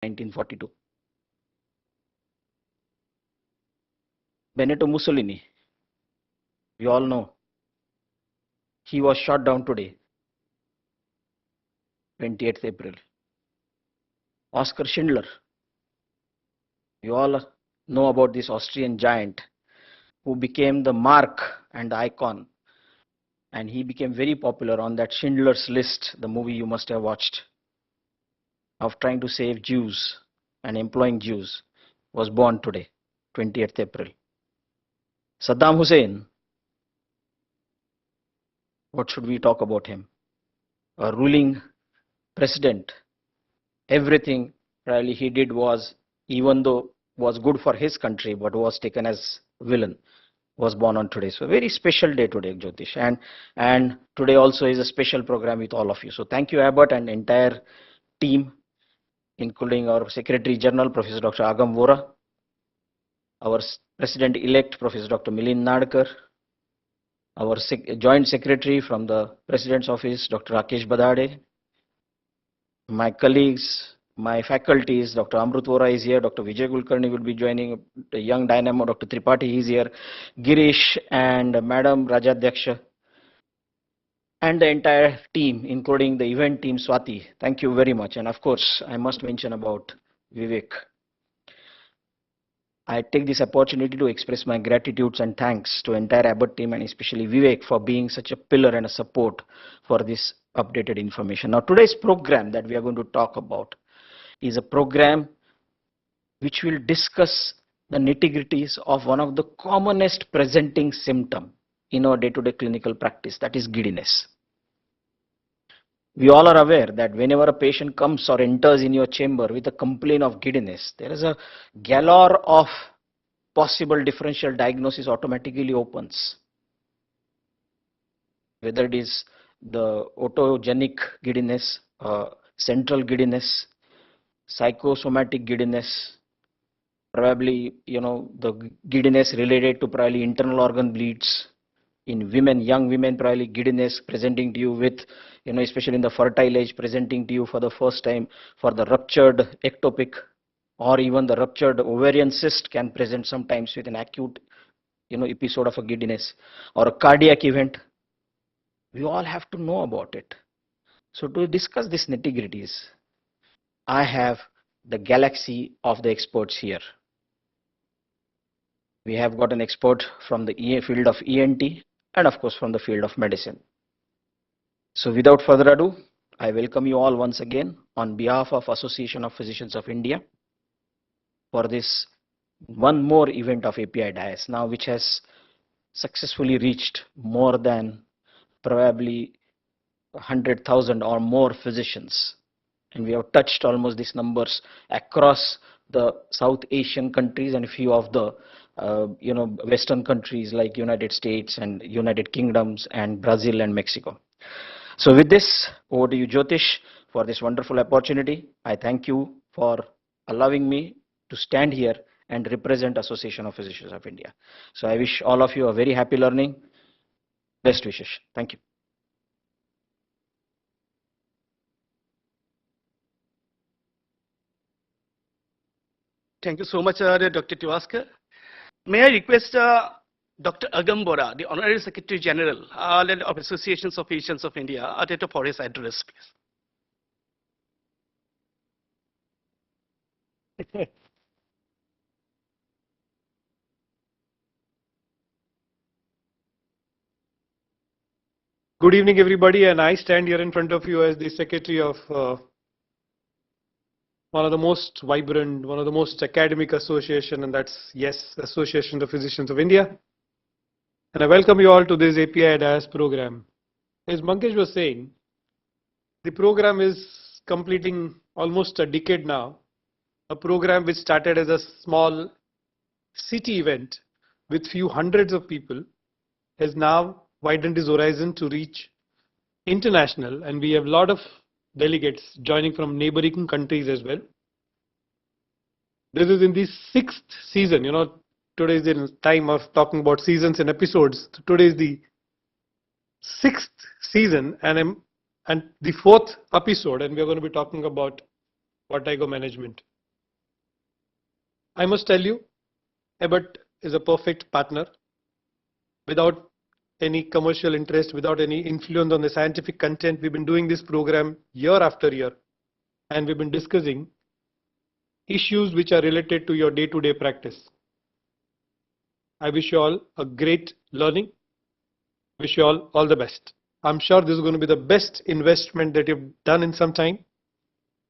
1942. Benito Mussolini, we all know, he was shot down today, 28th April. Oskar Schindler, you all know about this Austrian giant who became the mark and the icon, and he became very popular on that Schindler's List, the movie you must have watched, of trying to save Jews and employing Jews, was born today, 20th April. Saddam Hussein, what should we talk about him? A ruling president. Everything really he did was, even though was good for his country, but was taken as villain, was born on today. So very special day today, Jyotish. And today also is a special program with all of you. So thank you, Abbott, and entire team, including our Secretary General, Professor Dr. Agam Vora, our President-elect, Professor Dr. Milind Nadkar, our Joint Secretary from the President's Office, Dr. Rakesh Badade, my colleagues, my faculties, Dr. Amrut Vora is here, Dr. Vijay Kulkarni will be joining, the young dynamo, Dr. Tripathi is here, Girish and Madam Rajadhyaksha, and the entire team, including the event team, Swati. Thank you very much. And of course, I must mention about Vivek. I take this opportunity to express my gratitudes and thanks to entire Abbott team and especially Vivek for being such a pillar and a support for this updated information. Now, today's program that we are going to talk about is a program which will discuss the nitty-gritties of one of the commonest presenting symptom in our day-to-day clinical practice, that is giddiness. We all are aware that whenever a patient comes or enters in your chamber with a complaint of giddiness, there is a galore of possible differential diagnosis automatically opens. Whether it is the autogenic giddiness, central giddiness, psychosomatic giddiness, probably, the giddiness related to probably internal organ bleeds. In women, young women, probably giddiness presenting to you with, especially in the fertile age, presenting to you for the first time for the ruptured ectopic, or even the ruptured ovarian cyst can present sometimes with an acute, episode of a giddiness or a cardiac event. We all have to know about it. So to discuss this nitty-gritties, I have the galaxy of the experts here. We have got an expert from the field of ENT and of course from the field of medicine. So without further ado, I welcome you all once again on behalf of Association of Physicians of India for this one more event of API DIAS now, which has successfully reached more than probably 100,000 or more physicians. And we have touched almost these numbers across the South Asian countries and a few of the Western countries like United States and United Kingdoms and Brazil and Mexico. So with this, over to you, Jyotish, for this wonderful opportunity. I thank you for allowing me to stand here and represent Association of Physicians of India. So I wish all of you a very happy learning. Best wishes. Thank you. Thank you so much, Dr. Tiwaskar. May I request Dr. Agam Bora, the Honorary Secretary General of Associations of Physicians of India, for his address, please. Good evening, everybody, and I stand here in front of you as the Secretary of one of the most vibrant, one of the most academic association, and that's, yes, Association of Physicians of India. And I welcome you all to this API DIAS program. As Mangesh was saying, the program is completing almost a decade now. A program which started as a small city event with few hundreds of people has now widened its horizon to reach international, and we have a lot of delegates joining from neighboring countries as well. This is in the 6th season. Today is the time of talking about seasons and episodes. Today is the 6th season and the 4th episode, and we are going to be talking about vertigo management. I must tell you, Abbott is a perfect partner without any commercial interest, without any influence on the scientific content. We've been doing this program year after year, and we've been discussing issues which are related to your day-to-day practice. I wish you all a great learning. Wish you all the best. I'm sure this is going to be the best investment that you've done in some time.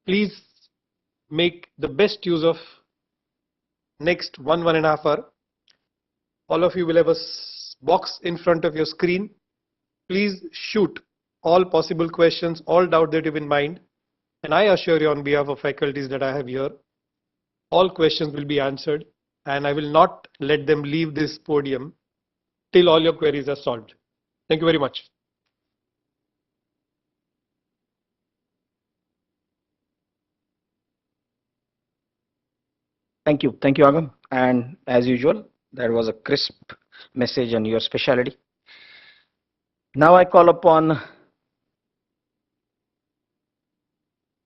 Please make the best use of next 1.5 hour. All of you will have a box in front of your screen. Please shoot all possible questions, all doubt that you have in mind. And I assure you on behalf of faculties that I have here, all questions will be answered, and I will not let them leave this podium till all your queries are solved. Thank you very much. Thank you, Agam. And as usual, that was a crisp message on your specialty. Now I call upon,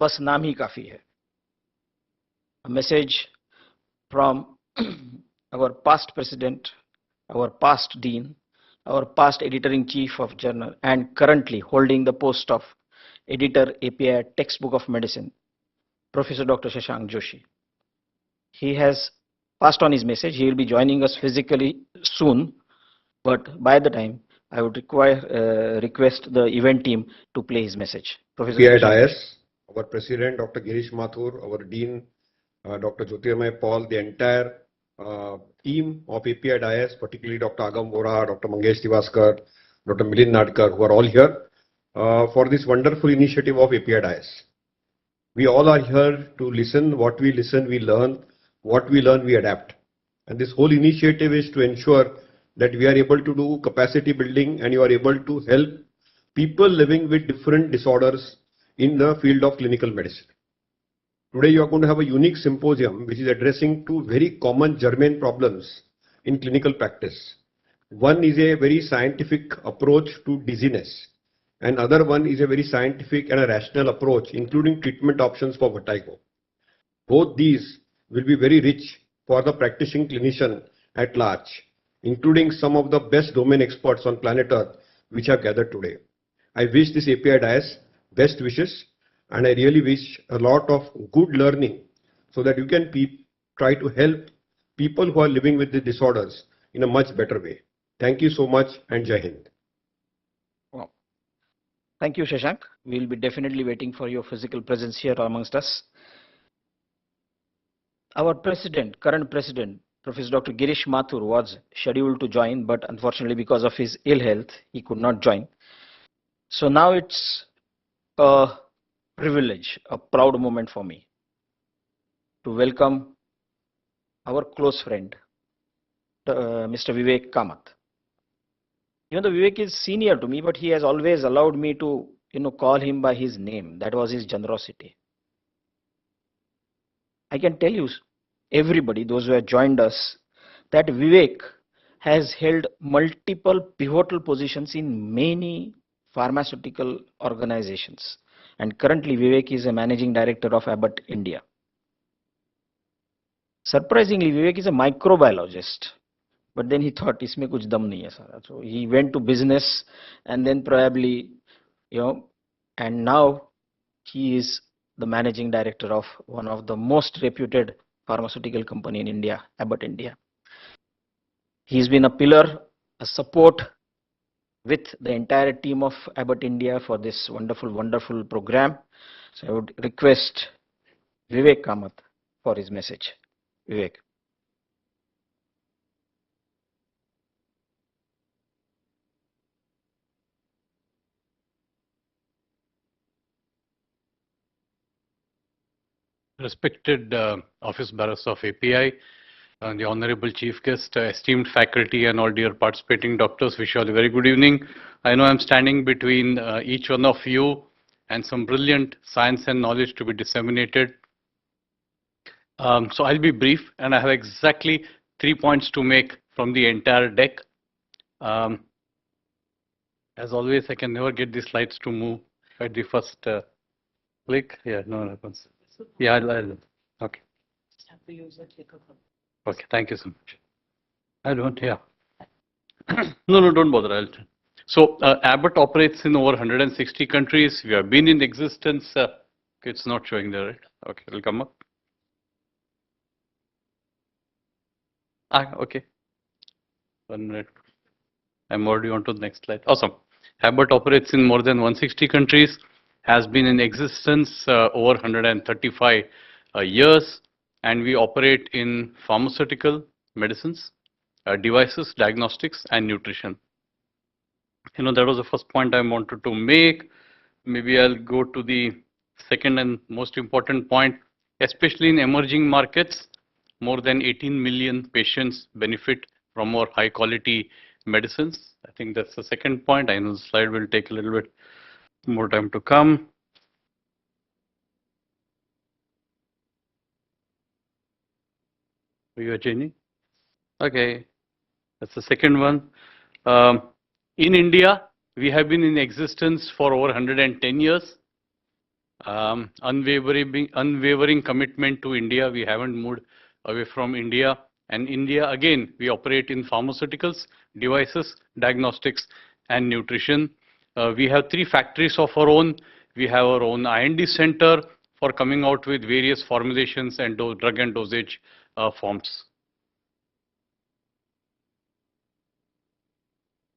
बस नाम ही काफी है, a message from our past president, our past dean, our past editor-in-chief of journal, and currently holding the post of editor API textbook of medicine, Professor Dr. Shashank Joshi. He has passed on his message. He will be joining us physically soon, but by the time I would request the event team to play his message. Professor DIAS, our president, Dr. Girish Mathur, our dean, Dr. Jyotirmay Paul, the entire team of API DIAS, particularly Dr. Agam Vora, Dr. Mangesh Tiwaskar, Dr. Milind Nadkar, who are all here for this wonderful initiative of API DIAS. We all are here to listen. What we listen, we learn. What we learn, we adapt. And this whole initiative is to ensure that we are able to do capacity building and you are able to help people living with different disorders in the field of clinical medicine. Today you are going to have a unique symposium which is addressing two very common germane problems in clinical practice. One is a very scientific approach to dizziness, and other one is a very scientific and a rational approach including treatment options for vertigo. Both these will be very rich for the practicing clinician at large, including some of the best domain experts on planet Earth which have gathered today. I wish this API DIAS best wishes, and I really wish a lot of good learning so that you can try to help people who are living with the disorders in a much better way. Thank you so much, and Jai Hind. Wow. Thank you, Shashank. We will be definitely waiting for your physical presence here amongst us. Our president, current president, Professor Dr. Girish Mathur, was scheduled to join, but unfortunately because of his ill health, he could not join. So now it's a privilege, a proud moment for me to welcome our close friend, Mr. Vivek Kamath. Even though Vivek is senior to me, but he has always allowed me to, call him by his name. That was his generosity. I can tell you, everybody, those who have joined us, that Vivek has held multiple pivotal positions in many pharmaceutical organizations. And currently Vivek is a managing director of Abbott India. Surprisingly, Vivek is a microbiologist, but then he thought, "Isme kuch dam nahi hai sara." So he went to business, and then probably, and now he is the managing director of one of the most reputed pharmaceutical company in India, Abbott India. He's been a pillar, a support with the entire team of Abbott India for this wonderful program. So I would request Vivek Kamath for his message. Vivek. Respected office bearers of API, the honorable chief guest, esteemed faculty, and all dear participating doctors, wish you all a very good evening. I know I'm standing between each one of you and some brilliant science and knowledge to be disseminated. So I'll be brief, and I have exactly 3 points to make from the entire deck. As always, I can never get the slides to move at the first click. Yeah, no happens. Yeah, I'll okay. Okay, thank you so much. I don't, yeah. No, don't bother. So Abbott operates in over 160 countries. We have been in existence. It's not showing there, right? Okay, it'll come up. Okay. 1 minute. I'm already on to the next slide. Awesome. Abbott operates in more than 160 countries, has been in existence over 135 years, and we operate in pharmaceutical, medicines, devices, diagnostics, and nutrition. That was the first point I wanted to make. Maybe I'll go to the second and most important point, especially in emerging markets. More than 18 million patients benefit from our high quality medicines. I think that's the second point. I know the slide will take a little bit more time to come. You are changing? Okay, that's the second one. In India, we have been in existence for over 110 years. Unwavering commitment to India. We haven't moved away from India. And India, again, we operate in pharmaceuticals, devices, diagnostics, and nutrition. We have 3 factories of our own. We have our own R&D center for coming out with various formulations and drug and dosage forms.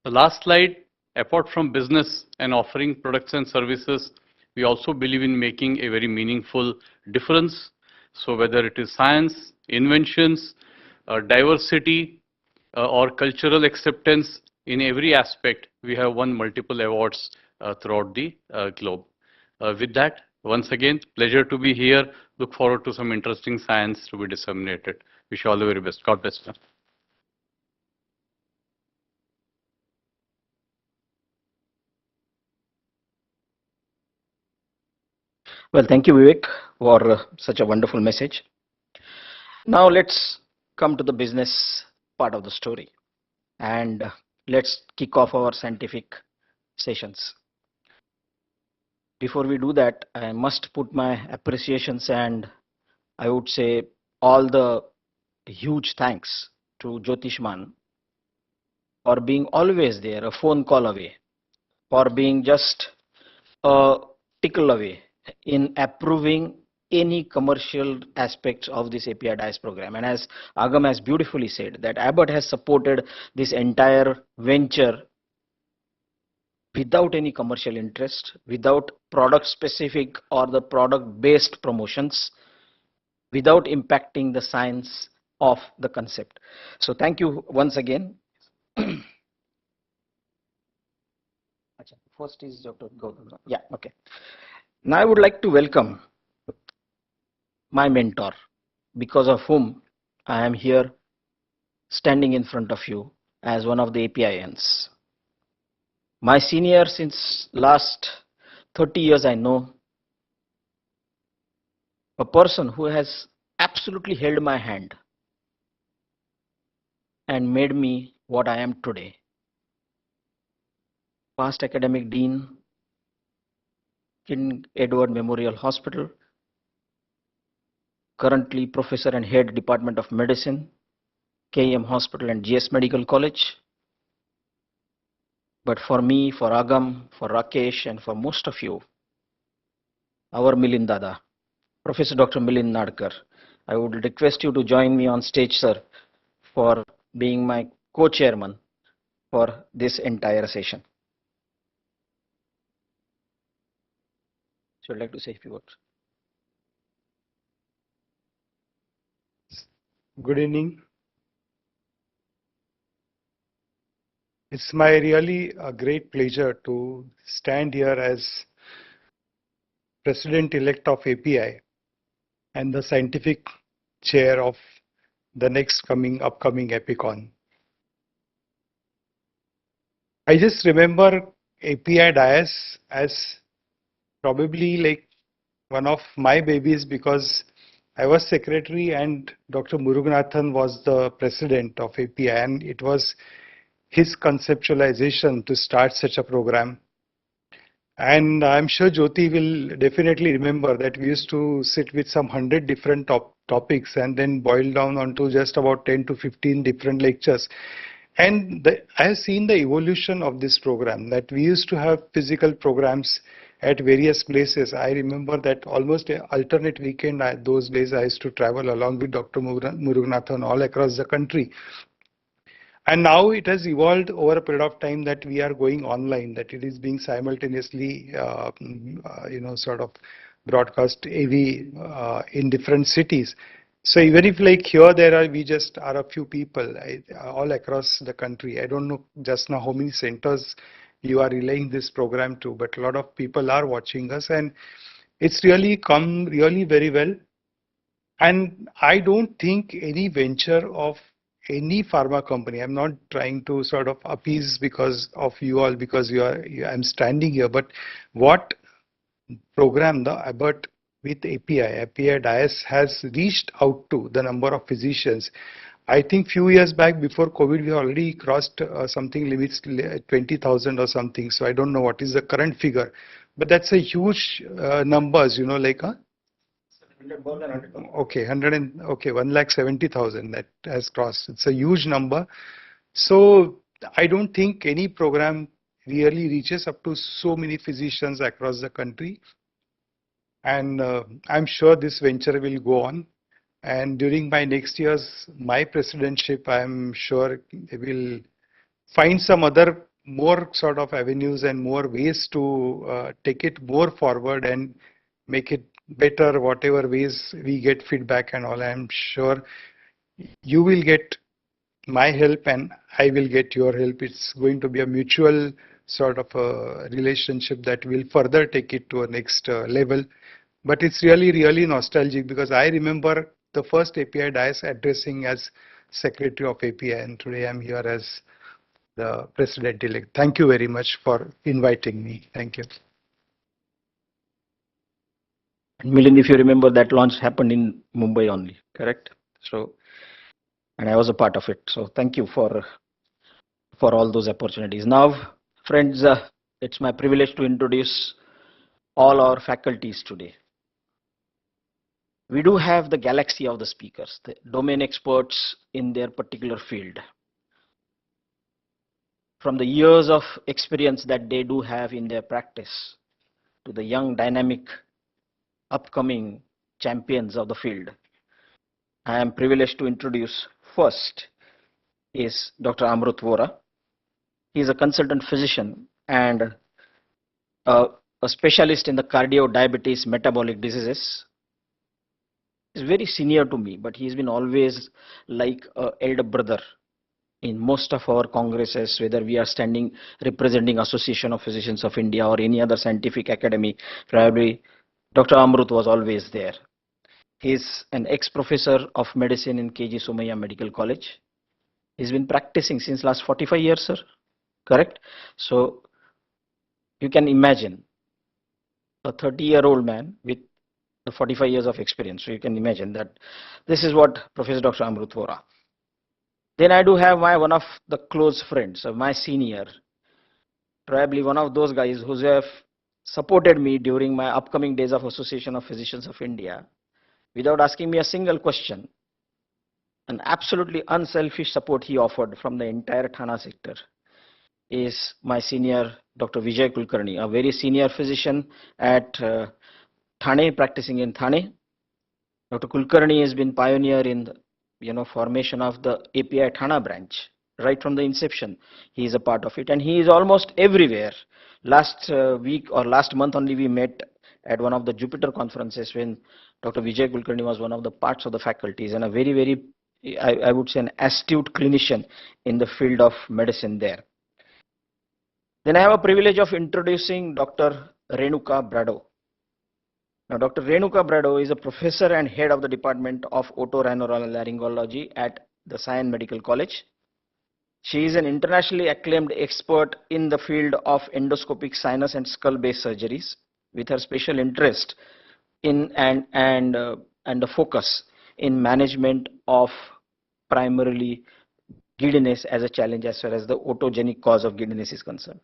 The last slide, apart from business and offering products and services, we also believe in making a very meaningful difference. So whether it is science, inventions, diversity, or cultural acceptance, in every aspect, we have won multiple awards throughout the globe. With that, once again, pleasure to be here. Look forward to some interesting science to be disseminated. Wish you all the very best. God bless you. Well, thank you, Vivek, for such a wonderful message. Now let's come to the business part of the story, and let's kick off our scientific sessions. Before we do that, I must put my appreciations and I would say all the huge thanks to Jyotishman for being always there, a phone call away, for being just a tickle away in approving any commercial aspects of this API DIAS program. And as Agam has beautifully said, that Abbott has supported this entire venture without any commercial interest, without product specific or the product based promotions, without impacting the science of the concept. So thank you once again. First is Dr. Gautam. Yeah, okay. Now I would like to welcome my mentor, because of whom I am here standing in front of you as one of the APINs. My senior since last 30 years, I know, a person who has absolutely held my hand and made me what I am today. Past academic dean, King Edward Memorial Hospital, currently professor and head Department of Medicine, KEM Hospital and GS Medical College. But for me, for Agam, for Rakesh, and for most of you, our Milind Dada, Professor Dr. Milind Nadkar, I would request you to join me on stage, sir, for being my co-chairman for this entire session. So I'd like to say a few words. Good evening. It's my really a great pleasure to stand here as President-elect of API and the scientific chair of the next upcoming Epicon. I just remember API DIAS as probably like one of my babies, because I was secretary and Dr. Muruganathan was the president of API, and it was his conceptualization to start such a program. And I'm sure Jyoti will definitely remember that we used to sit with some 100 different topics and then boil down onto just about 10 to 15 different lectures. And I have seen the evolution of this program, that we used to have physical programs at various places. I remember that almost a alternate weekend, those days I used to travel along with Dr. Muruganathan all across the country. And now it has evolved over a period of time that we are going online, that it is being simultaneously, sort of broadcast AV in different cities. So even if like here we just are a few people all across the country. I don't know just now how many centers you are relaying this program to, but a lot of people are watching us, and it's really come really very well. And I don't think any venture of any pharma company, I'm not trying to sort of appease because of you all, because I'm standing here, but what program the Abbott with API DIAS has reached out to the number of physicians. I think few years back before COVID, we already crossed something limits 20,000 or something. So I don't know what is the current figure, but that's a huge numbers, like okay, 1,70,000 that has crossed. It's a huge number. So I don't think any program really reaches up to so many physicians across the country. And I'm sure this venture will go on. And during my next year's my presidentship, I'm sure they will find some other more sort of avenues and more ways to take it more forward and make it better, whatever ways we get feedback and all. I'm sure you will get my help and I will get your help. It's going to be a mutual sort of a relationship that will further take it to a next level. But it's really, really nostalgic because I remember the first API DIAS addressing as Secretary of API, and today I'm here as the President-elect. Thank you very much for inviting me. Thank you. Milind, if you remember, that launch happened in Mumbai only, correct? So, and I was a part of it. So thank you for all those opportunities. Now, friends, it's my privilege to introduce all our faculties today. We do have the galaxy of the speakers, the domain experts in their particular field. From the years of experience that they do have in their practice to the young, dynamic, upcoming champions of the field, I am privileged to introduce first is Dr. Amrut Vora. He is a consultant physician and a specialist in the cardio, diabetes, metabolic diseases. He's very senior to me, but he's been always like an elder brother in most of our congresses, whether we are standing representing Association of Physicians of India or any other scientific academy. Probably Dr. Amrut was always there. He's an ex-professor of medicine in KG Somaiya Medical College. He's been practicing since last 45 years, sir. Correct? So you can imagine a 30-year-old man with the 45 years of experience. So you can imagine that this is what Professor Dr. Amrut Vora. Then I do have one of the close friends, my senior, probably one of those guys who have supported me during my upcoming days of Association of Physicians of India without asking me a single question. An absolutely unselfish support he offered from the entire Thana sector is my senior Dr. Vijay Kulkarni, a very senior physician at Thane, practicing in Thane. Dr. Kulkarni has been pioneer in the formation of the API Thana branch. Right from the inception, he is a part of it, and he is almost everywhere. Last week or last month only we met at one of the Jupiter conferences when Dr. Vijay Kulkarni was one of the parts of the faculties and a very, very, I would say, an astute clinician in the field of medicine there. Then I have a privilege of introducing Dr. Renuka Brado. Now, Dr. Renuka Brado is a professor and head of the Department of Otorhinolaryngology at the Sion Medical College. She is an internationally acclaimed expert in the field of endoscopic sinus and skull-based surgeries, with her special interest in and the focus in management of primarily giddiness as a challenge as far as the otogenic cause of giddiness is concerned.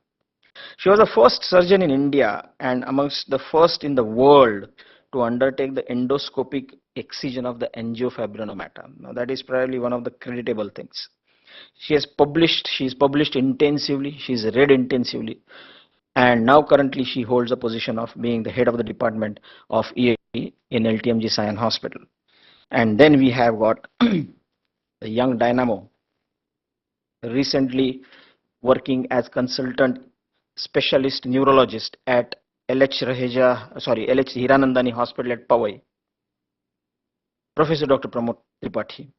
She was the first surgeon in India and amongst the first in the world to undertake the endoscopic excision of the angiofibrinomeatum. Now that is probably one of the creditable things. She's published intensively, she's read intensively, and now currently she holds a position of being the head of the department of EAD in LTMG Sion Hospital. And then we have got the young dynamo, recently working as consultant specialist neurologist at LH Hiranandani Hospital at Powai, Professor Dr. Gautam Tripathi.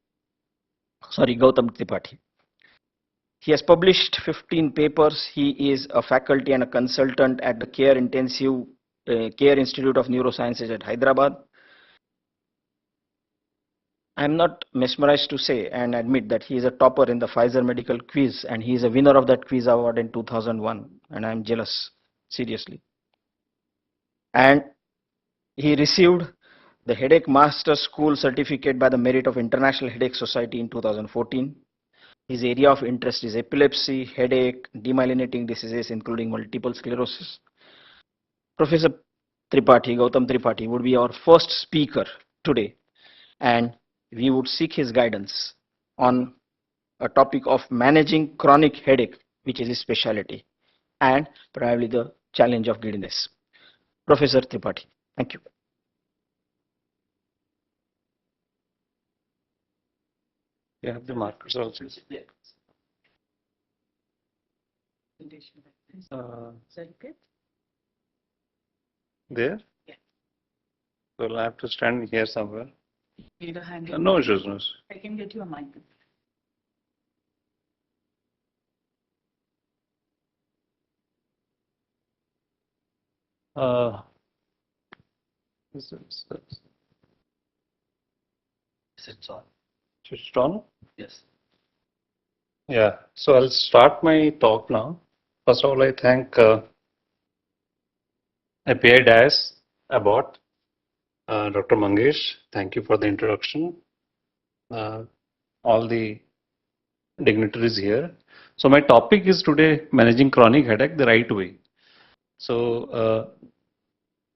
He has published 15 papers. He is a faculty and a consultant at the Care Institute of Neurosciences at Hyderabad. I am not mesmerized to say and admit that he is a topper in the Pfizer medical quiz, and he is a winner of that quiz award in 2001, and I am jealous, seriously. And he received the Headache Master School certificate by the merit of International Headache Society in 2014. His area of interest is epilepsy, headache, demyelinating diseases, including multiple sclerosis. Professor Gautam Tripathi, would be our first speaker today, and we would seek his guidance on a topic of managing chronic headache, which is his specialty, and probably the challenge of giddiness. Professor Tripathi, thank you. You have the markers also. Yeah. There? Yeah. So I'll have to stand here somewhere. Need a hand. No issues, no issues. I can get you a mic. Is It's on. switched on? Yes. Yeah. So I'll start my talk now. First of all, I thank API DIAS Abbott, Dr. Mangesh. Thank you for the introduction. All the dignitaries here. So my topic is today managing chronic headache the right way. So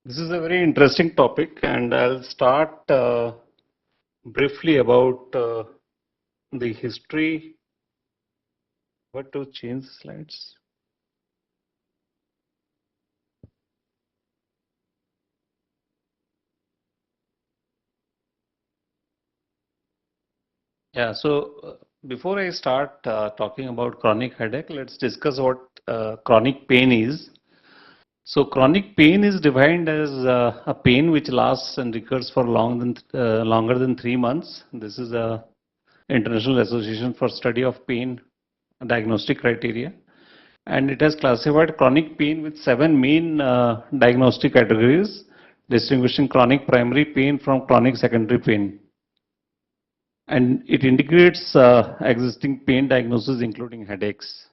this is a very interesting topic, and I'll start briefly about the history. What to change the slides? Yeah, so before I start talking about chronic headache, let's discuss what chronic pain is. So chronic pain is defined as a pain which lasts and recurs for longer than 3 months. This is a International Association for Study of Pain diagnostic criteria. And it has classified chronic pain with 7 main diagnostic categories, distinguishing chronic primary pain from chronic secondary pain. And it integrates existing pain diagnosis, including headaches.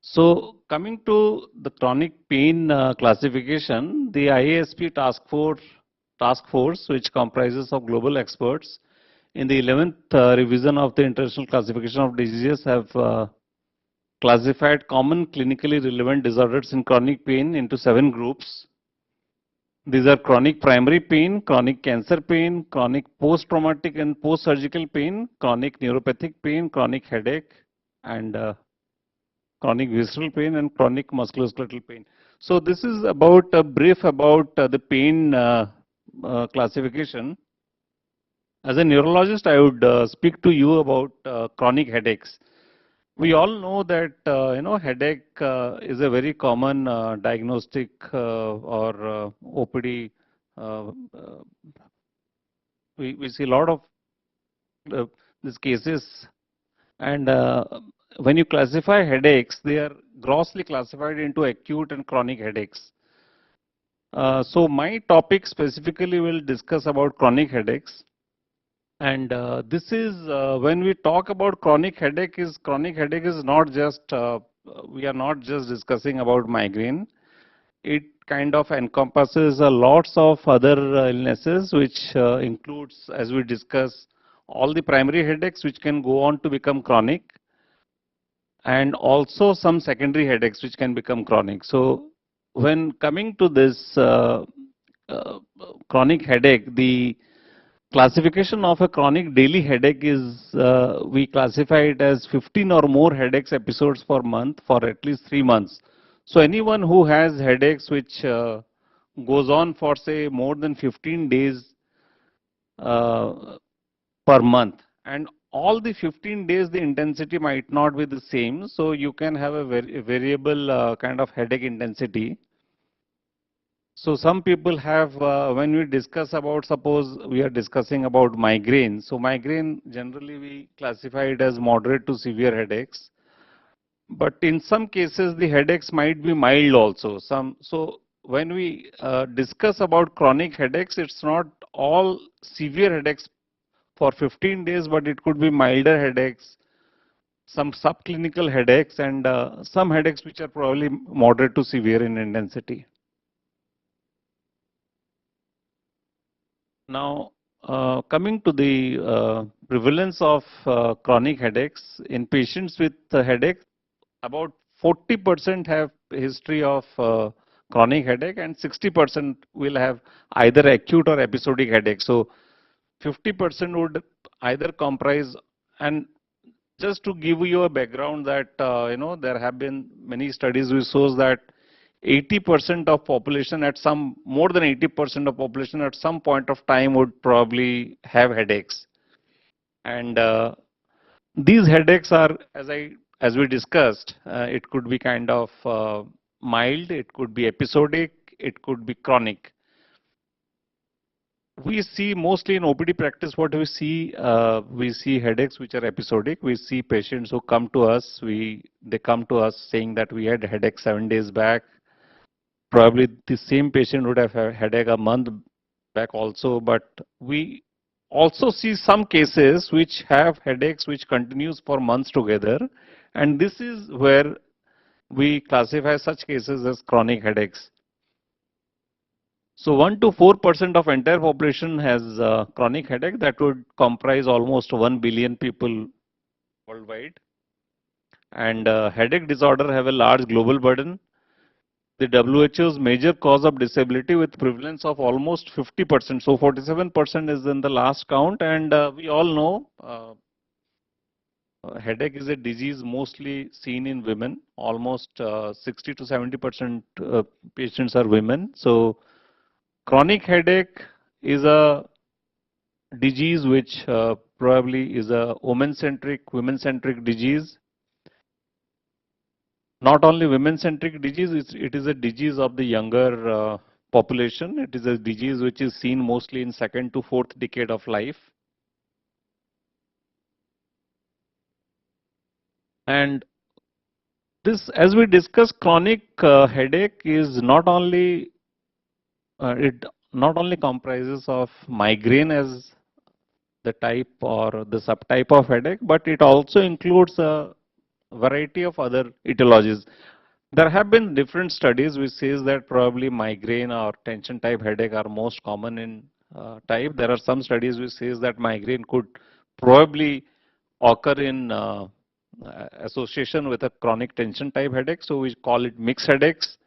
So coming to the chronic pain classification, the IASP task force, which comprises of global experts, in the 11th revision of the International Classification of Diseases have classified common clinically relevant disorders in chronic pain into 7 groups. These are chronic primary pain, chronic cancer pain, chronic post-traumatic and post-surgical pain, chronic neuropathic pain, chronic headache, and chronic visceral pain, and chronic musculoskeletal pain. So this is about a brief about the pain classification. As a neurologist, I would speak to you about chronic headaches. We all know that headache is a very common diagnostic or OPD. We see a lot of these cases, and when you classify headaches, they are grossly classified into acute and chronic headaches. So my topic specifically will discuss about chronic headaches. And this is when we talk about chronic headache is not just, we are not just discussing about migraine. It kind of encompasses lots of other illnesses, which includes, as we discuss, all the primary headaches which can go on to become chronic. and also some secondary headaches which can become chronic. So when coming to this uh, chronic headache, the classification of a chronic daily headache is we classify it as 15 or more headaches episodes per month for at least 3 months. So anyone who has headaches which goes on for say more than 15 days uh, per month, and all the 15 days the intensity might not be the same, so you can have a variable kind of headache intensity. So some people have, when we discuss about, suppose we are discussing about migraine. So migraine generally we classify it as moderate to severe headaches. But in some cases the headaches might be mild also. So when we discuss about chronic headaches, it's not all severe headaches for 15 days, but it could be milder headaches, some subclinical headaches, and some headaches which are probably moderate to severe in intensity. Now, coming to the prevalence of chronic headaches in patients with headache, about 40% have history of chronic headache, and 60% will have either acute or episodic headache. So 50% would either comprise, and just to give you a background that there have been many studies which shows that 80% of population at some, more than 80% of population at some point of time would probably have headaches. And these headaches are, as we discussed, it could be kind of mild, it could be episodic, it could be chronic. We see mostly in OPD practice what we see headaches which are episodic. We see patients who come to us, they come to us saying that we had headache 7 days back. Probably the same patient would have a headache a month back also, but we also see some cases which have headaches which continues for months together, and this is where we classify such cases as chronic headaches. So 1 to 4% of entire population has chronic headache. That would comprise almost 1 billion people worldwide. And headache disorder have a large global burden. The WHO's major cause of disability with prevalence of almost 50%. So 47% is in the last count, and we all know headache is a disease mostly seen in women. Almost 60 to 70% patients are women. So chronic headache is a disease which probably is a women-centric disease. Not only women-centric disease, it is a disease of the younger population. It is a disease which is seen mostly in 2nd to 4th decade of life. And this, as we discussed, chronic headache is not only it not only comprises of migraine as the type or the subtype of headache, but it also includes a variety of other etiologies. There have been different studies which says that probably migraine or tension type headache are most common in type. There are some studies which says that migraine could probably occur in association with a chronic tension type headache. So we call it mixed headaches.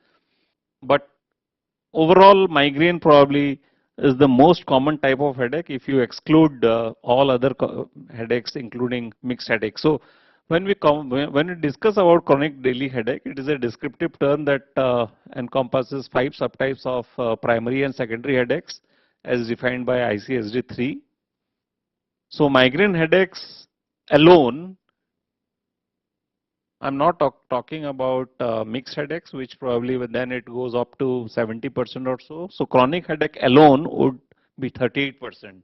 But overall, migraine probably is the most common type of headache if you exclude all other headaches, including mixed headaches. So when we discuss about chronic daily headache, it is a descriptive term that encompasses 5 subtypes of primary and secondary headaches as defined by ICSD-3. So migraine headaches alone, I'm not talking about mixed headaches, which probably then it goes up to 70% or so. So chronic headache alone would be 38%.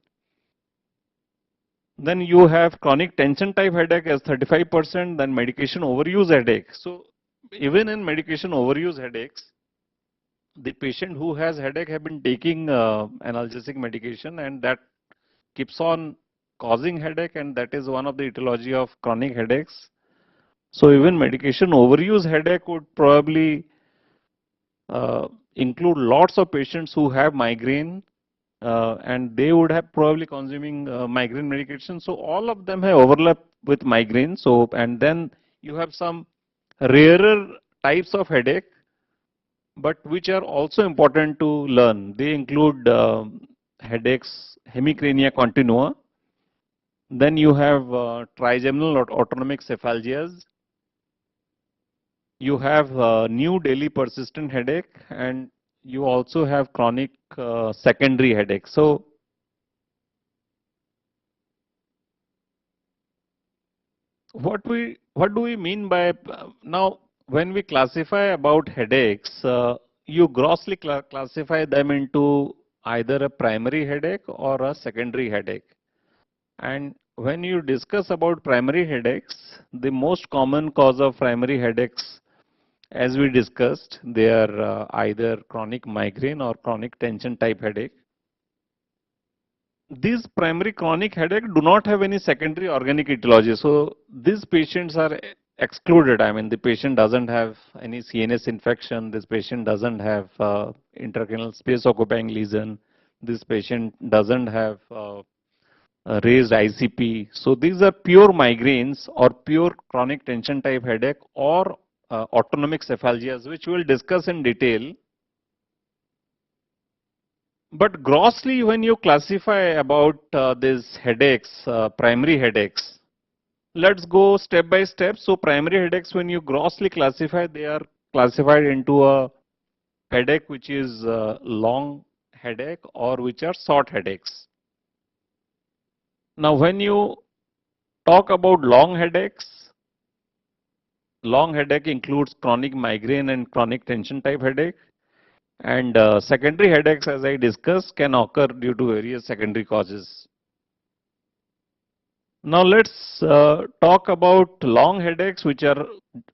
Then you have chronic tension type headache as 35%, then medication overuse headache. So even in medication overuse headaches, the patient who has headache have been taking analgesic medication, and that keeps on causing headache, and that is one of the etiology of chronic headaches. So even medication overuse headache would probably include lots of patients who have migraine, and they would have probably consuming migraine medication. So all of them have overlap with migraine. So, and then you have some rarer types of headache, but which are also important to learn. They include headaches, hemicrania continua. Then you have trigeminal or autonomic cephalgias. You have new daily persistent headache, and you also have chronic secondary headache. So what do we mean by now when we classify about headaches, you grossly classify them into either a primary headache or a secondary headache. And when you discuss about primary headaches, the most common cause of primary headaches, as we discussed, they are either chronic migraine or chronic tension type headache. These primary chronic headache do not have any secondary organic etiology. So these patients are excluded. I mean, the patient doesn't have any CNS infection. This patient doesn't have intracranial space occupying lesion. This patient doesn't have raised ICP. So these are pure migraines or pure chronic tension type headache or autonomic cephalgias, which we will discuss in detail. But grossly, when you classify about these headaches, primary headaches, let's go step by step. So primary headaches, when you grossly classify, they are classified into a headache which is long headache or which are short headaches. Now, when you talk about long headache includes chronic migraine and chronic tension type headache. And secondary headaches, as I discussed, can occur due to various secondary causes. Now let's talk about long headaches, which are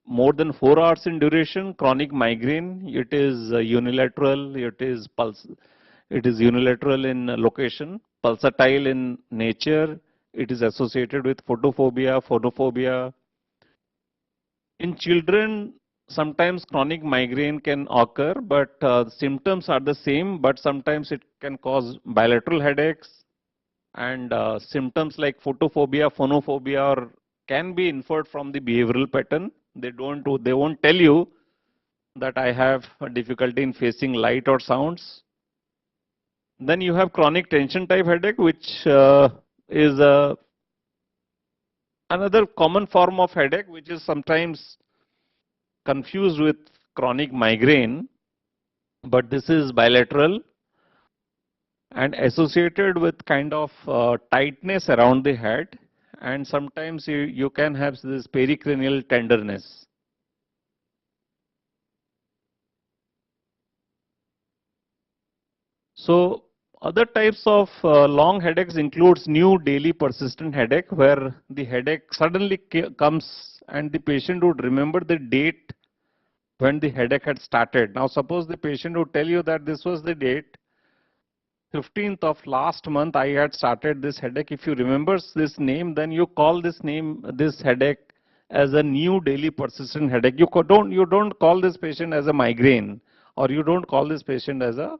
more than 4 hours in duration. Chronic migraine, it is unilateral, it is unilateral in location, pulsatile in nature. It is associated with photophobia, phonophobia. In children, sometimes chronic migraine can occur, but symptoms are the same, but sometimes it can cause bilateral headaches, and symptoms like photophobia, phonophobia can be inferred from the behavioral pattern. They won't tell you that I have a difficulty in facing light or sounds. Then you have chronic tension type headache, which is another common form of headache, which is sometimes confused with chronic migraine, but this is bilateral and associated with kind of tightness around the head, and sometimes you can have this pericranial tenderness. So other types of long headaches includes new daily persistent headache, where the headache suddenly comes and the patient would remember the date when the headache had started. Now suppose the patient would tell you that this was the date 15th of last month I had started this headache. If you remember this name, then you call this headache as a new daily persistent headache. You don't call this patient as a migraine, or you don't call this patient as a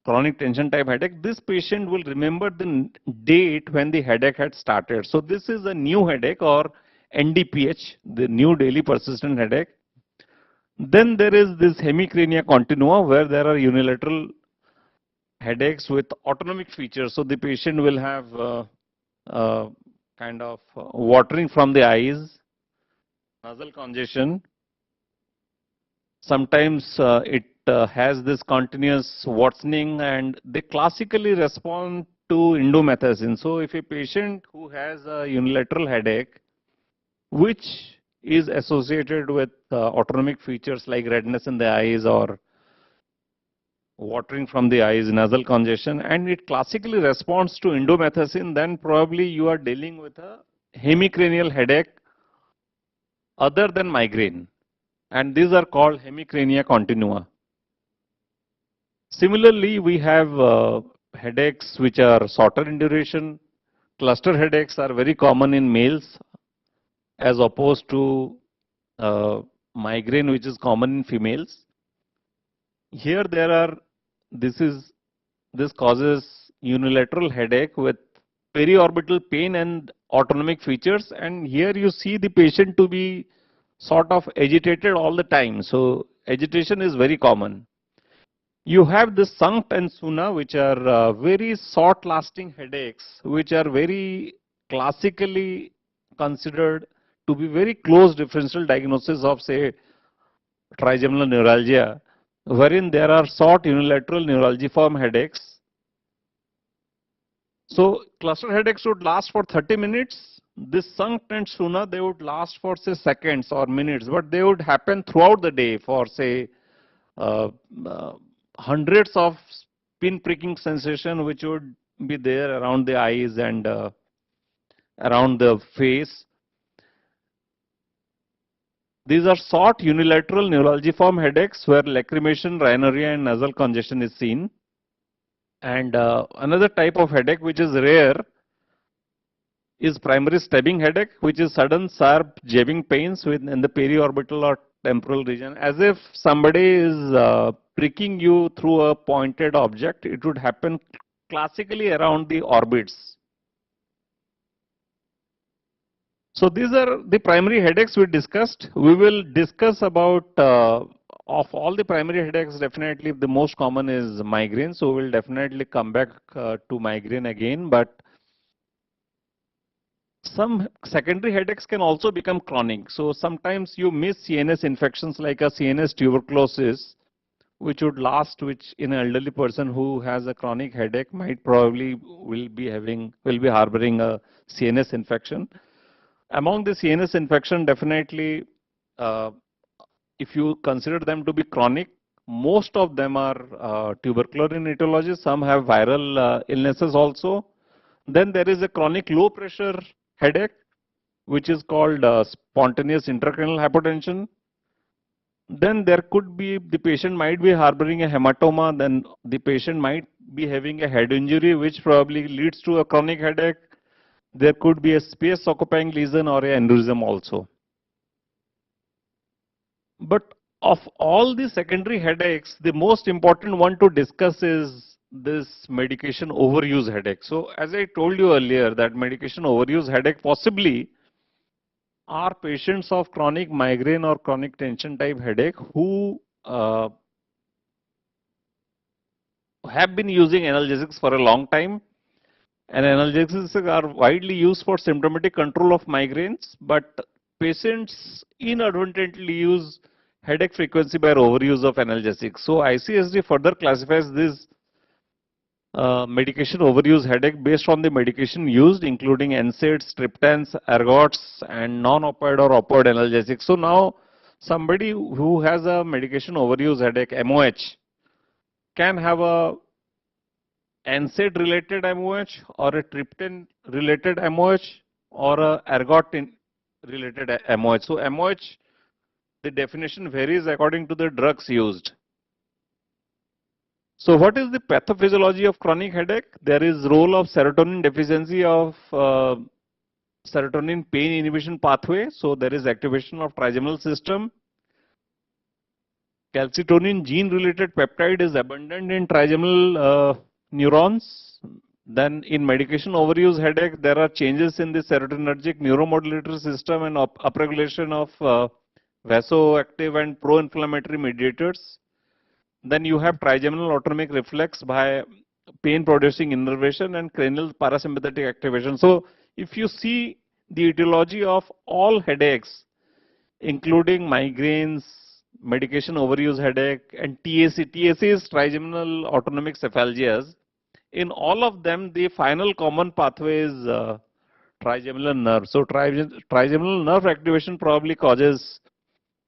chronic tension type headache. This patient will remember the date when the headache had started. So this is a new headache, or NDPH, the new daily persistent headache. Then there is this hemicrania continua, where there are unilateral headaches with autonomic features. So the patient will have kind of watering from the eyes, nasal congestion. Sometimes it has this continuous worsening, and they classically respond to indomethacin. So if a patient who has a unilateral headache, which is associated with autonomic features like redness in the eyes or watering from the eyes, nasal congestion, and it classically responds to indomethacin, then probably you are dealing with a hemicranial headache other than migraine, and these are called hemicrania continua. Similarly, we have headaches which are shorter in duration. Cluster headaches are very common in males as opposed to migraine, which is common in females. Here this causes unilateral headache with periorbital pain and autonomic features, and here you see the patient to be sort of agitated all the time. So agitation is very common. You have the Sankt and Suna, which are very short lasting headaches, which are very classically considered to be very close differential diagnosis of, say, trigeminal neuralgia, wherein there are short unilateral neuralgiform headaches. So cluster headaches would last for 30 minutes. This Sankt and Suna, they would last for, say, seconds or minutes, but they would happen throughout the day for, say, uh, uh, hundreds of pin pricking sensation which would be there around the eyes and around the face. These are short unilateral neuralgiform headaches where lacrimation, rhinorrhea and nasal congestion is seen. And another type of headache which is rare is primary stabbing headache, which is sudden sharp jabbing pains in the periorbital or temporal region, as if somebody is pricking you through a pointed object. It would happen classically around the orbits. So these are the primary headaches we discussed. We will discuss about, of all the primary headaches, definitely the most common is migraine. So we'll definitely come back to migraine again, but some secondary headaches can also become chronic. So sometimes you miss CNS infections like a CNS tuberculosis, which would last, which in an elderly person who has a chronic headache might probably will be harboring a CNS infection. Among the CNS infection, definitely, if you consider them to be chronic, most of them are tubercular in etiology. Some have viral illnesses also. Then there is a chronic low pressure headache, which is called spontaneous intracranial hypotension. Then there could be, the patient might be harboring a hematoma, then the patient might be having a head injury, which probably leads to a chronic headache. There could be a space occupying lesion or an aneurysm also. But of all the secondary headaches, the most important one to discuss is this medication overuse headache. So as I told you earlier, that medication overuse headache possibly are patients of chronic migraine or chronic tension type headache who have been using analgesics for a long time. And analgesics are widely used for symptomatic control of migraines, but patients inadvertently use headache frequency by overuse of analgesics. So ICSD further classifies this medication overuse headache based on the medication used, including NSAIDs, triptans, ergots, and non-opioid or opioid analgesics. So now somebody who has a medication overuse headache, MOH, can have a NSAID related MOH or a triptan related MOH or a ergot related MOH. So MOH, the definition varies according to the drugs used. So what is the pathophysiology of chronic headache? There is role of serotonin deficiency of serotonin pain inhibition pathway. So there is activation of trigeminal system. Calcitonin gene related peptide is abundant in trigeminal neurons. Then in medication overuse headache, there are changes in the serotonergic neuromodulatory system and upregulation of vasoactive and pro-inflammatory mediators. Then you have trigeminal autonomic reflex by pain producing innervation and cranial parasympathetic activation. So if you see the etiology of all headaches, including migraines, medication overuse headache, and TAC. TAC is trigeminal autonomic cephalgias. In all of them, the final common pathway is trigeminal nerve. So trigeminal nerve activation probably is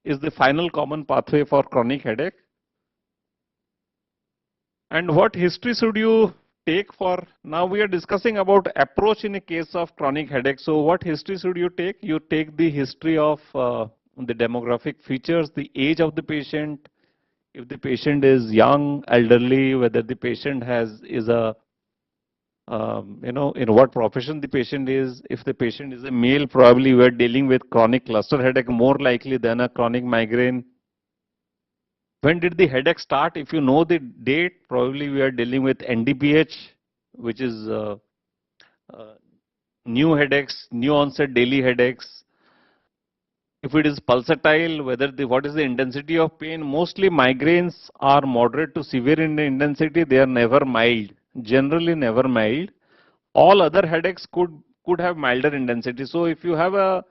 the final common pathway for chronic headache. And what history should you take for, now we are discussing about approach in a case of chronic headache. So what history should you take? You take the history of the demographic features, the age of the patient, if the patient is young, elderly, whether the patient is a, in what profession the patient is. If the patient is a male, probably we are dealing with chronic cluster headache more likely than a chronic migraine. When did the headache start? If you know the date, probably we are dealing with NDPH, which is new headaches, new onset daily headaches. If it is pulsatile, what is the intensity of pain? Mostly migraines are moderate to severe in intensity. They are never mild, generally never mild. All other headaches could have milder intensity. So if you have a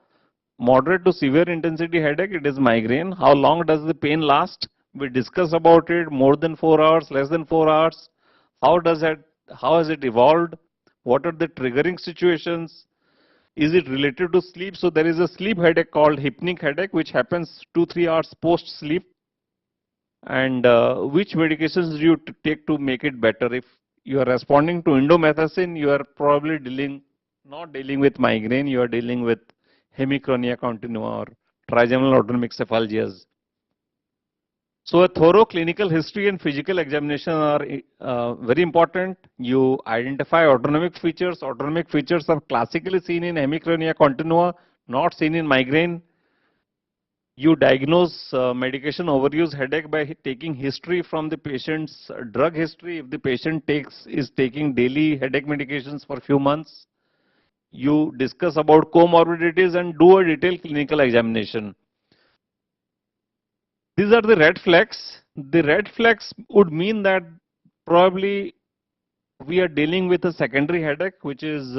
moderate to severe intensity headache, it is migraine. How long does the pain last? We discuss about it. More than 4 hours, less than 4 hours. How has it evolved? What are the triggering situations? Is it related to sleep? So there is a sleep headache called hypnic headache, which happens 2-3 hours post sleep. And which medications do you take to make it better? If you are responding to indomethacin, you are probably not dealing with migraine, you are dealing with hemicronia continua or trigeminal autonomic cephalgias. So a thorough clinical history and physical examination are very important. You identify autonomic features. Autonomic features are classically seen in hemicronia continua, not seen in migraine. You diagnose medication overuse headache by taking history from the patient's drug history. If the patient is taking daily headache medications for a few months, you discuss about comorbidities and do a detailed clinical examination. These are the red flags. The red flags would mean that probably we are dealing with a secondary headache, which is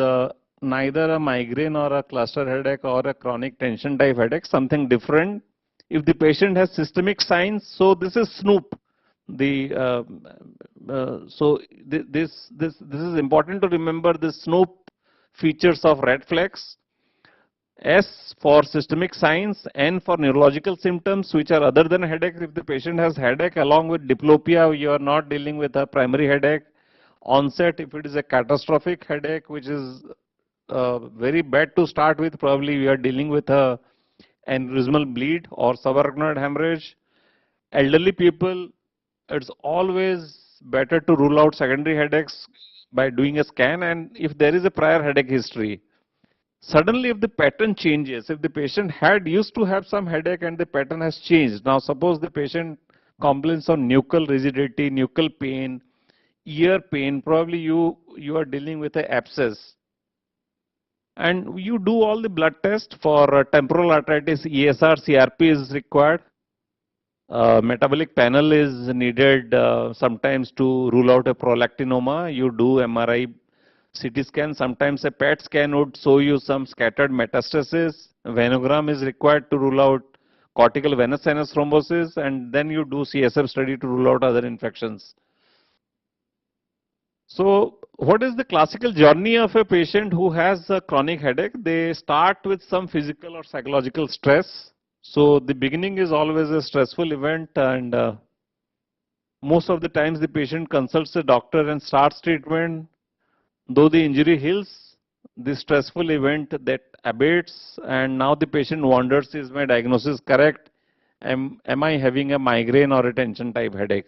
neither a migraine or a cluster headache or a chronic tension type headache, something different. If the patient has systemic signs, so this is SNOOP. This is important to remember the SNOOP features of red flags. S for systemic signs, N for neurological symptoms which are other than headache. If the patient has headache along with diplopia, you are not dealing with a primary headache. Onset, if it is a catastrophic headache, which is very bad to start with, probably we are dealing with a aneurysmal bleed or subarachnoid hemorrhage. Elderly people, it's always better to rule out secondary headaches by doing a scan, and if there is a prior headache history. Suddenly, if the pattern changes, if the patient had used to have some headache and the pattern has changed, now suppose the patient complains of nuchal rigidity, nuchal pain, ear pain, probably you are dealing with an abscess. And you do all the blood tests for temporal arteritis, ESR, CRP is required. Metabolic panel is needed sometimes to rule out a prolactinoma. You do MRI, CT scan, sometimes a PET scan would show you some scattered metastasis. Venogram is required to rule out cortical venous sinus thrombosis, and then you do CSF study to rule out other infections. So what is the classical journey of a patient who has a chronic headache? They start with some physical or psychological stress. So the beginning is always a stressful event, and most of the times the patient consults a doctor and starts treatment. Though the injury heals, the stressful event that abates, and now the patient wonders, is my diagnosis correct? Am I having a migraine or a tension type headache?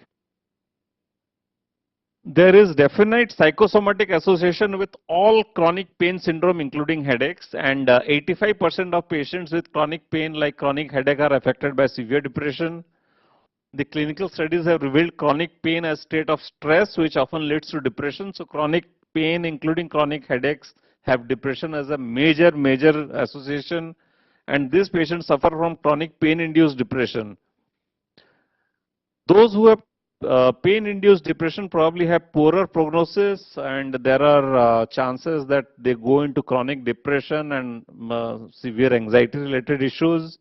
There is definite psychosomatic association with all chronic pain syndrome, including headaches, and 85% of patients with chronic pain like chronic headache are affected by severe depression. The clinical studies have revealed chronic pain as state of stress, which often leads to depression. So chronic pain, including chronic headaches, have depression as a major association, and these patients suffer from chronic pain-induced depression. Those who have pain-induced depression probably have poorer prognosis, and there are chances that they go into chronic depression and severe anxiety-related issues.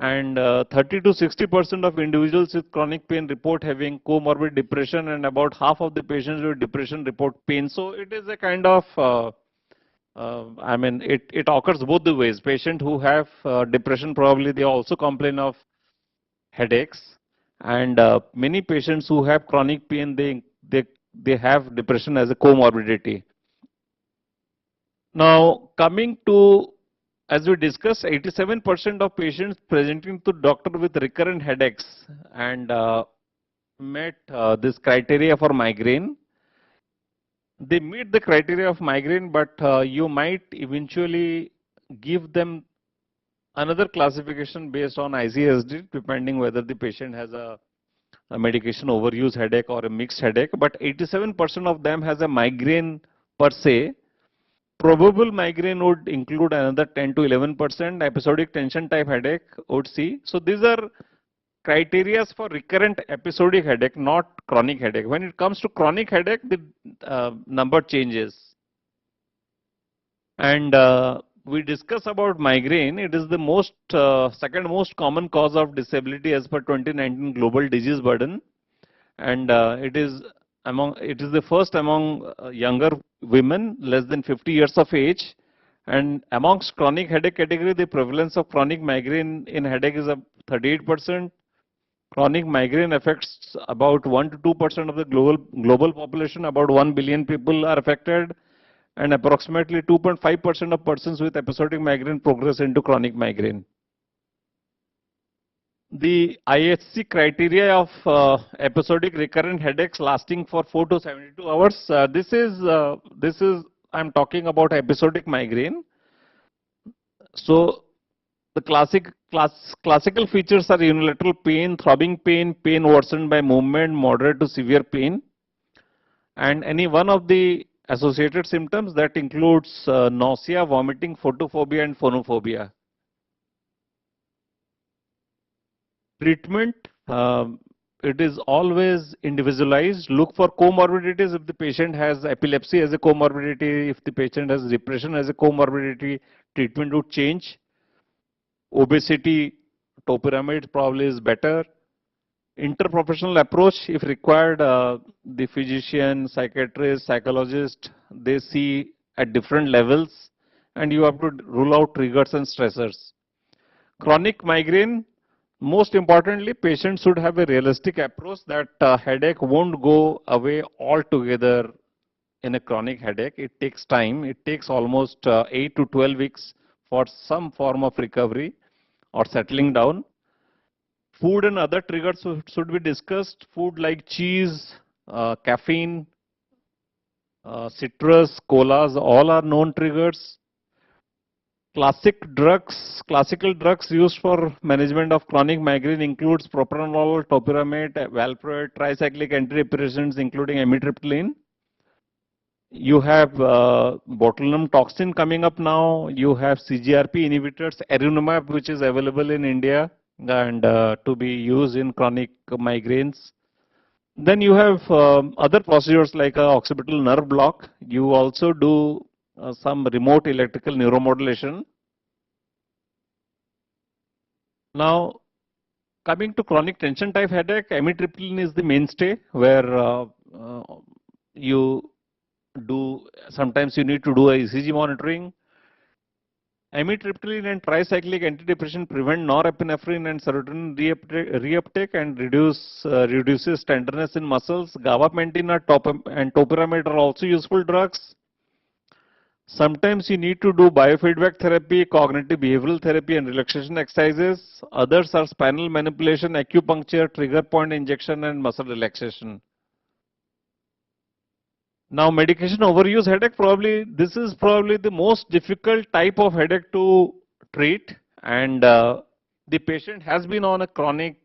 And 30 to 60% of individuals with chronic pain report having comorbid depression, and about half of the patients with depression report pain. So it is a kind of, it occurs both the ways. Patients who have depression, probably they also complain of headaches, and many patients who have chronic pain, they have depression as a comorbidity. Now coming to, as we discussed, 87% of patients presenting to doctor with recurrent headaches and met this criteria for migraine. They meet the criteria of migraine, but you might eventually give them another classification based on ICSD, depending whether the patient has a medication overuse headache or a mixed headache. But 87% of them has a migraine per se. Probable migraine would include another 10 to 11%. Episodic tension type headache would see. So these are criteria for recurrent episodic headache, not chronic headache. When it comes to chronic headache, the number changes. And we discuss about migraine. It is the most second most common cause of disability as per 2019 global disease burden, and it is the first among younger women less than 50 years of age. And amongst chronic headache category, the prevalence of chronic migraine in headache is 38%. Chronic migraine affects about 1 to 2% of the global population. About 1 billion people are affected, and approximately 2.5% of persons with episodic migraine progress into chronic migraine. The IHC criteria of episodic recurrent headaches lasting for 4 to 72 hours. This is I'm talking about episodic migraine. So the classical features are unilateral pain, throbbing pain, pain worsened by movement, moderate to severe pain, and any one of the associated symptoms that includes nausea, vomiting, photophobia, and phonophobia. Treatment, it is always individualized. Look for comorbidities. If the patient has epilepsy as a comorbidity, if the patient has depression as a comorbidity, treatment would change. Obesity, topiramate probably is better. Interprofessional approach, if required, the physician, psychiatrist, psychologist, they see at different levels, and you have to rule out triggers and stressors. Chronic migraine, most importantly, patients should have a realistic approach that headache won't go away altogether in a chronic headache. It takes time. It takes almost 8 to 12 weeks for some form of recovery or settling down. Food and other triggers should be discussed. Food like cheese, caffeine, citrus, colas, all are known triggers. Classical drugs used for management of chronic migraine includes propranolol, topiramate, valproate, tricyclic antidepressants including amitriptyline. You have botulinum toxin coming up now. You have CGRP inhibitors, erenumab, which is available in India and to be used in chronic migraines. Then you have other procedures like occipital nerve block. You also do some remote electrical neuromodulation. Now, coming to chronic tension type headache, amitriptyline is the mainstay, where sometimes you need to do a ECG monitoring. Amitriptyline and tricyclic antidepressant prevent norepinephrine and serotonin reuptake and reduces tenderness in muscles. Gabapentin and topiramate are also useful drugs. Sometimes you need to do biofeedback therapy, cognitive behavioral therapy, and relaxation exercises. Others are spinal manipulation, acupuncture, trigger point injection, and muscle relaxation. Now, medication overuse headache, this is probably the most difficult type of headache to treat, and the patient has been on a chronic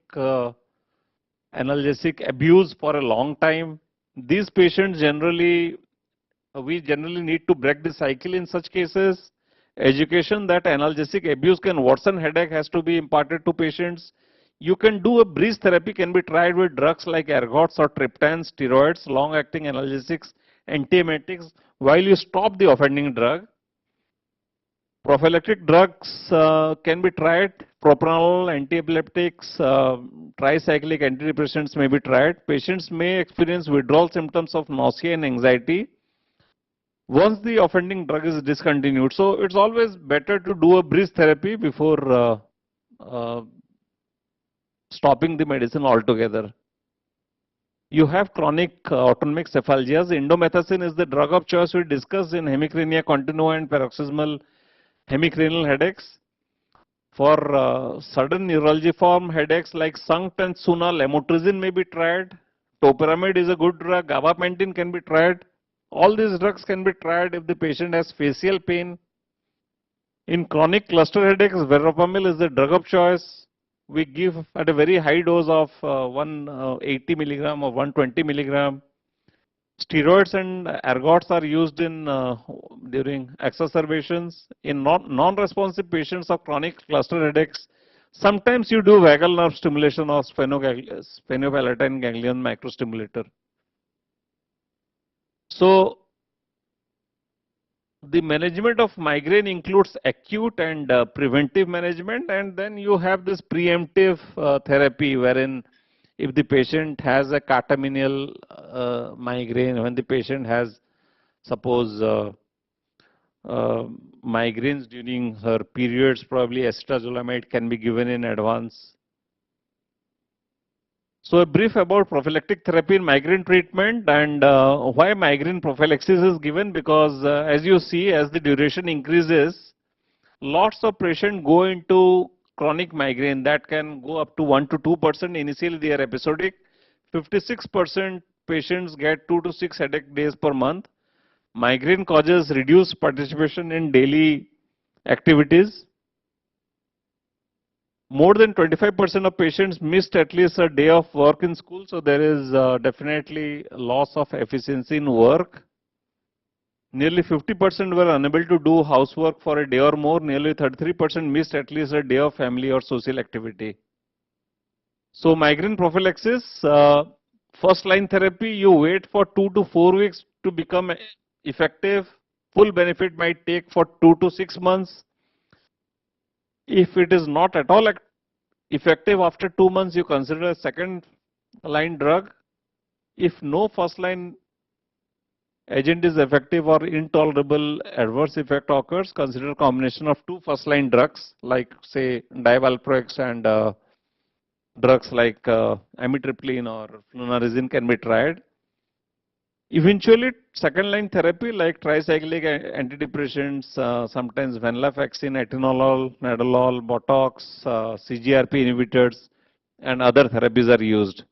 analgesic abuse for a long time. These patients we generally need to break the cycle in such cases. Education that analgesic abuse can worsen headache has to be imparted to patients. You can do a breeze therapy, can be tried with drugs like ergots or triptans, steroids, long-acting analgesics, antiemetics, while you stop the offending drug. Prophylactic drugs can be tried. Propranolol, antiepileptics, tricyclic antidepressants may be tried. Patients may experience withdrawal symptoms of nausea and anxiety once the offending drug is discontinued. So it's always better to do a breeze therapy before stopping the medicine altogether. You have chronic autonomic cephalgias. Indomethacin is the drug of choice we discussed in hemicrania continua and paroxysmal hemicranial headaches. For sudden neuralgiform headaches like Sanct and Suna, lamotrigine may be tried. Topiramate is a good drug. Gabapentin can be tried. All these drugs can be tried if the patient has facial pain. In chronic cluster headaches, verapamil is the drug of choice. We give at a very high dose of 180 milligram or 120 milligram. Steroids and ergots are used in during exacerbations in non-responsive patients of chronic cluster headaches. Sometimes you do vagal nerve stimulation or sphenopalatine ganglion microstimulator. So the management of migraine includes acute and preventive management, and then you have this preemptive therapy wherein if the patient has a catamenial migraine, when the patient has suppose migraines during her periods, probably acetazolamide can be given in advance. So a brief about prophylactic therapy in migraine treatment and why migraine prophylaxis is given, because as you see, as the duration increases, lots of patients go into chronic migraine that can go up to 1 to 2%. Initially they are episodic. 56% patients get 2 to 6 headache days per month. Migraine causes reduced participation in daily activities. More than 25% of patients missed at least a day of work in school, so there is definitely loss of efficiency in work. Nearly 50% were unable to do housework for a day or more. Nearly 33% missed at least a day of family or social activity. So migraine prophylaxis, first line therapy, you wait for 2 to 4 weeks to become effective. Full benefit might take for 2 to 6 months. If it is not at all effective after 2 months, you consider a second line drug. If no first line agent is effective or intolerable adverse effect occurs, consider combination of 2 first line drugs like say divalproex and drugs like amitriptyline or flunarizine can be tried. Eventually, second line therapy like tricyclic antidepressants, sometimes venlafaxine, atenolol, nadolol, botox, CGRP inhibitors, and other therapies are used.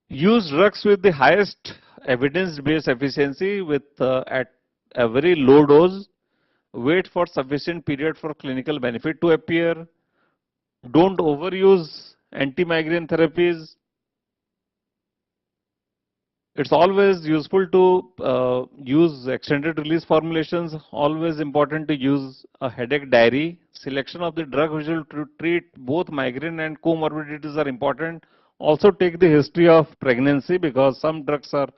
Use drugs with the highest evidence-based efficiency with at a very low dose. Wait for sufficient period for clinical benefit to appear. Don't overuse anti-migraine therapies. It's always useful to use extended release formulations. Always important to use a headache diary. Selection of the drug which will treat both migraine and comorbidities are important. Also take the history of pregnancy because some drugs are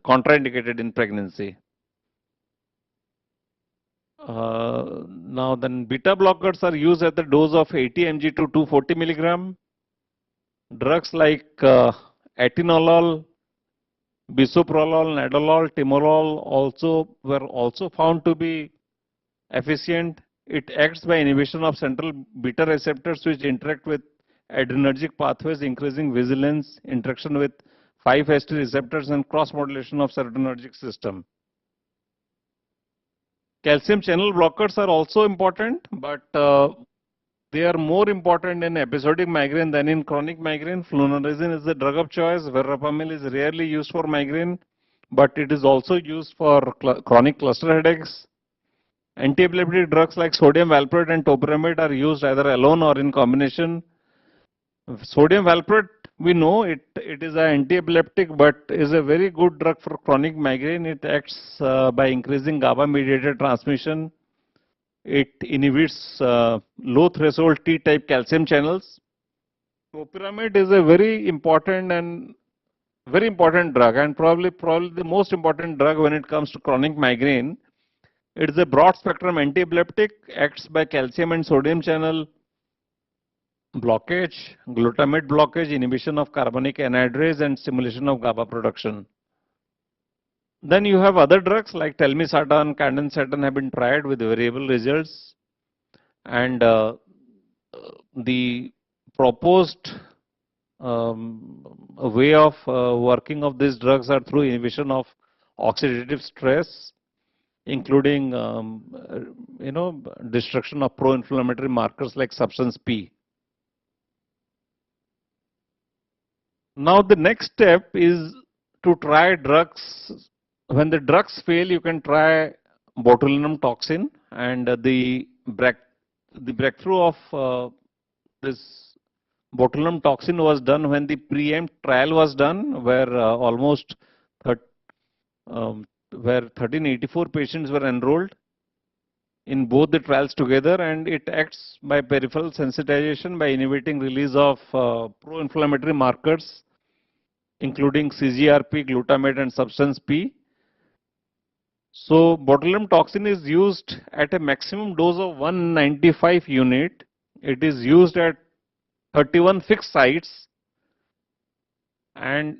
contraindicated in pregnancy. Now then beta blockers are used at the dose of 80 mg to 240 milligram. Drugs like atenolol, bisoprolol, nadolol, timolol were also found to be efficient. It acts by inhibition of central beta receptors which interact with adrenergic pathways, increasing vigilance, interaction with 5-HT receptors and cross-modulation of serotonergic system. Calcium channel blockers are also important, but they are more important in episodic migraine than in chronic migraine. Flunarizine is the drug of choice. Verapamil is rarely used for migraine, but it is also used for chronic cluster headaches. Antiepileptic drugs like sodium valproate and topiramate are used either alone or in combination. Sodium valproate, we know it is an antiepileptic, but is a very good drug for chronic migraine. It acts by increasing GABA-mediated transmission. It inhibits low threshold T-type calcium channels. Topiramate is a very important drug, and probably the most important drug when it comes to chronic migraine. It is a broad spectrum antiepileptic, acts by calcium and sodium channel blockage, glutamate blockage, inhibition of carbonic anhydrase, and stimulation of GABA production. Then you have other drugs like telmisartan, candesartan have been tried with variable results, and the proposed way of working of these drugs are through inhibition of oxidative stress, including destruction of pro-inflammatory markers like substance P. Now the next step is to try drugs. When the drugs fail, you can try botulinum toxin, and the breakthrough of this botulinum toxin was done when the preempt trial was done, where almost where 1384 patients were enrolled in both the trials together, and it acts by peripheral sensitization by inhibiting release of pro-inflammatory markers, including CGRP, glutamate, and substance P. So botulinum toxin is used at a maximum dose of 195 unit. It is used at 31 fixed sites, and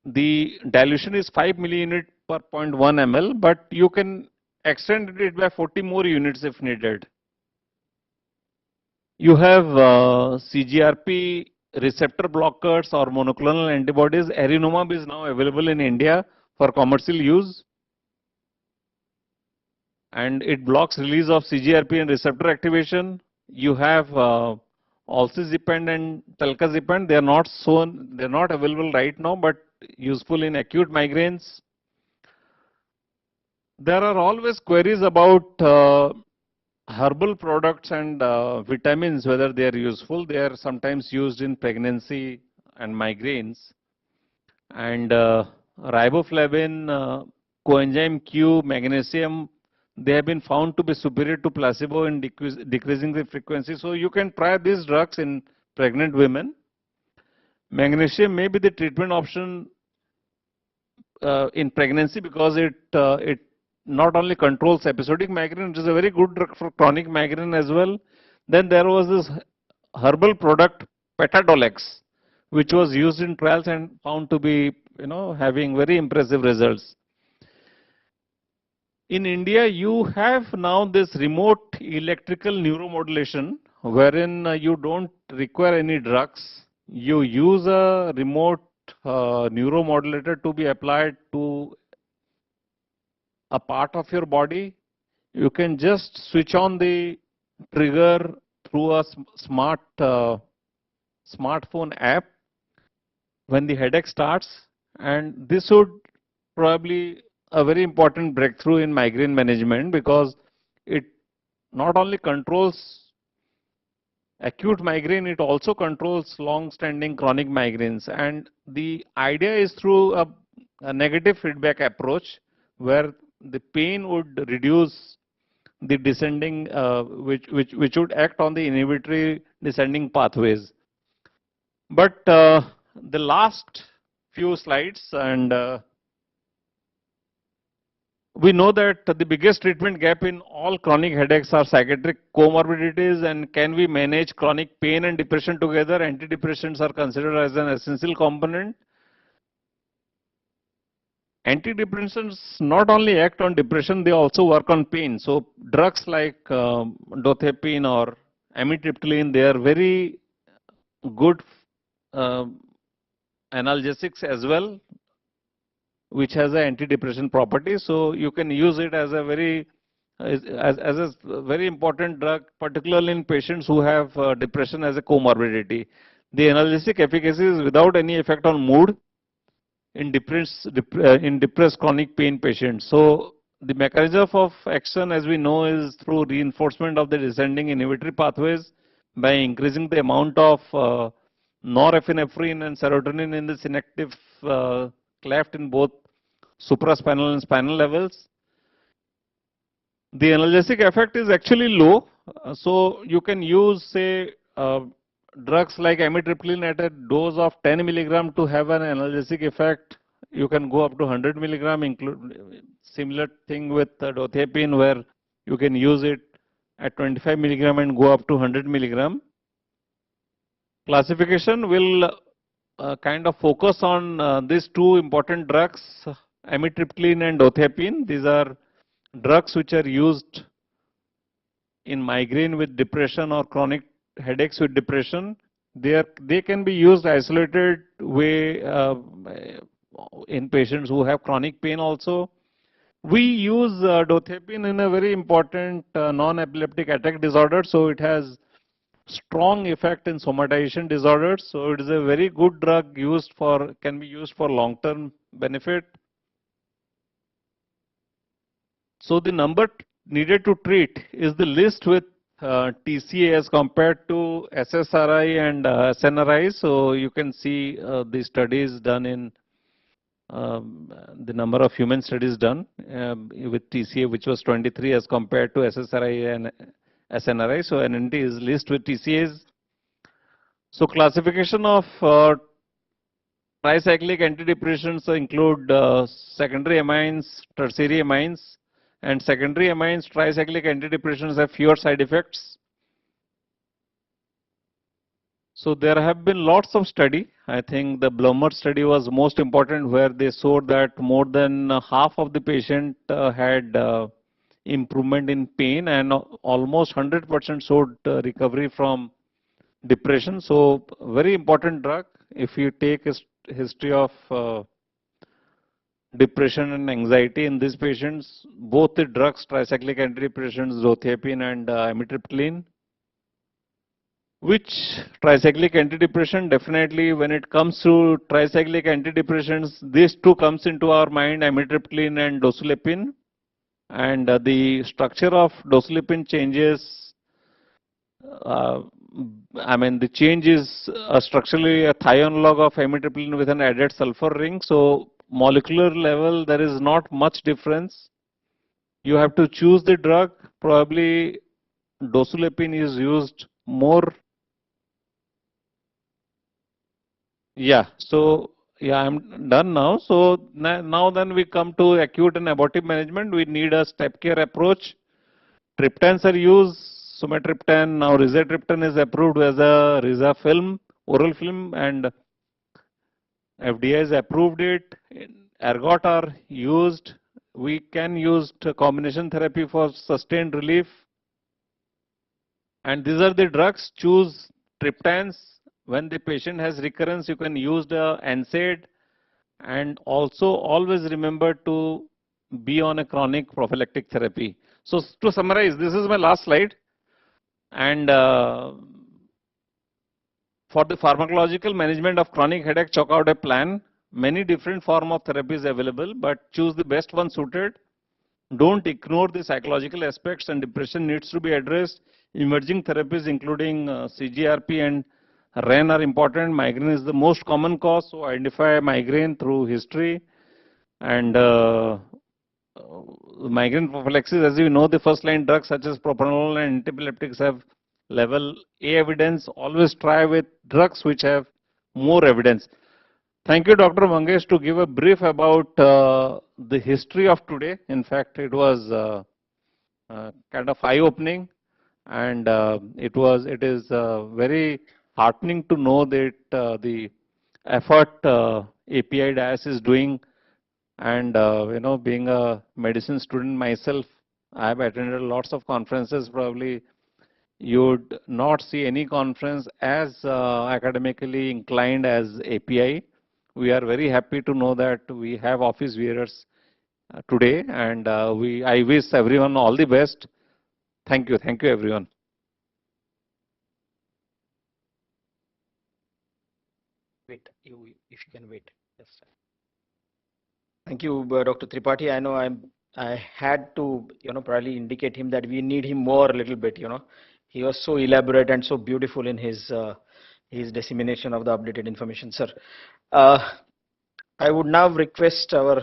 the dilution is 5 milliunit per 0.1 ml, but you can extend it by 40 more units if needed. You have CGRP receptor blockers or monoclonal antibodies. Erinumab is now available in India for commercial use, and it blocks release of CGRP and receptor activation. You have Olcizipend and Talcazipend. They are not available right now, but useful in acute migraines. There are always queries about herbal products and vitamins, whether they are useful. They are sometimes used in pregnancy and migraines. And riboflavin, coenzyme Q, magnesium, they have been found to be superior to placebo in decreasing the frequency. So you can try these drugs in pregnant women. Magnesium may be the treatment option in pregnancy because it not only controls episodic migraine, it is a very good drug for chronic migraine as well. Then there was this herbal product Petadolex, which was used in trials and found to be, having very impressive results. In India, you have now this remote electrical neuromodulation, wherein you don't require any drugs. You use a remote neuromodulator to be applied to a part of your body. You can just switch on the trigger through a smartphone app when the headache starts, and this would probably a very important breakthrough in migraine management, because it not only controls acute migraine, it also controls long-standing chronic migraines. And the idea is through a negative feedback approach, where the pain would reduce the descending, which would act on the inhibitory descending pathways. But the last few slides, and we know that the biggest treatment gap in all chronic headaches are psychiatric comorbidities, and can we manage chronic pain and depression together? Antidepressants are considered as an essential component. Antidepressants not only act on depression, they also work on pain. So drugs like dothepine or amitriptyline, they are very good analgesics as well, which has an antidepressant property. So you can use it as a very important drug, particularly in patients who have depression as a comorbidity. The analgesic efficacy is without any effect on mood in depressed chronic pain patients. So the mechanism of action, as we know, is through reinforcement of the descending inhibitory pathways by increasing the amount of norepinephrine and serotonin in the synaptic cleft in both supraspinal and spinal levels. The analgesic effect is actually low, so you can use, say, drugs like amitriptyline at a dose of 10 milligram to have an analgesic effect. You can go up to 100 milligram, similar thing with dothepine, where you can use it at 25 milligram and go up to 100 milligram. Classification will kind of focus on these two important drugs, amitriptyline and dothepine. These are drugs which are used in migraine with depression or chronic headaches with depression. They can be used isolated way in patients who have chronic pain also. We use dothepine in a very important non-epileptic attack disorder, so it has strong effect in somatization disorders. So it is a very good drug can be used for long-term benefit. So the number needed to treat is the list with TCA as compared to SSRI and SNRI. So you can see the studies done in the number of human studies done with TCA, which was 23 as compared to SSRI and SNRI. So NNT is least with TCAs. So classification of tricyclic antidepressants include secondary amines, tertiary amines, and secondary amines tricyclic antidepressants have fewer side effects. So there have been lots of study. I think the Blomer study was most important, where they showed that more than half of the patient had improvement in pain, and almost 100% showed recovery from depression. So very important drug. If you take a history of depression and anxiety in these patients, both the drugs, tricyclic antidepressants, zolpidem and amitriptyline. Which tricyclic antidepressant? Definitely when it comes to tricyclic antidepressants, these two comes into our mind, amitriptyline and dosulipin. And the structure of dosulipin changes. I mean, the change is structurally a thion log of amitriptyline with an added sulfur ring. So molecular level, there is not much difference. You have to choose the drug. Probably dosulipin is used more. Yeah, so yeah, I'm done now. So now then we come to acute and abortive management. We need a step care approach. Triptans are used. Sumatriptan, now rizatriptan is approved as a Riza film, oral film, and FDA has approved it. Ergot are used. We can use combination therapy for sustained relief. And these are the drugs. Choose triptans. When the patient has recurrence, you can use the NSAID. And also always remember to be on a chronic prophylactic therapy. So to summarize, this is my last slide. And for the pharmacological management of chronic headache, chalk out a plan. Many different form of therapies available, but choose the best one suited. Don't ignore the psychological aspects, and depression needs to be addressed. Emerging therapies including CGRP and REN are important. Migraine is the most common cause, so identify migraine through history. And migraine prophylaxis, as you know, the first line drugs such as propranolol and antiepileptics have level A evidence. Always try with drugs which have more evidence. Thank you, Dr. Mangesh, to give a brief about the history of today. In fact, it was kind of eye-opening, and it is very heartening to know that the effort API DIAS is doing. And you know, being a medicine student myself, I have attended lots of conferences. Probably you would not see any conference as academically inclined as API. We are very happy to know that we have office wearers today, and I wish everyone all the best. Thank you everyone. Wait, if you can wait. Yes, sir. Thank you, Dr. Tripathi. I know I had to, probably indicate him that we need him more a little bit. He was so elaborate and so beautiful in his dissemination of the updated information, sir. I would now request our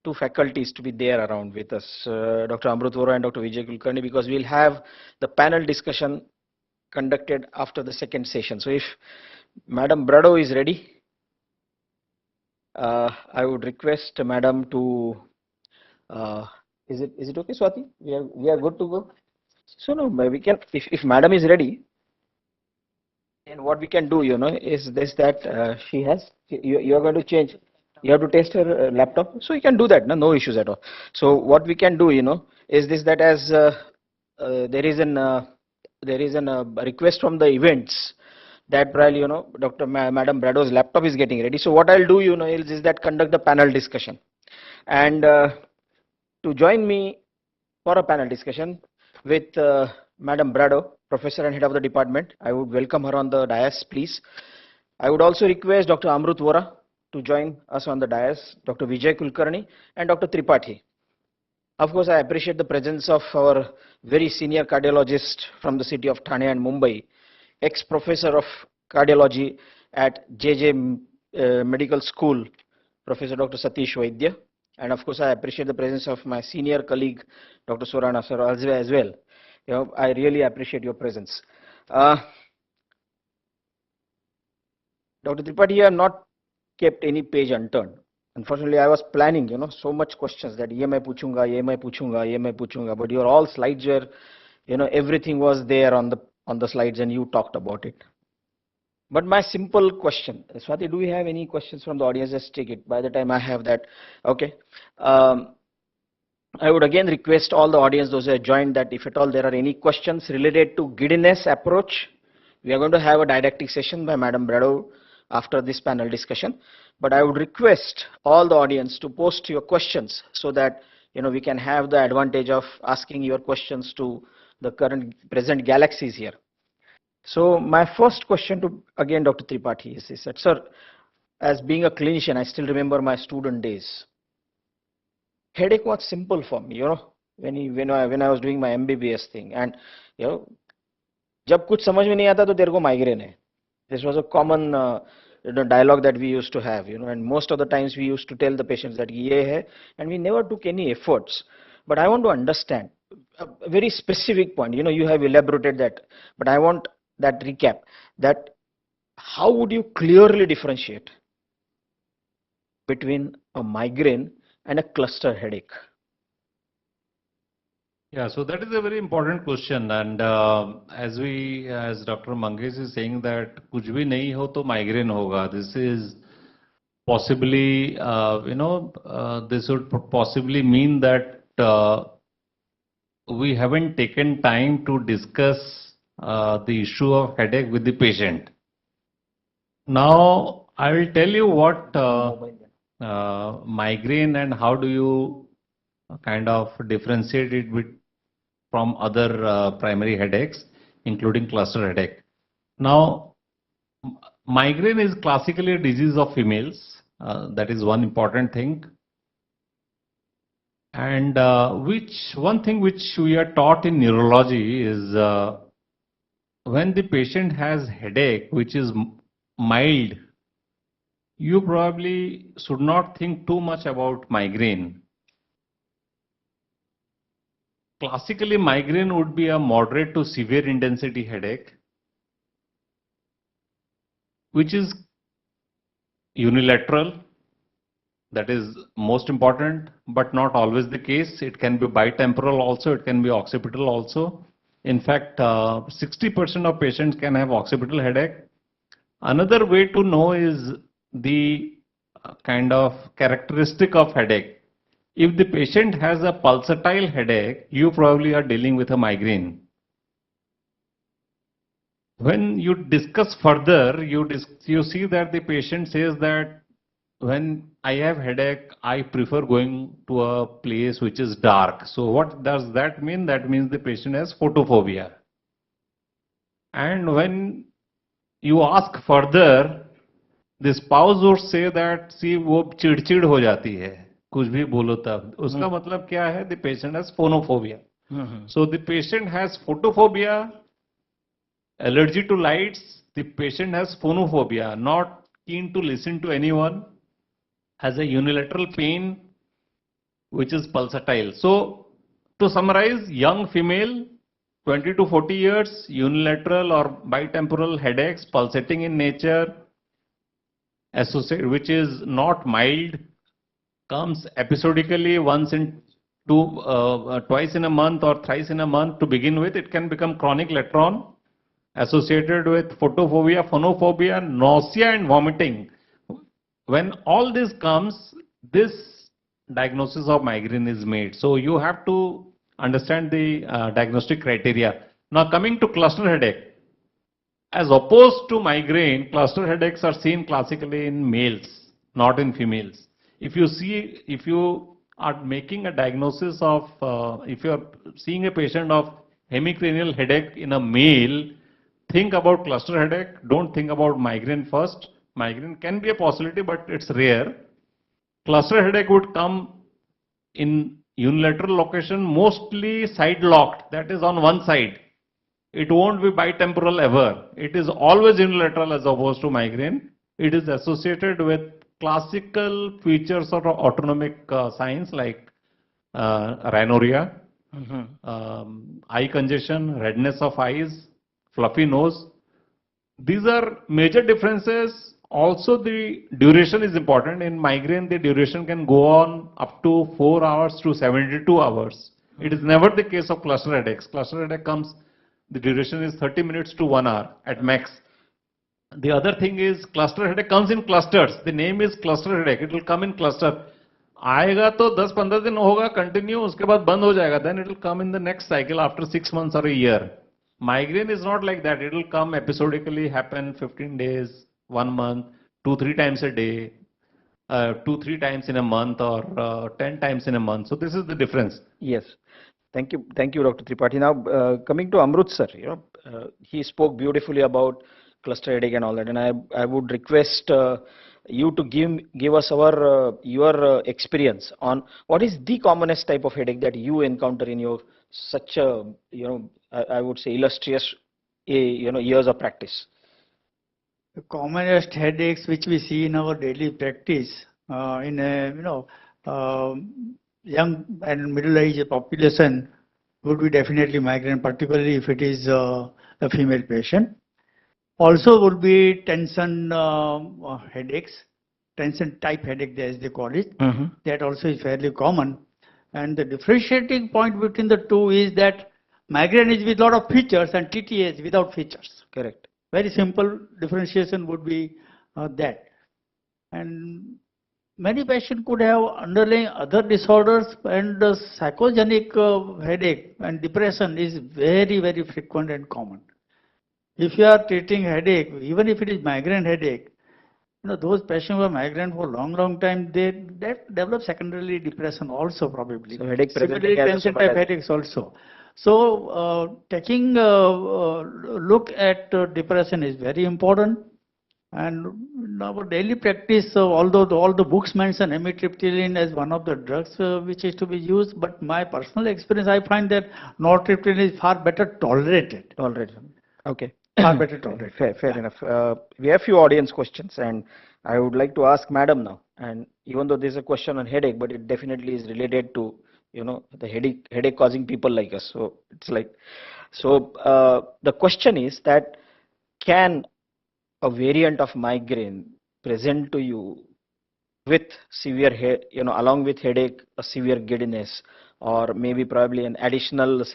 two faculties to be there around with us, Dr. Amrut Vora and Dr. Vijay Kulkarni, because we'll have the panel discussion conducted after the second session. So if Madam Brado is ready, I would request Madam to, is it okay, Swati? We are good to go. So no, we can, if Madam is ready, and what we can do, is this, that you are going to change. You have to test her laptop, so you can do that. No issues at all. So what we can do, is this, that as there is a request from the events that probably, Madam Brado's laptop is getting ready. So what I'll do, is that conduct the panel discussion. And to join me for a panel discussion with Madam Brado, Professor and Head of the Department, I would welcome her on the dais, please. I would also request Dr. Amrut Vora to join us on the dais, Dr. Vijay Kulkarni and Dr. Tripathi. Of course, I appreciate the presence of our very senior cardiologist from the city of Thane and Mumbai, ex-professor of cardiology at JJ Medical School, Professor Dr. Satish Vaidya. And of course, I appreciate the presence of my senior colleague, Dr. Surana sir, as well. You know, I really appreciate your presence. Dr. Tripathi have not kept any page unturned. Unfortunately, I was planning, so much questions that ye main puchunga, ye main puchunga, ye main puchunga, but your all slides were, everything was there on the slides and you talked about it. But my simple question, Swati, do we have any questions from the audience? Just take it. By the time I have that, okay. I would again request all the audience, those who have joined, that if at all there are any questions related to giddiness approach, we are going to have a didactic session by Madam Brado after this panel discussion. But I would request all the audience to post your questions so that we can have the advantage of asking your questions to the present galaxies here. So my first question to again Dr. Tripathi is that, sir, as being a clinician, I still remember my student days. Headache was simple for me, when I was doing my MBBS thing, and जब कुछ समझ में नहीं आता तो तेरे को migraine है. This was a common dialogue that we used to have, and most of the times we used to tell the patients that ye hai, and we never took any efforts. But I want to understand a very specific point. You have elaborated that, but I want that recap. That how would you clearly differentiate between a migraine and a cluster headache? Yeah, so that is a very important question, and as Dr. Mangesh is saying that kuch bhi nahi ho to migraine hoga. This is possibly, this would possibly mean that we haven't taken time to discuss the issue of headache with the patient. Now, I will tell you what migraine and how do you kind of differentiate it from other primary headaches, including cluster headache. One migraine is classically a disease of females. That is one important thing. And one thing which we are taught in neurology is when the patient has headache which is mild, you probably should not think too much about migraine. Classically, migraine would be a moderate to severe intensity headache, which is unilateral. That is most important, but not always the case. It can be bitemporal also, it can be occipital also. In fact, 60% of patients can have occipital headache. Another way to know is the kind of characteristic of headache. If the patient has a pulsatile headache, you probably are dealing with a migraine. When you discuss further, you see that the patient says that when I have headache, I prefer going to a place which is dark. So what does that mean? That means the patient has photophobia. And when you ask further, the spouse would say that, see, वो चिड़चिड़ हो जाती है. कुछ भी बोलो तब उसका मतलब क्या है? The patient has phonophobia. So the patient has photophobia, allergy to lights. The patient has phonophobia, not keen to listen to anyone, has a unilateral pain which is pulsatile. So to summarize, young female, 20 to 40 years, unilateral or bitemporal headaches, pulsating in nature, associated, which is not mild, comes episodically twice in a month or thrice in a month to begin with. It can become chronic later on, associated with photophobia, phonophobia, nausea and vomiting. When all this comes, this diagnosis of migraine is made. So you have to understand the diagnostic criteria. Now coming to cluster headache. As opposed to migraine, cluster headaches are seen classically in males, not in females. If you are making a diagnosis of, if you are seeing a patient of hemicranial headache in a male, think about cluster headache, don't think about migraine first. Migraine can be a possibility, but it's rare. Cluster headache would come in unilateral location, mostly side locked, that is on one side. It won't be bitemporal ever. It is always unilateral as opposed to migraine. It is associated with classical features of autonomic signs like rhinorrhea, eye congestion, redness of eyes, fluffy nose. These are major differences. Also, the duration is important. In migraine, the duration can go on up to 4 hours to 72 hours. It is never the case of cluster headaches. Cluster headache comes, the duration is 30 minutes to 1 hour at max. The other thing is cluster headache comes in clusters. The name is cluster headache. It will come in cluster. आएगा तो 10-15 दिन होगा continue, उसके बाद बंद हो जाएगा. Then it will come in the next cycle after 6 months or a year. Migraine is not like that. It will come episodically, happen 15 days, 1 month, 2-3 times a day, 2-3 times in a month, or 10 times in a month. So this is the difference. Yes. Thank you, Dr. Tripathi. Now, coming to Amrut sir, he spoke beautifully about cluster headache and all that, and I would request you to give us your experience on what is the commonest type of headache that you encounter in your such a I would say illustrious years of practice. The commonest headaches which we see in our daily practice in young and middle-aged population would be definitely migraine, particularly if it is a female patient. Also would be tension headaches, tension type headache as they call it. That also is fairly common. And the differentiating point between the two is that migraine is with a lot of features and TTA is without features. Correct. Very simple differentiation would be that. And many patients could have underlying other disorders, and the psychogenic headache and depression is very, very frequent and common. If you are treating headache, even if it is migraine headache, those patients who have migraine for a long time, they develop secondary depression also probably. So headache similarly, tension type headaches also. So taking a look at depression is very important. And in our daily practice, although all the books mention amitriptyline as one of the drugs which is to be used, but my personal experience, I find that nortriptyline is far better tolerated. Okay. Far better tolerated. Fair enough. We have few audience questions, and I would like to ask Madam now. And even though there's a question on headache, but it definitely is related to the headache causing people like us. So it's like, the question is that, can a variant of migraine present to you with severe along with headache, a severe giddiness, or maybe probably an additional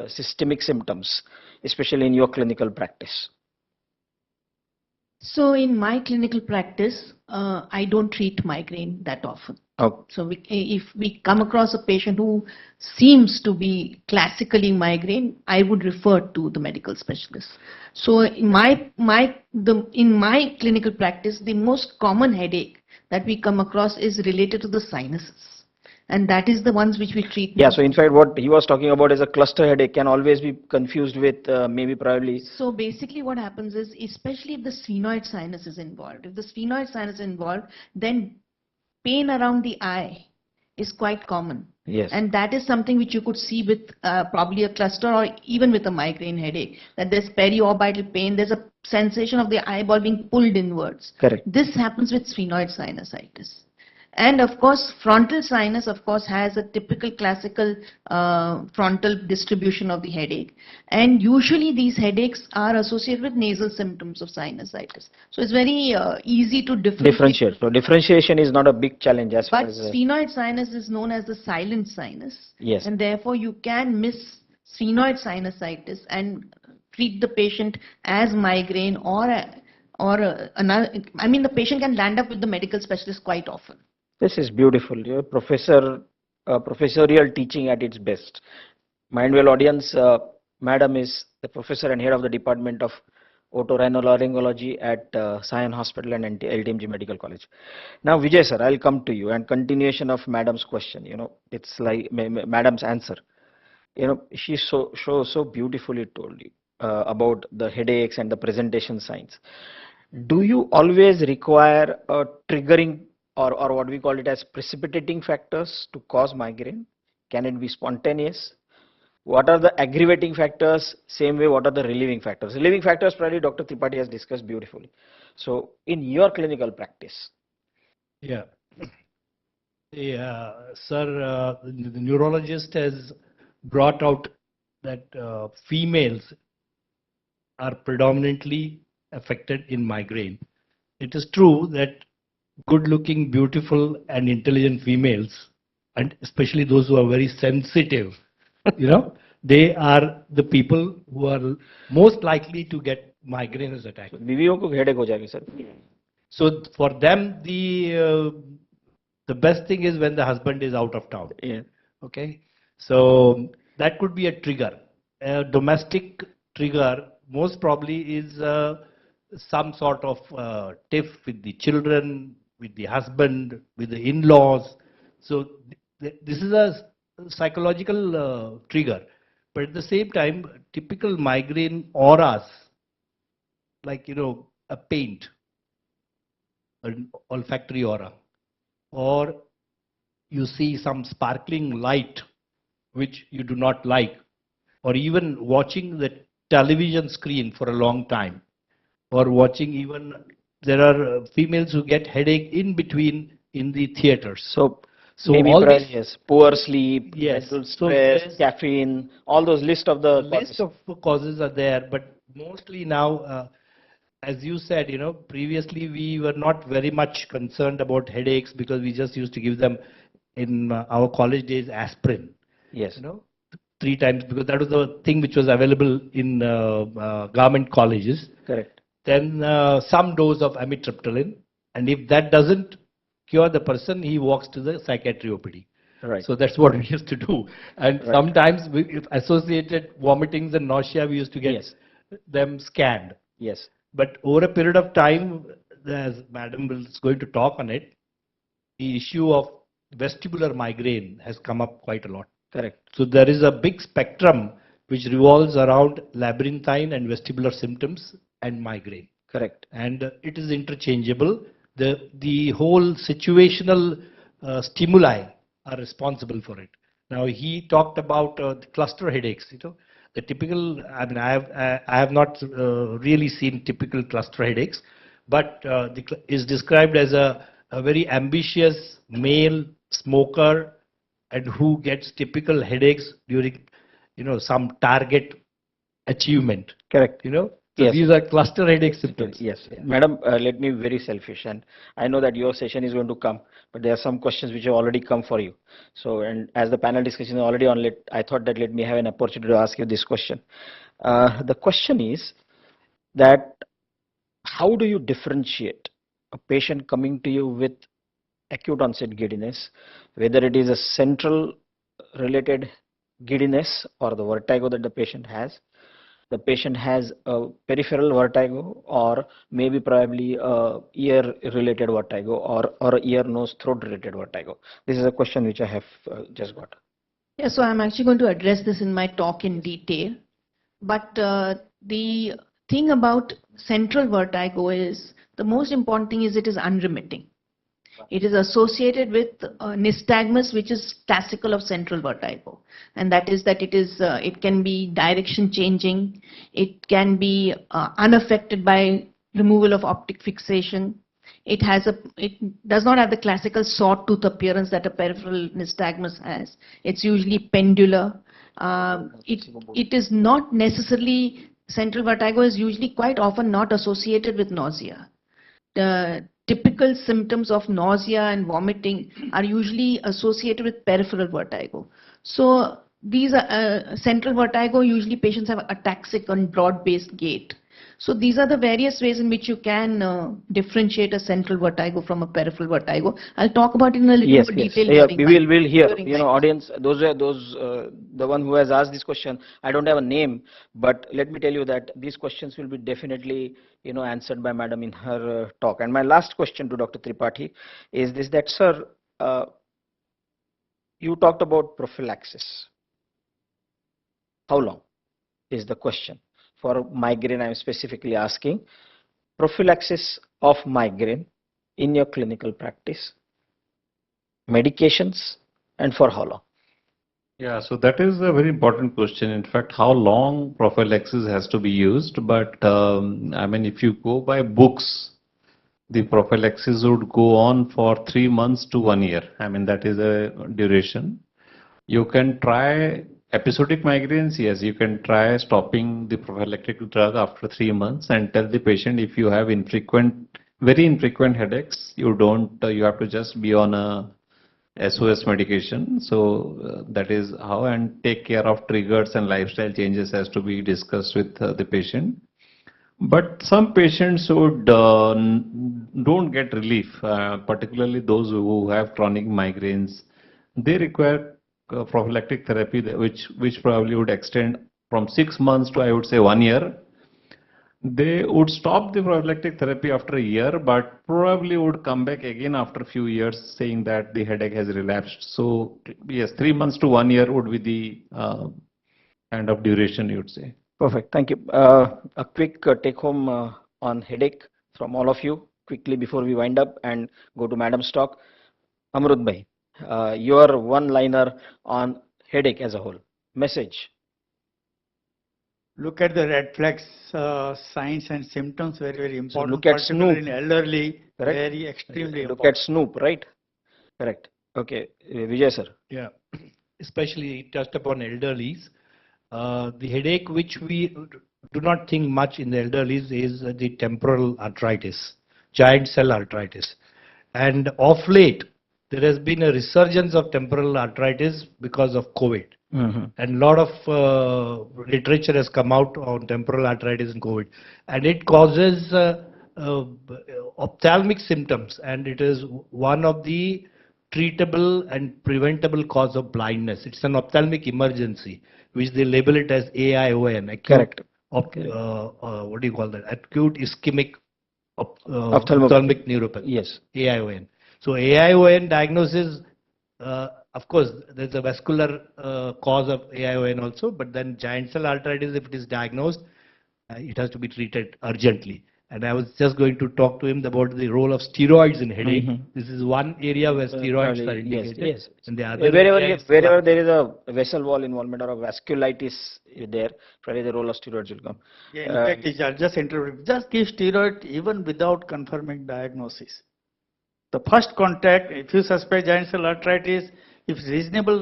systemic symptoms, especially in your clinical practice? So in my clinical practice, I don't treat migraine that often. Oh. So if we come across a patient who seems to be classically migraine, I would refer to the medical specialist. So in my clinical practice, the most common headache that we come across is related to the sinuses. And that is the ones which we treat. Yeah, so in fact what he was talking about is a cluster headache can always be confused with maybe probably. So basically what happens is, especially if the sphenoid sinus is involved, if the sphenoid sinus is involved, then pain around the eye is quite common. Yes. And that is something which you could see with probably a cluster or even with a migraine headache, that there's periorbital pain, there's a sensation of the eyeball being pulled inwards. Correct. This happens with sphenoid sinusitis. And of course, frontal sinus, of course, has a typical classical frontal distribution of the headache. And usually these headaches are associated with nasal symptoms of sinusitis. So it's very easy to differentiate. So differentiation is not a big challenge as far But as. sphenoid sinus is known as the silent sinus. Yes. And therefore you can miss sphenoid sinusitis and treat the patient as migraine another. I mean, the patient can land up with the medical specialist quite often. This is beautiful. Professorial teaching at its best. Mind well, audience, Madam is the professor and head of the Department of Otorhinolaryngology at Sion Hospital and LTMG Medical College. Now, Vijay sir, I'll come to you and continuation of Madam's question. It's like Madam's answer. She so beautifully told you about the headaches and the presentation signs. Do you always require a triggering or what we call it as precipitating factors to cause migraine? Can it be spontaneous? What are the aggravating factors? Same way, what are the relieving factors? Relieving factors, probably Dr. Tripathi has discussed beautifully. So, in your clinical practice. Yeah. Yeah, sir, the neurologist has brought out that females are predominantly affected in migraine. It is true that good-looking, beautiful, and intelligent females, and especially those who are very sensitive, they are the people who are most likely to get migraines attack. बीवियों को headache हो जाएगा sir. So for them, the best thing is when the husband is out of town. Yeah. Okay, so that could be a trigger. A domestic trigger most probably is some sort of tiff with the children, with the husband, with the in-laws. So this is a psychological trigger. But at the same time, typical migraine auras, like, a paint, an olfactory aura, or you see some sparkling light which you do not like, or even watching the television screen for a long time, or watching even, there are females who get headache in between in the theaters. So maybe all probably, these, yes, poor sleep, yes, mental so stress, caffeine, all those list of the list of causes are there, but mostly now, as you said, previously we were not very much concerned about headaches because we just used to give them in our college days aspirin. Yes. 3 times, because that was the thing which was available in government colleges. Correct. Then some dose of amitriptyline, and if that doesn't cure the person, he walks to the psychiatry OPD. Right. So that's what we used to do. And sometimes if associated vomitings and nausea, we used to get them scanned. Yes. But over a period of time, as Madam is going to talk on it, the issue of vestibular migraine has come up quite a lot. Correct. So there is a big spectrum which revolves around labyrinthine and vestibular symptoms and migraine. Correct. And it is interchangeable. The whole situational stimuli are responsible for it. Now he talked about the cluster headaches. The typical, I mean, I have not really seen typical cluster headaches, but is described as a very ambitious male smoker and who gets typical headaches during, some target achievement. Correct. So yes. These are cluster headache symptoms. Yes. Madam, let me be very selfish, and I know that your session is going to come, but there are some questions which have already come for you. So, and as the panel discussion is already on, I thought that let me have an opportunity to ask you this question. The question is that how do you differentiate a patient coming to you with acute onset giddiness, whether it is a central related giddiness or the vertigo that the patient has a peripheral vertigo, or maybe probably a ear related vertigo, or ear, nose, throat related vertigo? This is a question which I have just got. Yeah, so I'm actually going to address this in my talk in detail. But the thing about central vertigo is, the most important thing is it is unremitting. It is associated with nystagmus, which is classical of central vertigo, and that is that it can be direction changing, it can be unaffected by removal of optic fixation. It does not have the classical sawtooth appearance that a peripheral nystagmus has. It's usually pendular. It is not necessarily, central vertigo is usually quite often not associated with nausea. The typical symptoms of nausea and vomiting are usually associated with peripheral vertigo. So these are central vertigo, usually patients have ataxic and broad-based gait. So these are the various ways in which you can differentiate a central vertigo from a peripheral vertigo. I'll talk about it in a little more detail. Yeah, we will hear, audience, the one who has asked this question, I don't have a name, but let me tell you that these questions will be definitely, answered by Madam in her talk. And my last question to Dr. Tripathi is this, that sir, you talked about prophylaxis. How long is the question? For migraine, I am specifically asking prophylaxis of migraine in your clinical practice, medications, and for how long? Yeah, so that is a very important question. In fact, how long prophylaxis has to be used? But I mean, if you go by books, the prophylaxis would go on for 3 months to 1 year. I mean, that is a duration. You can try episodic migraines. Yes, you can try stopping the prophylactic drug after 3 months and tell the patient if you have very infrequent headaches, you don't, you have to just be on a SOS medication. So that is how, and take care of triggers and lifestyle changes has to be discussed with the patient. But some patients would don't get relief, particularly those who have chronic migraines. They require prophylactic therapy, which probably would extend from 6 months to, I would say, 1 year. They would stop the prophylactic therapy after a year, but probably would come back again after a few years, saying that the headache has relapsed. So yes, 3 months to 1 year would be the kind of duration you would say. Perfect. Thank you. A quick take home on headache from all of you quickly before we wind up and go to Madam's talk. Amrut bhai, your one-liner on headache as a whole. Message. Look at the red flags, signs and symptoms, very, very So important, look at particularly Snoop, in elderly, correct? very extremely Look important. at Snoop, right? Correct. Okay. Vijay sir. Yeah, especially touched upon elderlies. The headache which we do not think much in the elderlies is the temporal arthritis, giant cell arthritis. And of late, there has been a resurgence of temporal arthritis because of COVID. Mhm. And a lot of literature has come out on temporal arthritis in COVID. And it causes ophthalmic symptoms, and it is one of the treatable and preventable cause of blindness. It's an ophthalmic emergency, which they label it as AION, acute, Correct. what do you call that? Acute ischemic Ophthalmopathy. ophthalmic neuropathy. Yes. AION. So AION diagnosis, of course, there's a vascular cause of AION also, but then giant cell arthritis, if it is diagnosed, it has to be treated urgently. And I was just going to talk to him about the role of steroids in headache. Mhm. This is one area where steroids are Yes, indicated. yes. And the other Wherever, area is wherever there is a vessel wall involvement or a vasculitis there, probably the role of steroids will come. Yeah, in fact, I'll just interrupt. Just give steroid even without confirming diagnosis. The first contact, if you suspect giant cell arthritis, if reasonable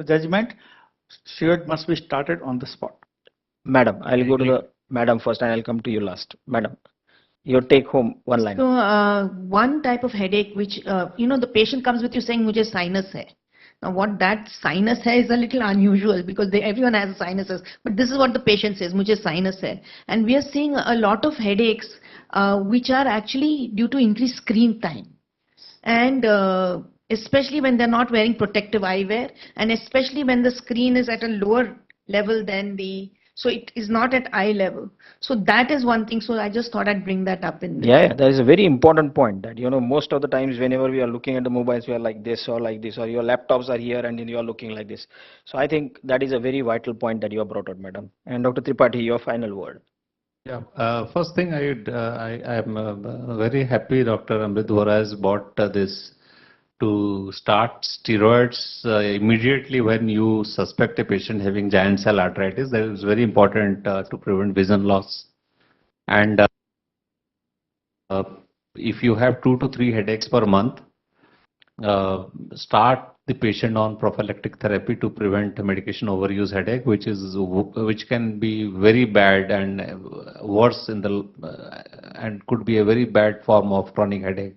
judgment, steroid must be started on the spot. Madam, I'll go to the madam first and I'll come to you last. Madam, your take home one line. So one type of headache which the patient comes with you saying mujhe sinus hai. Now what that sinus hai is a little unusual because everyone has sinuses, but this is what the patient says, mujhe sinus hai. And we are seeing a lot of headaches which are actually due to increased screen time. And especially when they're not wearing protective eyewear, and especially when the screen is at a lower level than so it is not at eye level. So that is one thing. So I just thought I'd bring that up in this. Yeah, that is a very important point that, most of the times whenever we are looking at the mobiles, we are like this, or your laptops are here and then you are looking like this. So I think that is a very vital point that you have brought out, madam. And Dr. Tripathi, your final word. Yeah, first thing I am very happy Dr. Amrit Vora has brought this to start steroids immediately when you suspect a patient having giant cell arthritis. That is very important to prevent vision loss. And if you have 2 to 3 headaches per month, start the patient on prophylactic therapy to prevent medication overuse headache, which can be very bad and worse and could be a very bad form of chronic headache.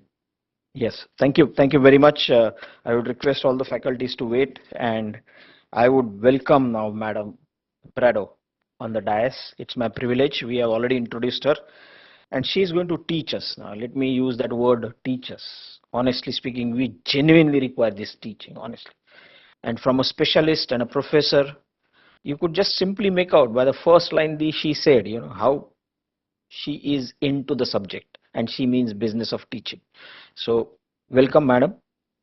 Yes, thank you. Thank you very much. I would request all the faculties to wait, and I would welcome now Madam Prado on the dais. It's my privilege. We have already introduced her, and she is going to teach us. Now, let me use that word, teach us. Honestly speaking, we genuinely require this teaching, honestly. And from a specialist and a professor, you could just simply make out by the first line she said, how she is into the subject, and she means business of teaching. So welcome, madam.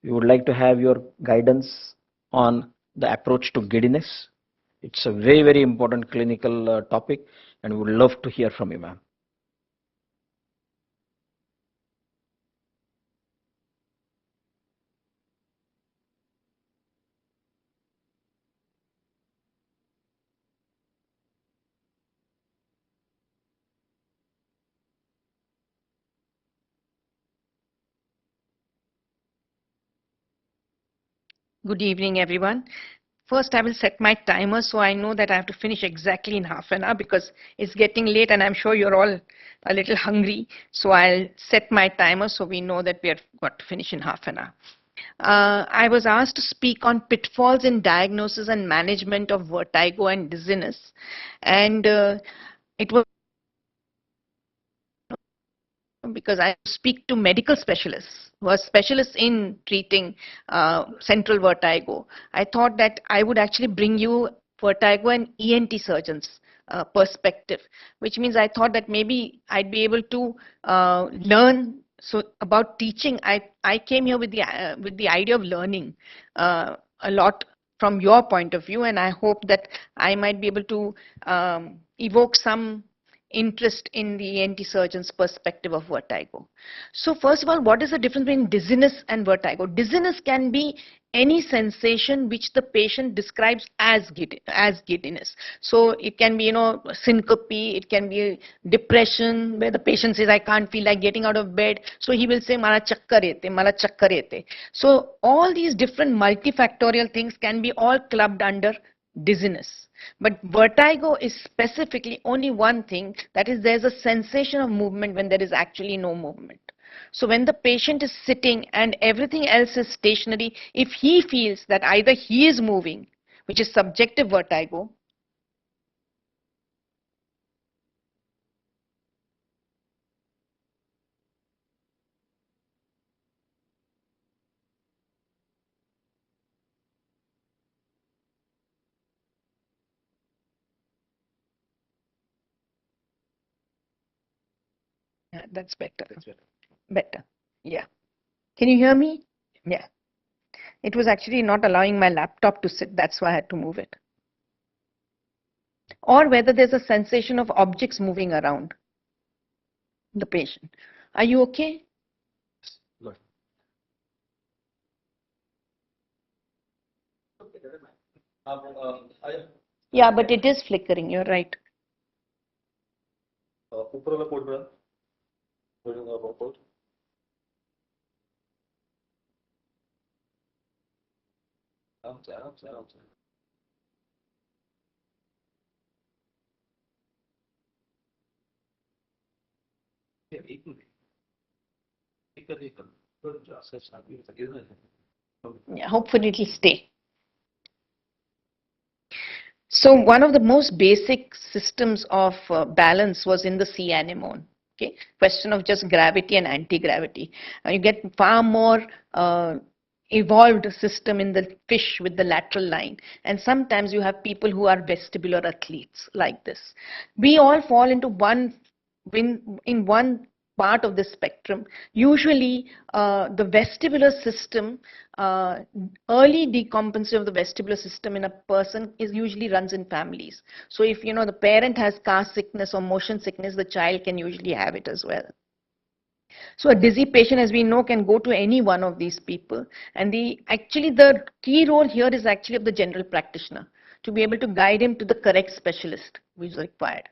We would like to have your guidance on the approach to giddiness. It's a very, very important clinical topic, and we would love to hear from you, ma'am. Good evening, everyone. First, I will set my timer so I know that I have to finish exactly in half an hour because it's getting late and I'm sure you're all a little hungry. So I'll set my timer so we know that we have got to finish in half an hour. I was asked to speak on pitfalls in diagnosis and management of vertigo and dizziness. And it was because I speak to medical specialists who are specialists in treating central vertigo. I thought that I would actually bring you vertigo and ENT surgeons perspective, which means I thought that maybe I'd be able to learn so about teaching. I came here with the idea of learning a lot from your point of view, and I hope that I might be able to evoke some interest in the ENT surgeon's perspective of vertigo. So first of all, what is the difference between dizziness and vertigo? Dizziness can be any sensation which the patient describes as giddiness. So it can be, syncope, it can be depression, where the patient says, I can't feel like getting out of bed. So he will say, mala chakkar ete, mala chakkar ete. So all these different multifactorial things can be all clubbed under dizziness. But vertigo is specifically only one thing, that is there's a sensation of movement when there is actually no movement. So when the patient is sitting and everything else is stationary, if he feels that either he is moving, which is subjective vertigo, yeah, that's better. Better. Yeah. Can you hear me? Yeah. It was actually not allowing my laptop to sit, that's why I had to move it. Or whether there's a sensation of objects moving around the patient. Are you okay? Good. Yeah, but it is flickering, you're right. Yeah, hopefully it'll stay. So one of the most basic systems of balance was in the sea anemone. Okay, question of just gravity and anti-gravity. You get far more evolved system in the fish with the lateral line, and sometimes you have people who are vestibular athletes like this. We all fall into in one part of the spectrum. Usually, the vestibular system, early decompensation of the vestibular system in a person is usually runs in families. So if the parent has car sickness or motion sickness, the child can usually have it as well. So a dizzy patient, as we know, can go to any one of these people. And the key role here is actually of the general practitioner to be able to guide him to the correct specialist who is required.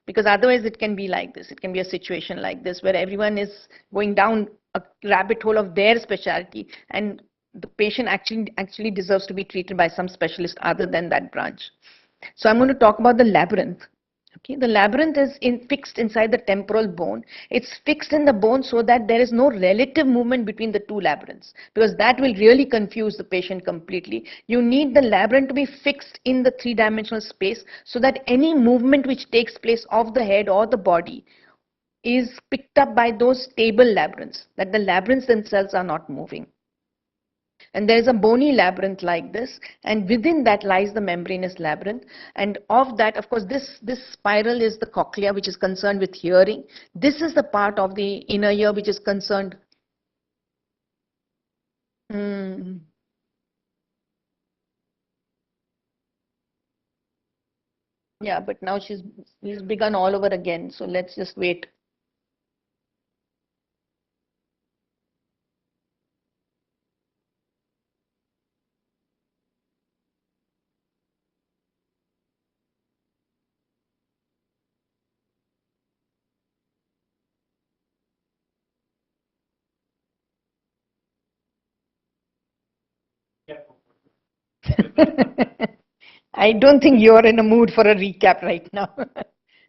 Because otherwise it can be like this. It can be a situation like this where everyone is going down a rabbit hole of their specialty, and the patient actually deserves to be treated by some specialist other than that branch. So I'm going to talk about the labyrinth. Okay, the labyrinth is fixed inside the temporal bone. It's fixed in the bone so that there is no relative movement between the two labyrinths, because that will really confuse the patient completely. You need the labyrinth to be fixed in the three-dimensional space so that any movement which takes place of the head or the body is picked up by those stable labyrinths, that the labyrinths themselves are not moving. And there is a bony labyrinth like this, and within that lies the membranous labyrinth. And of that, of course, this spiral is the cochlea, which is concerned with hearing. This is the part of the inner ear which is concerned. Hmm. Yeah, but now she's begun all over again. So let's just wait. I don't think you're in a mood for a recap right now.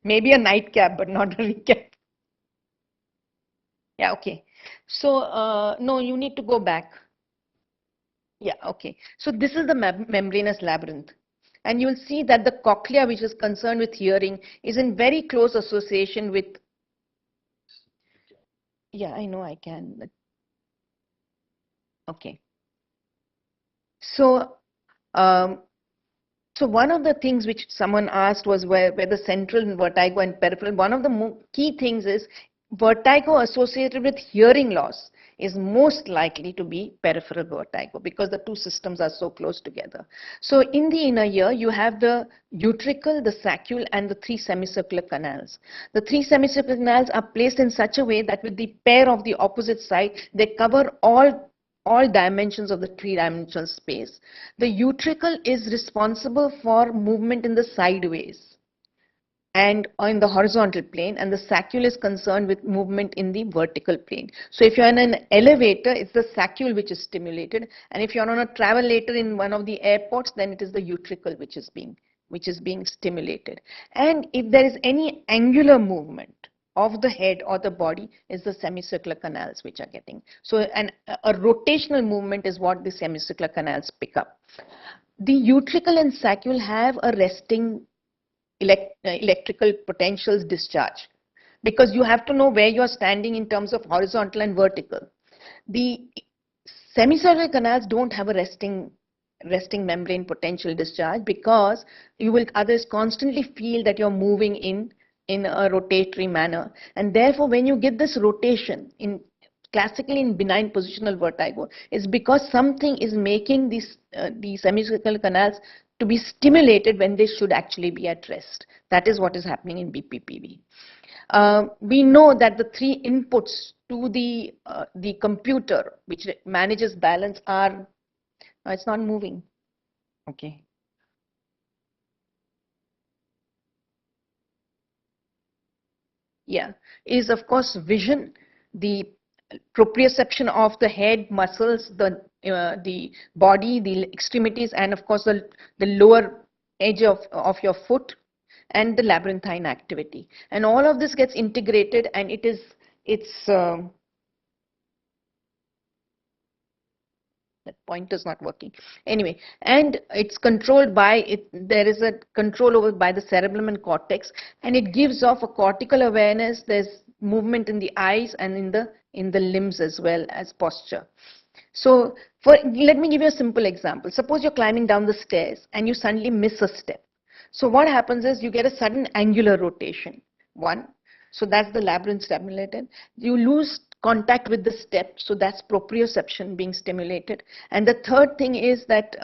Maybe a nightcap, but not a recap. Yeah, okay. So, no, you need to go back. Yeah, okay. So this is the membranous labyrinth. And you will see that the cochlea, which is concerned with hearing, is in very close association with, yeah, I know I can, but okay. So, um, so one of the things which someone asked was where the central vertigo and peripheral, one of the key things is vertigo associated with hearing loss is most likely to be peripheral vertigo because the two systems are so close together. So in the inner ear, you have the utricle, the saccule, and the three semicircular canals. The three semicircular canals are placed in such a way that with the pair of the opposite side, they cover all dimensions of the three-dimensional space. The utricle is responsible for movement in the sideways and on the horizontal plane, and the saccule is concerned with movement in the vertical plane. So if you're in an elevator, it's the saccule which is stimulated, and if you're on a travelator in one of the airports, then it is the utricle which is being stimulated. And if there is any angular movement of the head or the body, is the semicircular canals which are getting. So a rotational movement is what the semicircular canals pick up. The utricle and saccule have a resting electrical potentials discharge, because you have to know where you're standing in terms of horizontal and vertical. The semicircular canals don't have a resting membrane potential discharge, because you will others constantly feel that you're moving in a rotatory manner, and therefore when you get this rotation classically in benign positional vertigo, is because something is making these semicircular canals to be stimulated when they should actually be at rest. That is what is happening in BPPV. We know that the three inputs to the computer which manages balance are, it's not moving. Okay. Yeah, is of course vision, the proprioception of the head, muscles, the body, the extremities, and of course the lower edge of your foot, and the labyrinthine activity. And all of this gets integrated, and that pointer's not working. Anyway, and it's controlled by there is a control over by the cerebellum and cortex, and it gives off a cortical awareness. There's movement in the eyes and in the limbs as well as posture. So let me give you a simple example. Suppose you're climbing down the stairs and you suddenly miss a step. So what happens is you get a sudden angular rotation. One, so that's the labyrinth stimulated. You lose contact with the step, so that's proprioception being stimulated. And the third thing is that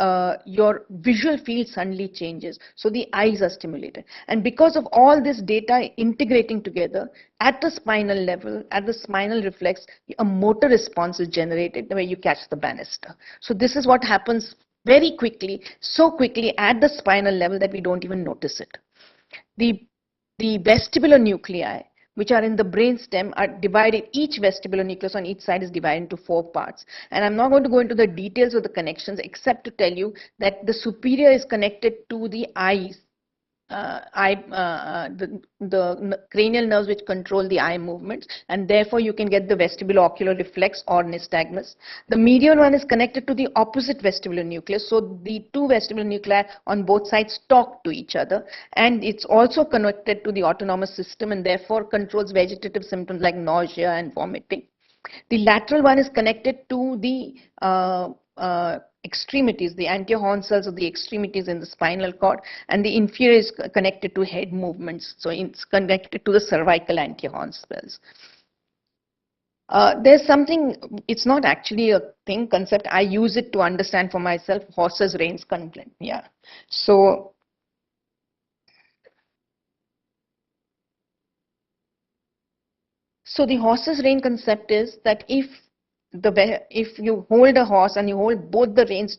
your visual field suddenly changes, so the eyes are stimulated. And because of all this data integrating together, at the spinal level, at the spinal reflex, a motor response is generated the way you catch the banister. So this is what happens very quickly, so quickly at the spinal level that we don't even notice it. The vestibular nuclei, which are in the brainstem, are divided. Each vestibular nucleus on each side is divided into 4 parts. And I'm not going to go into the details of the connections, except to tell you that the superior is connected to the eyes, the cranial nerves which control the eye movements, and therefore you can get the vestibulo-ocular reflex or nystagmus. The medial one is connected to the opposite vestibular nucleus, so the two vestibular nuclei on both sides talk to each other, and it's also connected to the autonomic system and therefore controls vegetative symptoms like nausea and vomiting. The lateral one is connected to the extremities, the anterior horn cells of the extremities in the spinal cord, and the inferior is connected to head movements, so it's connected to the cervical anterior horn cells. There's something, it's not actually a concept, I use it to understand for myself, horses reins concept. Yeah. So the horses rein concept is that if you hold a horse and you hold both the reins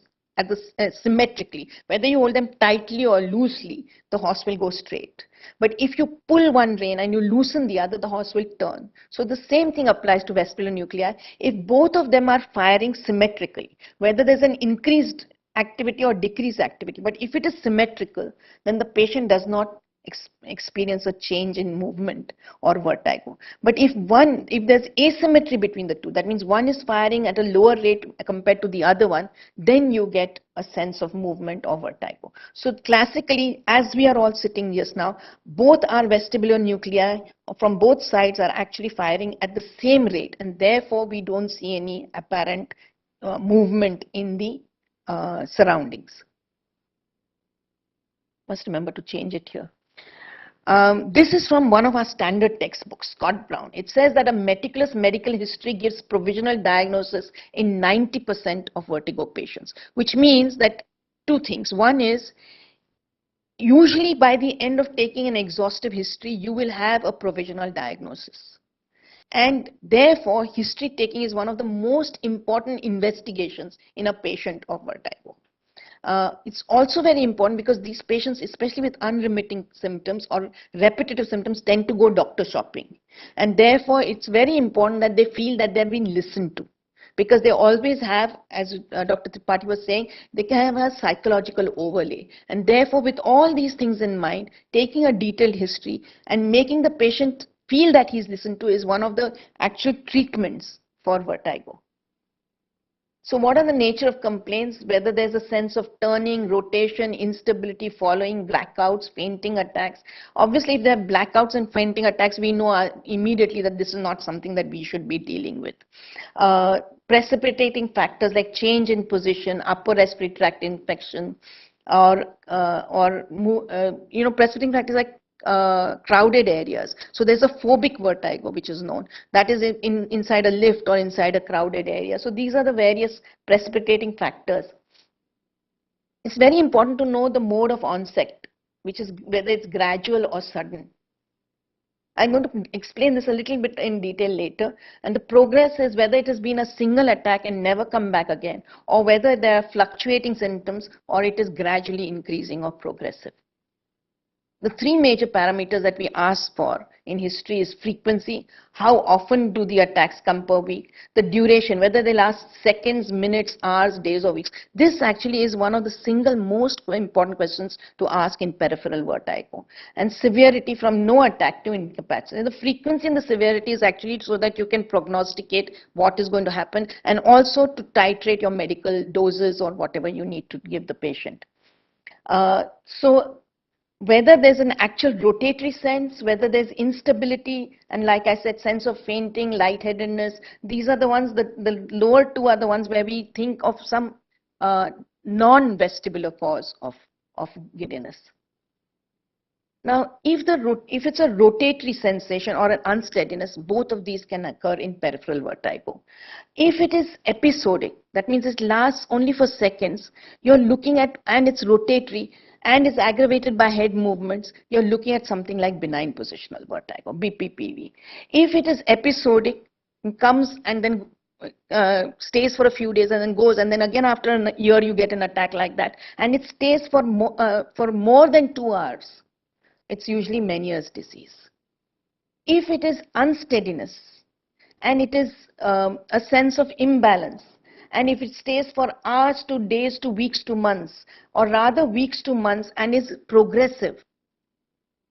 symmetrically, whether you hold them tightly or loosely, the horse will go straight. But if you pull one rein and you loosen the other, the horse will turn. So the same thing applies to vestibular nuclei. If both of them are firing symmetrically, whether there's an increased activity or decrease activity. But if it is symmetrical, then the patient does not experience a change in movement or vertigo. But if there's asymmetry between the two, that means one is firing at a lower rate compared to the other one, then you get a sense of movement or vertigo. So classically, as we are all sitting just now, both our vestibular nuclei from both sides are actually firing at the same rate, and therefore we don't see any apparent movement in the surroundings. Must remember to change it here. This is from one of our standard textbooks, Scott Brown. It says that a meticulous medical history gives provisional diagnosis in 90% of vertigo patients, which means that two things. One is, usually by the end of taking an exhaustive history, you will have a provisional diagnosis. And therefore, history taking is one of the most important investigations in a patient of vertigo. It's also very important because these patients, especially with unremitting symptoms or repetitive symptoms, tend to go doctor shopping. And therefore, it's very important that they feel that they're being listened to. Because they always have, as Dr. Tripathi was saying, they can have a psychological overlay. And therefore, with all these things in mind, taking a detailed history and making the patient feel that he's listened to is one of the actual treatments for vertigo. So what are the nature of complaints? Whether there's a sense of turning, rotation, instability following blackouts, fainting attacks. Obviously, if there are blackouts and fainting attacks, we know immediately that this is not something that we should be dealing with. Precipitating factors like change in position, upper respiratory tract infection, or precipitating factors like crowded areas. So there's a phobic vertigo which is known, that is inside a lift or inside a crowded area. So these are the various precipitating factors. It's very important to know the mode of onset, which is whether it's gradual or sudden. I'm going to explain this a little bit in detail later. And the progress is whether it has been a single attack and never come back again, or whether there are fluctuating symptoms or it is gradually increasing or progressive. The three major parameters that we ask for in history is frequency, how often do the attacks come per week, the duration, whether they last seconds, minutes, hours, days or weeks. This actually is one of the single most important questions to ask in peripheral vertigo. And severity from no attack to incapacity. And the frequency and the severity is actually so that you can prognosticate what is going to happen and also to titrate your medical doses or whatever you need to give the patient. Whether there's an actual rotatory sense, whether there's instability, and like I said, sense of fainting, lightheadedness, these are the ones, the lower two are the ones where we think of some non-vestibular cause of giddiness. Now, if it's a rotatory sensation or an unsteadiness, both of these can occur in peripheral vertigo. If it is episodic, that means it lasts only for seconds, you're looking at, and it's rotatory, and is aggravated by head movements, you're looking at something like benign positional vertigo, BPPV. If it is episodic, it comes and then stays for a few days and then goes, and then again after a year you get an attack like that, and it stays for more than 2 hours, it's usually Meniere's disease. If it is unsteadiness, and it is a sense of imbalance, and if it stays for hours to days to weeks to months, or rather weeks to months, and is progressive,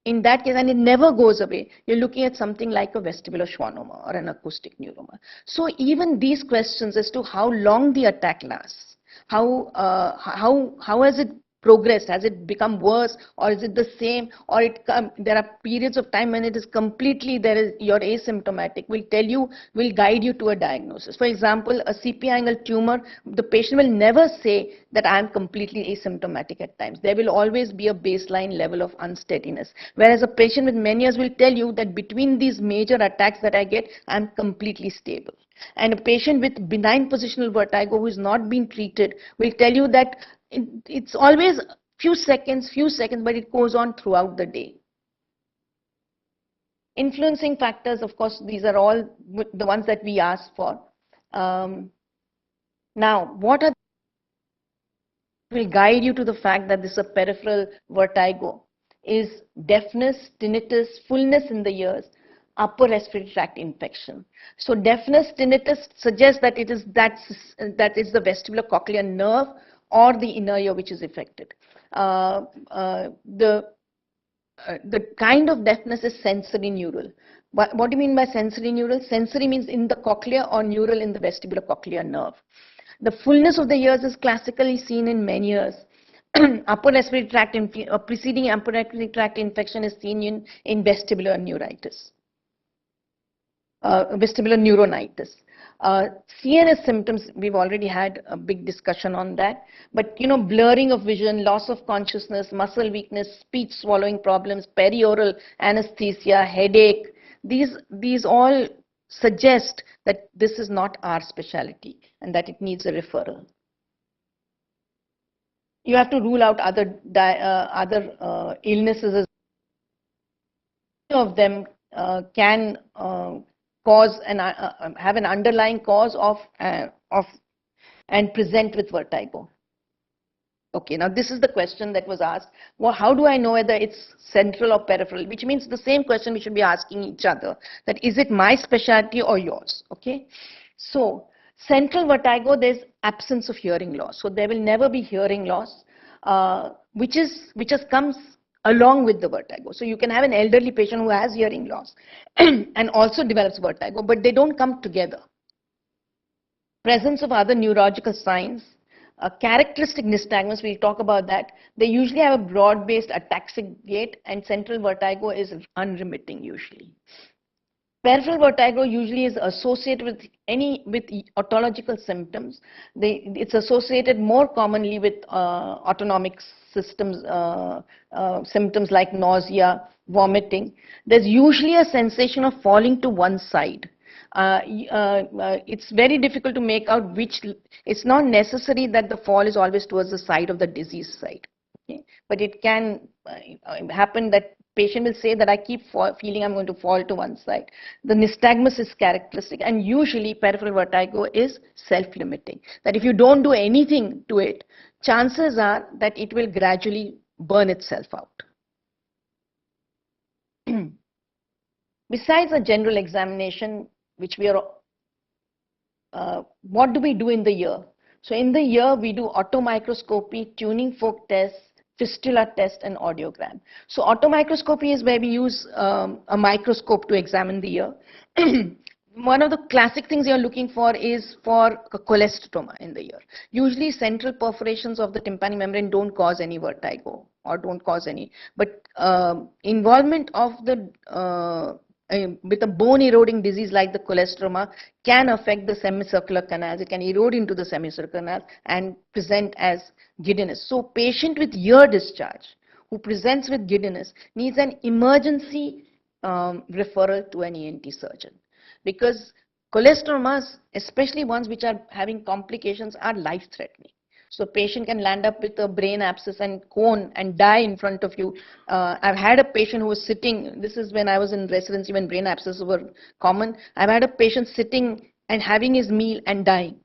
in that case, and it never goes away, you're looking at something like a vestibular schwannoma or an acoustic neuroma. So even these questions as to how long the attack lasts, how has it progressed, has it become worse, or is it the same, or there are periods of time when it is completely, you're asymptomatic, will guide you to a diagnosis. For example, a CP angle tumor, the patient will never say that I am completely asymptomatic at times. There will always be a baseline level of unsteadiness. Whereas a patient with Meniere's will tell you that between these major attacks that I get, I'm completely stable. And a patient with benign positional vertigo who is not being treated will tell you that it's always few seconds, but it goes on throughout the day. Influencing factors, of course, these are all the ones that we ask for. Now, what will guide you to the fact that this is a peripheral vertigo is deafness, tinnitus, fullness in the ears, upper respiratory tract infection. So deafness, tinnitus suggests that that is the vestibular cochlear nerve or the inner ear which is affected. The kind of deafness is sensory neural. What do you mean by sensory neural? Sensory means in the cochlea or neural in the vestibulocochlear nerve. The fullness of the ears is classically seen in many ears. Upper respiratory tract preceding upper respiratory tract infection is seen in vestibular neuritis, vestibular neuronitis. CNS symptoms, we've already had a big discussion on that. But, blurring of vision, loss of consciousness, muscle weakness, speech swallowing problems, perioral anesthesia, headache, these all suggest that this is not our specialty and that it needs a referral. You have to rule out other illnesses as well. Of them can cause and have an underlying cause of and present with vertigo. Okay, now this is the question that was asked. Well, how do I know whether it's central or peripheral? Which means the same question we should be asking each other. That is it my specialty or yours? Okay, so central vertigo, there's absence of hearing loss. So there will never be hearing loss, which just comes along with the vertigo. So you can have an elderly patient who has hearing loss and also develops vertigo, but they don't come together. Presence of other neurological signs, characteristic nystagmus, we'll talk about that. They usually have a broad-based ataxic gait and central vertigo is unremitting usually. Peripheral vertigo usually is associated with otological symptoms. It's associated more commonly with autonomic systems symptoms like nausea, vomiting. There's usually a sensation of falling to one side. It's very difficult to make out which. It's not necessary that the fall is always towards the side of the disease side. Okay? But it can happen that patient will say that I keep feeling I'm going to fall to one side. The nystagmus is characteristic, and usually peripheral vertigo is self-limiting. That if you don't do anything to it, chances are that it will gradually burn itself out. Besides a general examination, which we are, what do we do in the ear? So in the ear, we do automicroscopy, tuning fork tests, fistula test, and audiogram. So automicroscopy is where we use a microscope to examine the ear. One of the classic things you're looking for is for cholesteatoma in the ear. Usually central perforations of the tympanic membrane don't cause any vertigo or don't cause any, but involvement of the with a bone eroding disease like the cholesteatoma can affect the semicircular canals. It can erode into the semicircular canal and present as giddiness. So patient with ear discharge who presents with giddiness needs an emergency referral to an ENT surgeon, because cholesteatomas, especially ones which are having complications, are life-threatening. So patient can land up with a brain abscess and cone and die in front of you. I've had a patient who was sitting, this is when I was in residency when brain abscesses were common. I've had a patient sitting and having his meal and dying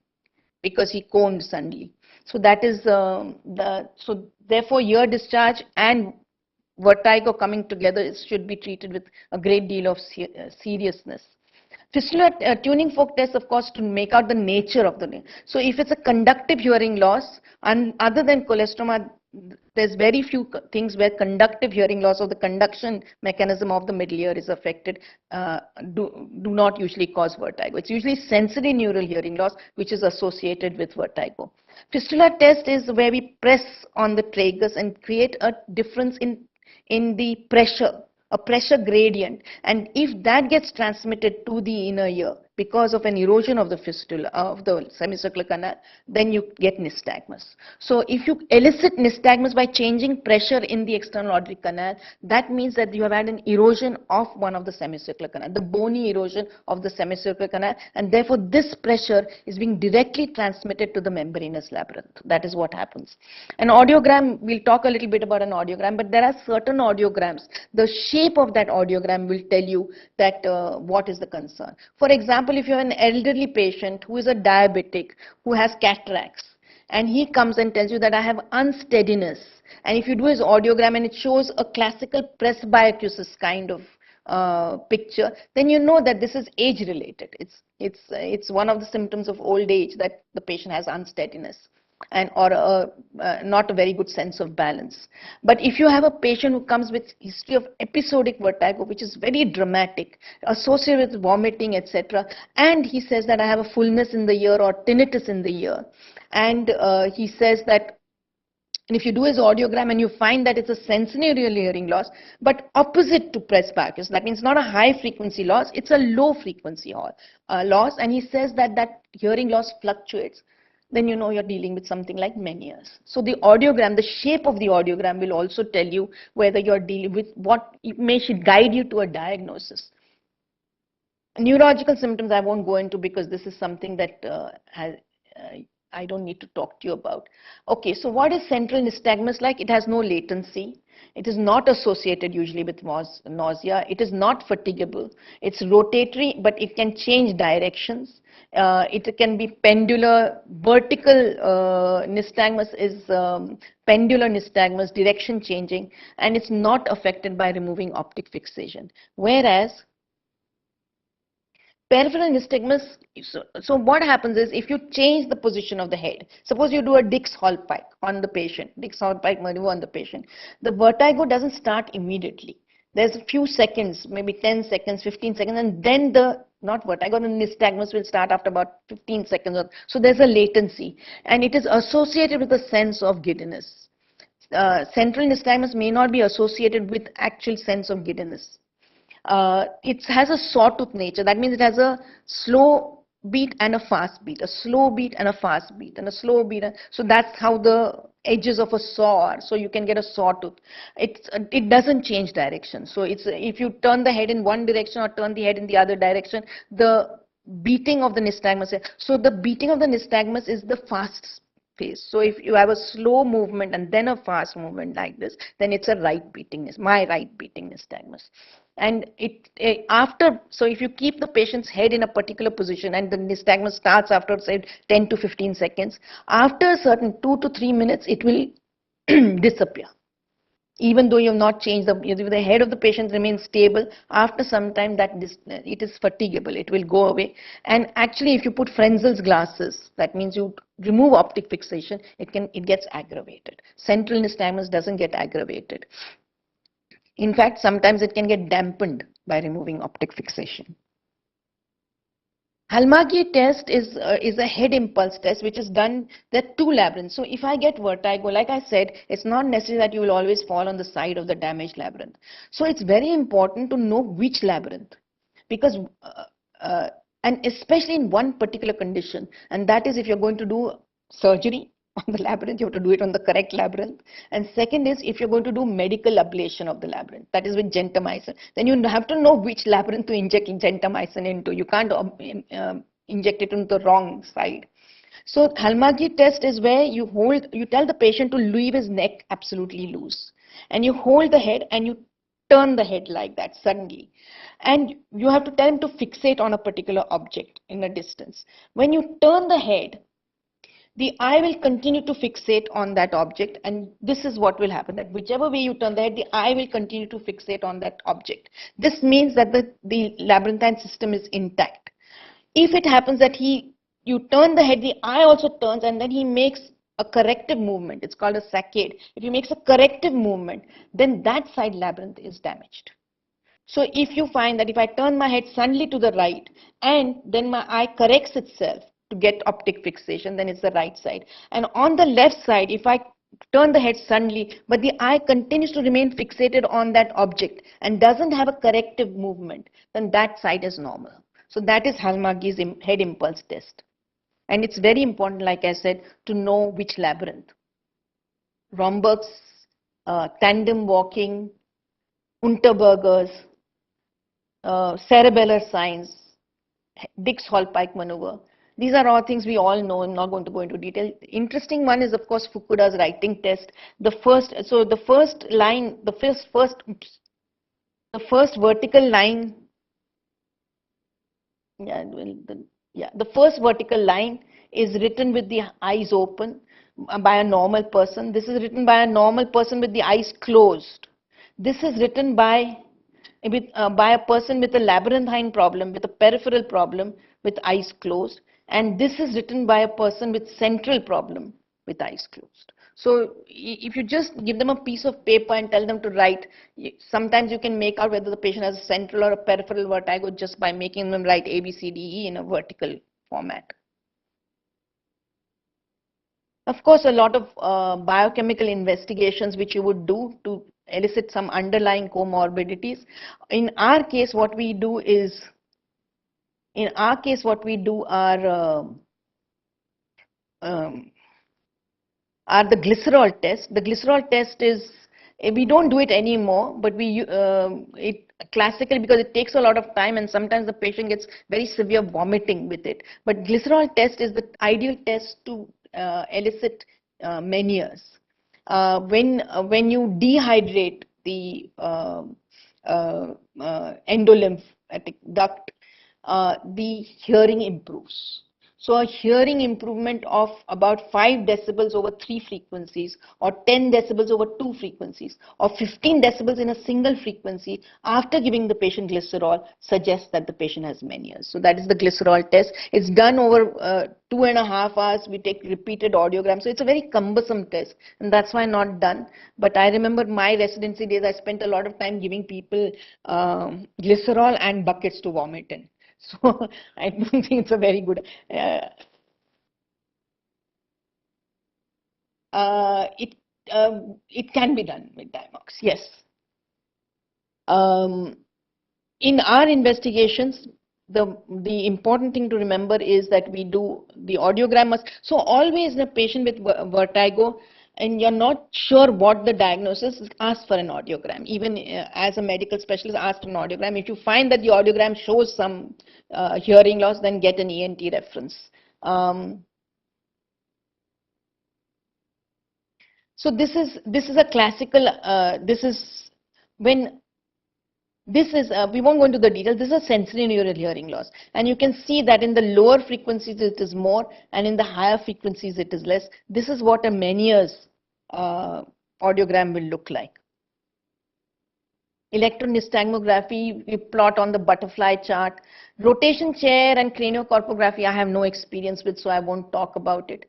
because he coned suddenly. So that is so therefore ear discharge and vertigo coming together should be treated with a great deal of seriousness. Fistula tuning fork test, of course, to make out the nature of the. So if it's a conductive hearing loss, and other than cholesteatoma, there's very few things where conductive hearing loss or the conduction mechanism of the middle ear is affected, do not usually cause vertigo. It's usually sensory neural hearing loss which is associated with vertigo. Fistula test is where we press on the tragus and create a difference in the pressure, a pressure gradient, and if that gets transmitted to the inner ear because of an erosion of the fistula of the semicircular canal, then you get nystagmus. So if you elicit nystagmus by changing pressure in the external auditory canal, that means that you have had an erosion of one of the semicircular canal, the bony erosion of the semicircular canal, and therefore this pressure is being directly transmitted to the membranous labyrinth. That is what happens. An audiogram, we'll talk a little bit about an audiogram, but there are certain audiograms. The shape of that audiogram will tell you that what is the concern. For example, if you have an elderly patient who is a diabetic, who has cataracts, and he comes and tells you that I have unsteadiness, and if you do his audiogram and it shows a classical presbyacusis kind of picture, then you know that this is age related. It's one of the symptoms of old age that the patient has unsteadiness. and or not a very good sense of balance. But if you have a patient who comes with history of episodic vertigo, which is very dramatic, associated with vomiting, etc., and he says that I have a fullness in the ear or tinnitus in the ear, and he says that, and if you do his audiogram and you find that it's a sensorineural hearing loss, but opposite to presbycusis, that means not a high frequency loss, it's a low frequency loss, and he says that that hearing loss fluctuates, then you know you're dealing with something like Meniere's. So the audiogram, the shape of the audiogram will also tell you whether you're dealing with what, it should guide you to a diagnosis. Neurological symptoms I won't go into because this is something that I don't need to talk to you about. Okay, so what is central nystagmus like? It has no latency. It is not associated usually with nausea. It is not fatigable. It's rotatory, but it can change directions. It can be pendular. Vertical nystagmus is pendular nystagmus, direction changing, and it's not affected by removing optic fixation. Whereas peripheral nystagmus, so what happens is if you change the position of the head, suppose you do a Dix-Hallpike on the patient, Dix-Hallpike maneuver on the patient, the vertigo doesn't start immediately. There's a few seconds, maybe 10 seconds, 15 seconds, and then the, not vertigo, the nystagmus will start after about 15 seconds. So there's a latency, and it is associated with a sense of giddiness. Central nystagmus may not be associated with actual sense of giddiness. It has a sawtooth nature. That means it has a slow beat and a fast beat, a slow beat and a fast beat, and a slow beat. So that's how the edges of a saw are. So you can get a sawtooth. It doesn't change direction. So it's, if you turn the head in one direction or turn the head in the other direction, the beating of the nystagmus. So the beating of the nystagmus is the fast phase. So if you have a slow movement and then a fast movement like this, then it's a right beating, my right beating nystagmus. And so if you keep the patient's head in a particular position and the nystagmus starts after say 10 to 15 seconds, after a certain 2 to 3 minutes, it will disappear. Even though you have not changed the head of the patient remains stable, after some time that it is fatigable, it will go away. And actually if you put Frenzel's glasses, that means you remove optic fixation, it gets aggravated. Central nystagmus doesn't get aggravated. In fact, sometimes it can get dampened by removing optic fixation. Halmagyi test is a head impulse test which is done, there are two labyrinths. So if I get vertigo, like I said, it's not necessary that you will always fall on the side of the damaged labyrinth. So it's very important to know which labyrinth, because and especially in one particular condition, and that is if you're going to do surgery on the labyrinth, you have to do it on the correct labyrinth. And second is if you're going to do medical ablation of the labyrinth, that is with gentamicin, then you have to know which labyrinth to inject gentamicin into. You can't inject it into the wrong side. So Halmagyi test is where you tell the patient to leave his neck absolutely loose, and you hold the head and you turn the head like that suddenly. And you have to tell him to fixate on a particular object in a distance. When you turn the head, the eye will continue to fixate on that object, and this is what will happen, that whichever way you turn the head, the eye will continue to fixate on that object. This means that the labyrinthine system is intact. If it happens that you turn the head, the eye also turns, and then he makes a corrective movement, it's called a saccade. If he makes a corrective movement, then that side labyrinth is damaged. So if you find that if I turn my head suddenly to the right, and then my eye corrects itself to get optic fixation, then it's the right side. And on the left side, if I turn the head suddenly, but the eye continues to remain fixated on that object and doesn't have a corrective movement, then that side is normal. So that is Halmagyi's head impulse test. And it's very important, like I said, to know which labyrinth. Romberg's, tandem walking, Unterberger's, cerebellar signs, Dix-Hallpike maneuver. These are all things we all know. I'm not going to go into detail. Interesting one is, of course, Fukuda's writing test. The first vertical line. The first vertical line is written with the eyes open by a normal person. This is written by a normal person with the eyes closed. This is written by a person with a labyrinthine problem, with a peripheral problem, with eyes closed. And this is written by a person with central problem, with eyes closed. So if you just give them a piece of paper and tell them to write, sometimes you can make out whether the patient has a central or a peripheral vertigo just by making them write A, B, C, D, E in a vertical format. Of course, a lot of biochemical investigations which you would do to elicit some underlying comorbidities. In our case, what we do are the glycerol test. The glycerol test is, we don't do it anymore, but it classically, because it takes a lot of time and sometimes the patient gets very severe vomiting with it. But glycerol test is the ideal test to elicit Meniere's. When you dehydrate the endolymphatic duct, the hearing improves. So a hearing improvement of about 5 decibels over 3 frequencies, or 10 decibels over 2 frequencies, or 15 decibels in a single frequency after giving the patient glycerol suggests that the patient has Meniere's. So that is the glycerol test. It's done over 2.5 hours. We take repeated audiograms. So it's a very cumbersome test, and that's why not done. But I remember my residency days, I spent a lot of time giving people glycerol and buckets to vomit in. So I don't think it's a very good. It can be done with Diamox, yes. In our investigations, the important thing to remember is that we do the audiogram. So always in a patient with vertigo, and you're not sure what the diagnosis is, ask for an audiogram. Even as a medical specialist, ask for an audiogram. If you find that the audiogram shows some hearing loss, then get an ENT reference. So this is a classical, we won't go into the details. This is a sensorineural hearing loss. And you can see that in the lower frequencies it is more, and in the higher frequencies it is less. This is what a Meniere's audiogram will look like. Electronystagmography, we plot on the butterfly chart. Rotation chair and craniocorpography, I have no experience with, so I won't talk about it.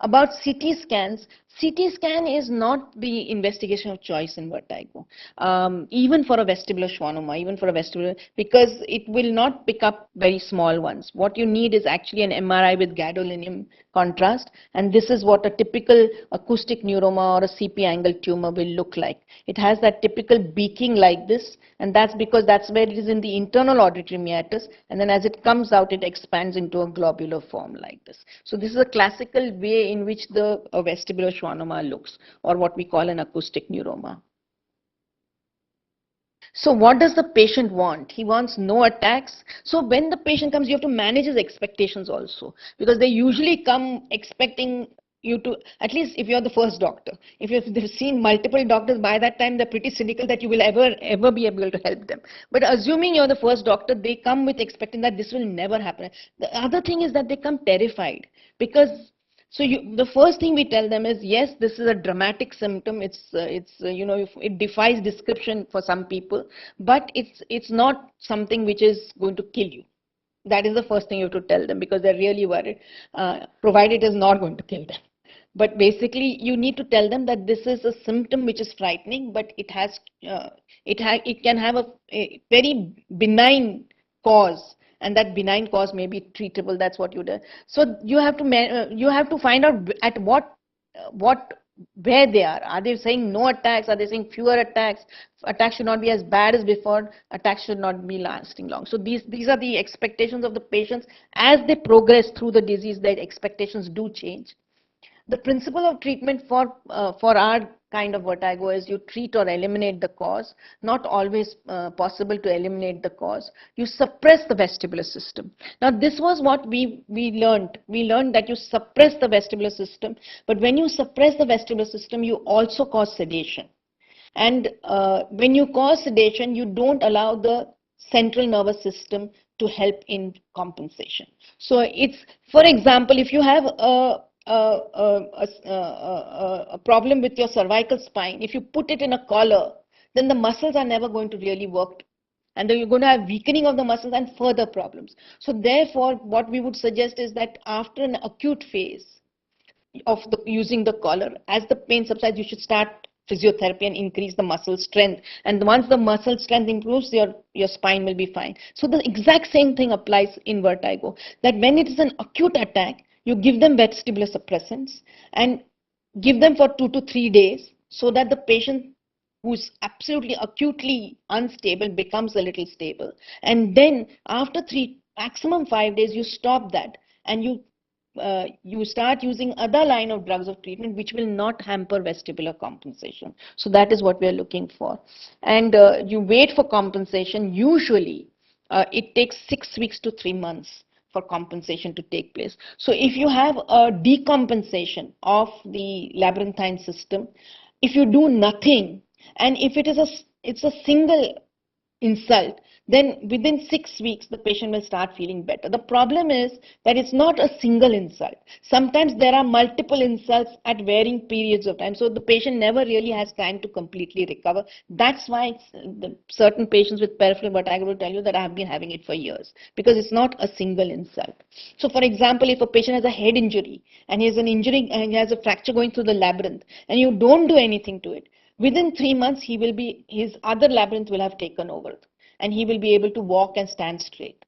About CT scans, CT scan is not the investigation of choice in vertigo, even for a vestibular schwannoma, because it will not pick up very small ones. What you need is actually an MRI with gadolinium contrast, and this is what a typical acoustic neuroma or a CP angle tumor will look like. It has that typical beaking like this, and that's because that's where it is in the internal auditory meatus, and then as it comes out, it expands into a globular form like this. So this is a classical way in which the vestibular schwannoma looks, or what we call an acoustic neuroma. So what does the patient want? He wants no attacks. So when the patient comes, you have to manage his expectations also, because they usually come expecting you to, at least if you're the first doctor. If they've seen multiple doctors, by that time they're pretty cynical that you will ever be able to help them. But assuming you're the first doctor, they come with expecting that this will never happen. The other thing is that they come terrified, because the first thing we tell them is, yes, this is a dramatic symptom. It defies description for some people, but it's not something which is going to kill you. That is the first thing you have to tell them, because they're really worried, provided it is not going to kill them. But basically, you need to tell them that this is a symptom which is frightening, but it can have a very benign cause. And that benign cause may be treatable. That's what you do. So you have to find out at where they are. Are they saying no attacks? Are they saying fewer attacks? Attacks should not be as bad as before. Attacks should not be lasting long. So these are the expectations of the patients. As they progress through the disease, their expectations do change. The principle of treatment for our kind of vertigo is you treat or eliminate the cause. Not always possible to eliminate the cause. You suppress the vestibular system. Now this was what we learned. We learned that you suppress the vestibular system, but when you suppress the vestibular system, you also cause sedation. And when you cause sedation, you don't allow the central nervous system to help in compensation. So it's, for example, if you have a problem with your cervical spine, if you put it in a collar, then the muscles are never going to really work, and then you're going to have weakening of the muscles and further problems. So therefore, what we would suggest is that after an acute phase, using the collar. As the pain subsides, you should start physiotherapy and increase the muscle strength. And once the muscle strength improves, your spine will be fine. So the exact same thing applies in vertigo, that when it is an acute attack, you give them vestibular suppressants and give them for 2 to 3 days so that the patient who's absolutely acutely unstable becomes a little stable. And then after 3, maximum 5 days, you stop that and you start using other line of drugs of treatment which will not hamper vestibular compensation. So that is what we are looking for. And you wait for compensation. Usually it takes 6 weeks to 3 months for compensation to take place. So if you have a decompensation of the labyrinthine system, if you do nothing, and if it's a single insult, then within 6 weeks the patient will start feeling better. The problem is that it's not a single insult. Sometimes there are multiple insults at varying periods of time, so the patient never really has time to completely recover. That's why the certain patients with peripheral vertigo will tell you that I have been having it for years, because it's not a single insult. So for example, if a patient has a head injury and he has an injury and he has a fracture going through the labyrinth and you don't do anything to it, within 3 months, his other labyrinth will have taken over and he will be able to walk and stand straight.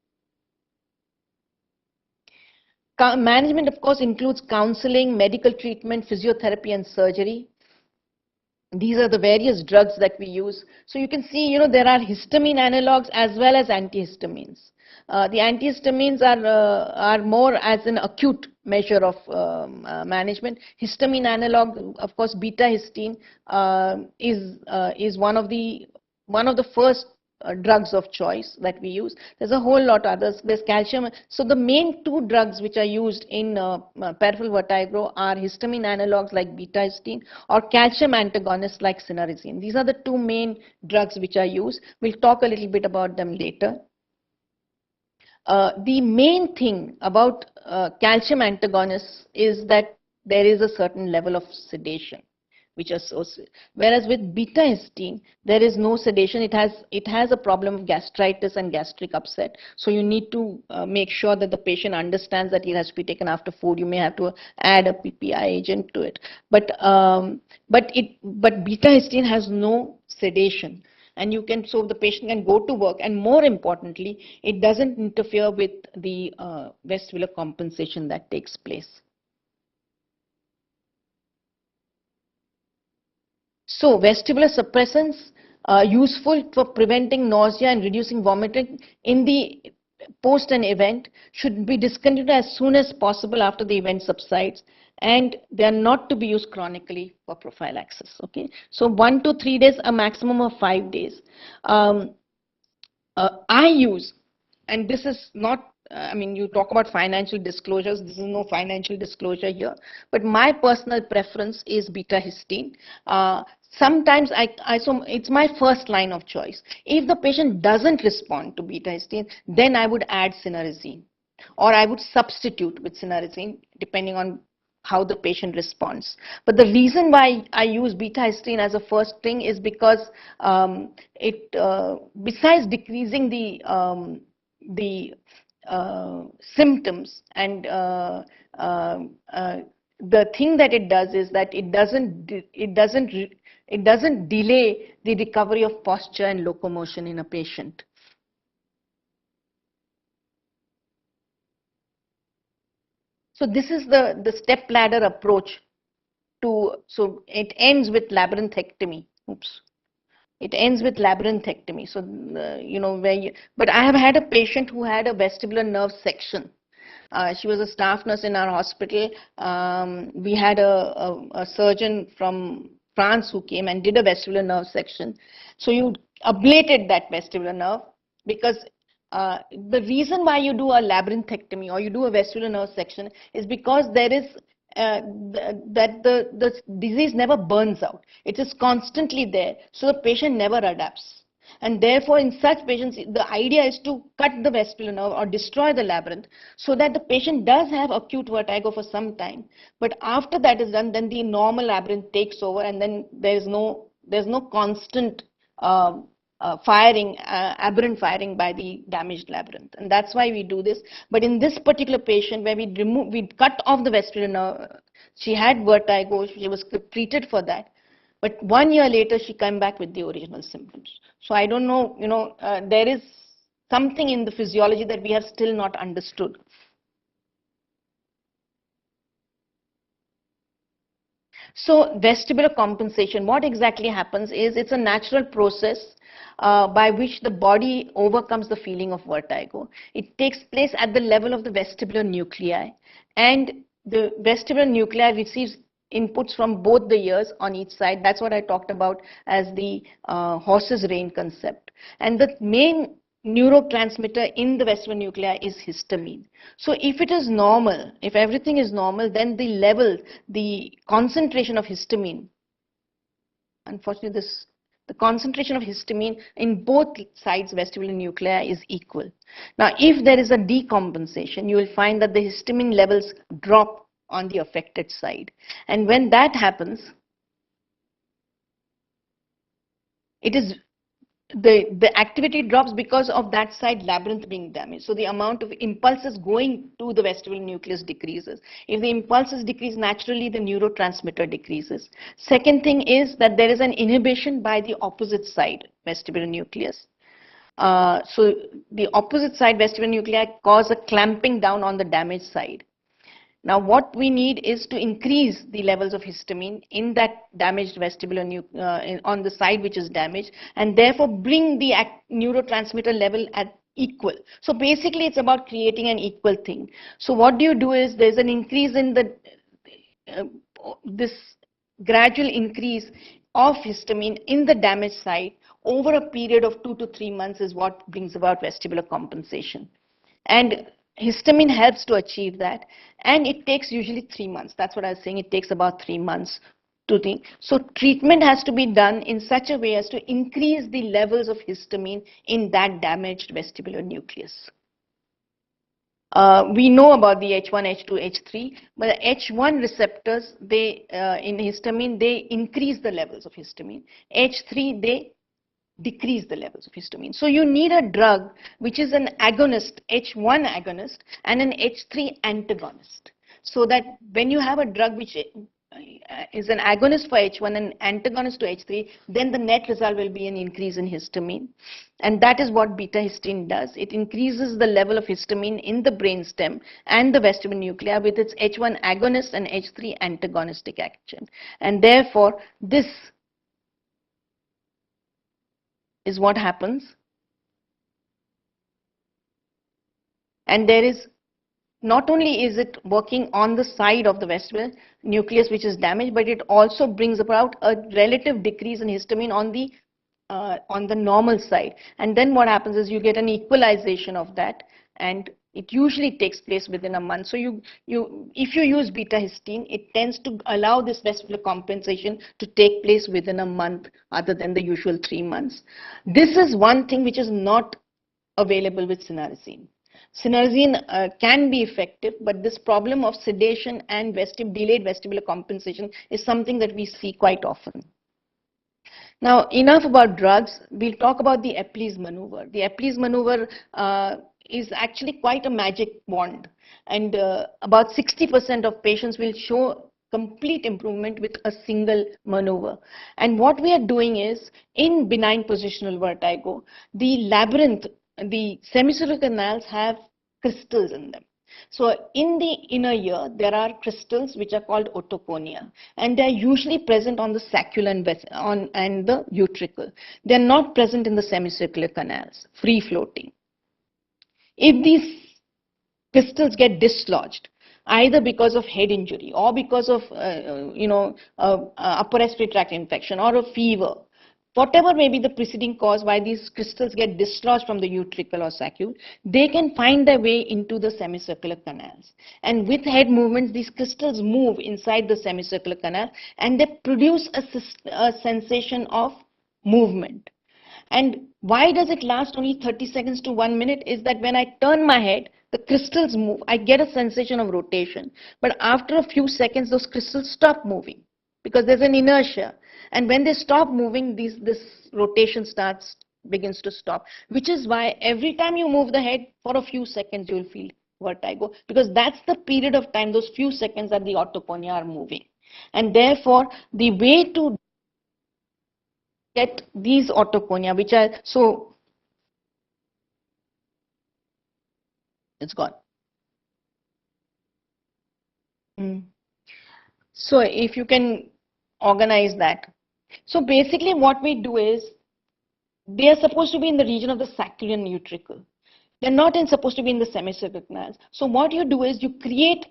Management, of course, includes counseling, medical treatment, physiotherapy, and surgery. These are the various drugs that we use. So you can see, there are histamine analogs as well as antihistamines. The antihistamines are more as an acute measure of management. Histamine analog, of course, beta histine is one of the first drugs of choice that we use. There's a whole lot others. There's calcium. So the main 2 drugs which are used in peripheral vertigo are histamine analogs like beta histine or calcium antagonists like cinnarizine. These are the 2 main drugs which are used. We'll talk a little bit about them later. The main thing about calcium antagonists is that there is a certain level of sedation which are associated. Whereas with beta histine, there is no sedation. It has a problem of gastritis and gastric upset. So you need to make sure that the patient understands that it has to be taken after food. You may have to add a PPI agent to it. But beta histine has no sedation. And so the patient can go to work, and more importantly, it doesn't interfere with the vestibular compensation that takes place. So vestibular suppressants are useful for preventing nausea and reducing vomiting in the post an event, should be discontinued as soon as possible after the event subsides, and they are not to be used chronically for prophylaxis. Okay, so 1 to 3 days, a maximum of 5 days. I use, and this is not, you talk about financial disclosures, this is no financial disclosure here, but my personal preference is beta histine. Sometimes so it's my first line of choice. If the patient doesn't respond to beta histine, then I would add cinnarizine, or I would substitute with cinnarizine depending on how the patient responds. But the reason why I use beta histine as a first thing is because besides decreasing the symptoms, and the thing that it does is that it doesn't delay the recovery of posture and locomotion in a patient. So this is the step ladder approach so it ends with labyrinthectomy. Oops. It ends with labyrinthectomy. So, but I have had a patient who had a vestibular nerve section. She was a staff nurse in our hospital. We had a surgeon from France who came and did a vestibular nerve section. So you ablated that vestibular nerve, because the reason why you do a labyrinthectomy or you do a vestibular nerve section is because there is that the disease never burns out. It is constantly there, so the patient never adapts. And therefore, in such patients, the idea is to cut the vestibular nerve or destroy the labyrinth, so that the patient does have acute vertigo for some time. But after that is done, then the normal labyrinth takes over, and then there's no constant aberrant firing by the damaged labyrinth. And that's why we do this. But in this particular patient where we cut off the vestibular nerve, she had vertigo, she was treated for that. But 1 year later, she came back with the original symptoms. So I don't know, there is something in the physiology that we have still not understood. So vestibular compensation, what exactly happens is it's a natural process by which the body overcomes the feeling of vertigo. It takes place at the level of the vestibular nuclei, and the vestibular nuclei receives inputs from both the ears on each side. That's what I talked about as the horse's rein concept. And the main neurotransmitter in the vestibular nuclei is histamine. So if it is normal, if everything is normal, then the concentration of histamine, unfortunately the concentration of histamine in both sides vestibular nuclei is equal. Now if there is a decompensation, you will find that the histamine levels drop on the affected side. And when that happens, it is the activity drops because of that side labyrinth being damaged. So the amount of impulses going to the vestibular nucleus decreases. If the impulses decrease, naturally the neurotransmitter decreases. Second thing is that there is an inhibition by the opposite side vestibular nucleus. So the opposite side vestibular nuclei cause a clamping down on the damaged side. Now what we need is to increase the levels of histamine in that damaged vestibular on the side which is damaged, and therefore bring the neurotransmitter level at equal. So basically it's about creating an equal thing. So what do you do is there's an increase in this gradual increase of histamine in the damaged side over a period of 2 to 3 months is what brings about vestibular compensation. And histamine helps to achieve that, and it takes usually 3 months. That's what I was saying, it takes about 3 months to think. So treatment has to be done in such a way as to increase the levels of histamine in that damaged vestibular nucleus. We know about the H1, H2, H3, but the H1 receptors, in histamine, they increase the levels of histamine. H3, they decrease the levels of histamine. So you need a drug which is an agonist, H1 agonist, and an H3 antagonist. So that when you have a drug which is an agonist for H1 and antagonist to H3, then the net result will be an increase in histamine. And that is what beta histine does. It increases the level of histamine in the brainstem and the vestibular nuclei with its H1 agonist and H3 antagonistic action. And therefore, this is what happens. And there is, not only is it working on the side of the vestibular nucleus which is damaged, but it also brings about a relative decrease in histamine on the normal side. And then what happens is you get an equalization of that, and it usually takes place within a month. So if you use beta histine, it tends to allow this vestibular compensation to take place within a month other than the usual 3 months. This is one thing which is not available with cinnarizine. Cinnarizine can be effective, but this problem of sedation and delayed vestibular compensation is something that we see quite often. Now, enough about drugs. We'll talk about the Epley's maneuver. The Epley's maneuver is actually quite a magic wand, and about 60% of patients will show complete improvement with a single maneuver. And what we are doing is, in benign positional vertigo, the labyrinth, the semicircular canals have crystals in them. So in the inner ear, there are crystals which are called otoconia, and they are usually present on the sacula and the utricle. They are not present in the semicircular canals, free floating. If these crystals get dislodged, either because of head injury or because of upper respiratory tract infection or a fever, whatever may be the preceding cause why these crystals get dislodged from the utricle or saccule, they can find their way into the semicircular canals. And with head movements, these crystals move inside the semicircular canal and they produce a sensation of movement. And why does it last only 30 seconds to 1 minute is that when I turn my head, the crystals move. I get a sensation of rotation. But after a few seconds, those crystals stop moving because there's an inertia. And when they stop moving, this rotation starts begins to stop, which is why every time you move the head for a few seconds, you will feel vertigo, because that's the period of time, those few seconds that the autoponia are moving. And therefore, the way to get these autoponia, which are, so it's gone. So if you can organize that. So basically what we do is, they are supposed to be in the region of the sacral and utricle. They're not supposed to be in the semicircular canals. So what you do is you create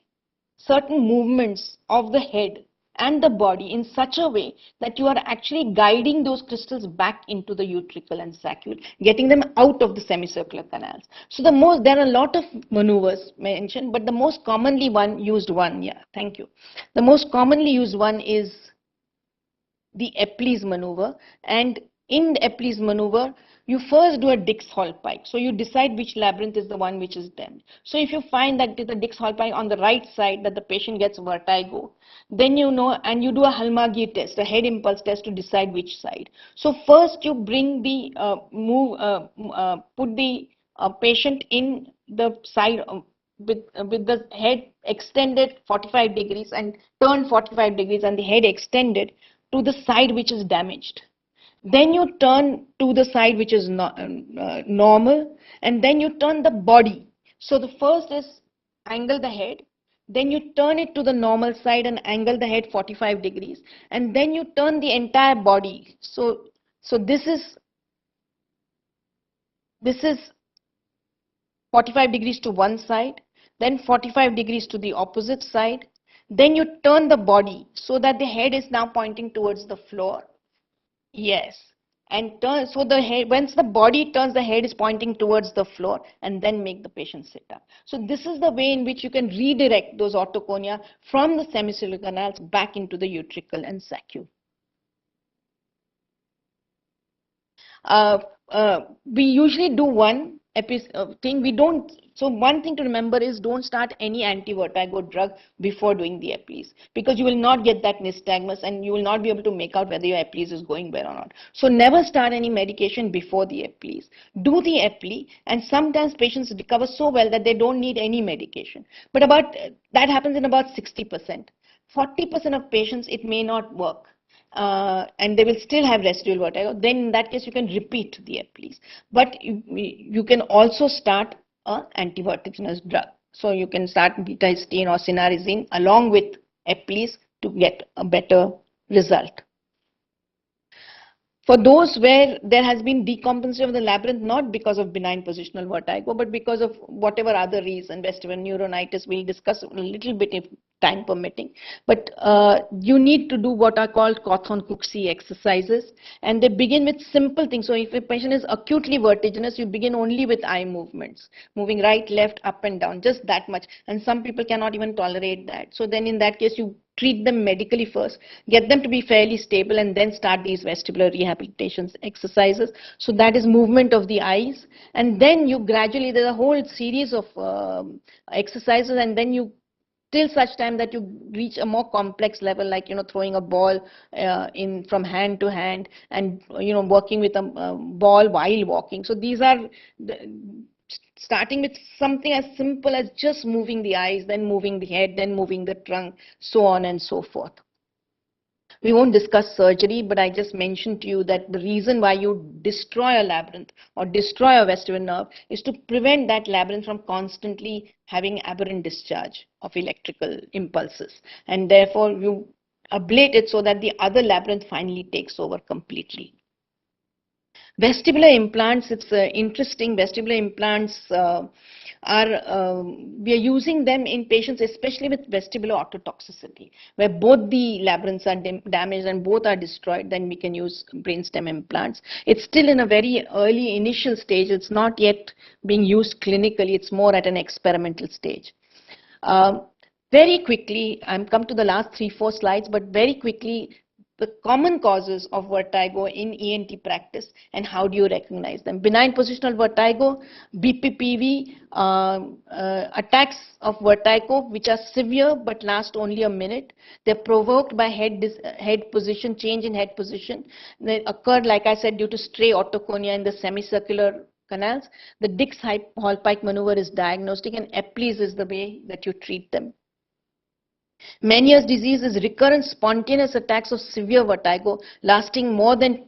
certain movements of the head and the body in such a way that you are actually guiding those crystals back into the utricle and saccule, getting them out of the semicircular canals. So there are a lot of maneuvers mentioned, but the most commonly used one, the most commonly used one is the Epley's maneuver. And in the Epley's maneuver, you first do a Dix-Hall pike. So you decide which labyrinth is the one which is damaged. So if you find that the Dix-Hall pike on the right side, that the patient gets vertigo, then you know, and you do a Halmagyi test, a head impulse test to decide which side. So first you bring the put the patient in the side with the head extended 45 degrees and turn 45 degrees and the head extended to the side which is damaged. Then you turn to the side which is normal, and then you turn the body. So the first is angle the head, then you turn it to the normal side and angle the head 45 degrees, and then you turn the entire body. So this is 45 degrees to one side, then 45 degrees to the opposite side. Then you turn the body so that the head is now pointing towards the floor. Yes. And turn, so the head, once the body turns, the head is pointing towards the floor, and then make the patient sit up. So this is the way in which you can redirect those autoconia from the semicircular canals back into the utricle and saccule. We usually do one thing. We don't. So one thing to remember is, don't start any anti-vertigo drug before doing the Epley's, because you will not get that nystagmus and you will not be able to make out whether your Epley's is going well or not. So never start any medication before the Epley's. Do the Epley, and sometimes patients recover so well that they don't need any medication. But that happens in about 60%. 40% of patients, it may not work. And they will still have residual vertigo. Then in that case you can repeat the Epley's. But you can also start an antivertiginous drug. So you can start beta-histine or cinnarizine along with Epley's to get a better result. For those where there has been decompensation of the labyrinth, not because of benign positional vertigo, but because of whatever other reason, vestibular neuronitis, we'll discuss a little bit if time permitting. But you need to do what are called Cawthorne-Cooksey exercises, and they begin with simple things. So if a patient is acutely vertiginous, you begin only with eye movements, moving right, left, up and down, just that much. And some people cannot even tolerate that. So then in that case, you treat them medically first, get them to be fairly stable, and then start these vestibular rehabilitation exercises. So that is movement of the eyes. And then you gradually, there's a whole series of exercises, and then you, till such time that you reach a more complex level, like, throwing a ball from hand to hand, and, working with a ball while walking. So these are starting with something as simple as just moving the eyes, then moving the head, then moving the trunk, so on and so forth. We won't discuss surgery, but I just mentioned to you that the reason why you destroy a labyrinth or destroy a vestibular nerve is to prevent that labyrinth from constantly having aberrant discharge of electrical impulses. And therefore, you ablate it so that the other labyrinth finally takes over completely. Vestibular implants, it's interesting. Vestibular implants we are using them in patients, especially with vestibular ototoxicity, where both the labyrinths are damaged and both are destroyed. Then we can use brainstem implants. It's still in a very early initial stage. It's not yet being used clinically. It's more at an experimental stage. Very quickly, I'm come to the last 3-4 slides, but very quickly, the common causes of vertigo in ENT practice and how do you recognize them. Benign positional vertigo, BPPV, attacks of vertigo which are severe but last only a minute. They're provoked by head position, change in head position. They occurred, like I said, due to stray autoconia in the semicircular canals. The Dix-Hallpike maneuver is diagnostic and Epley's is the way that you treat them. Meniere's disease is recurrent spontaneous attacks of severe vertigo lasting more than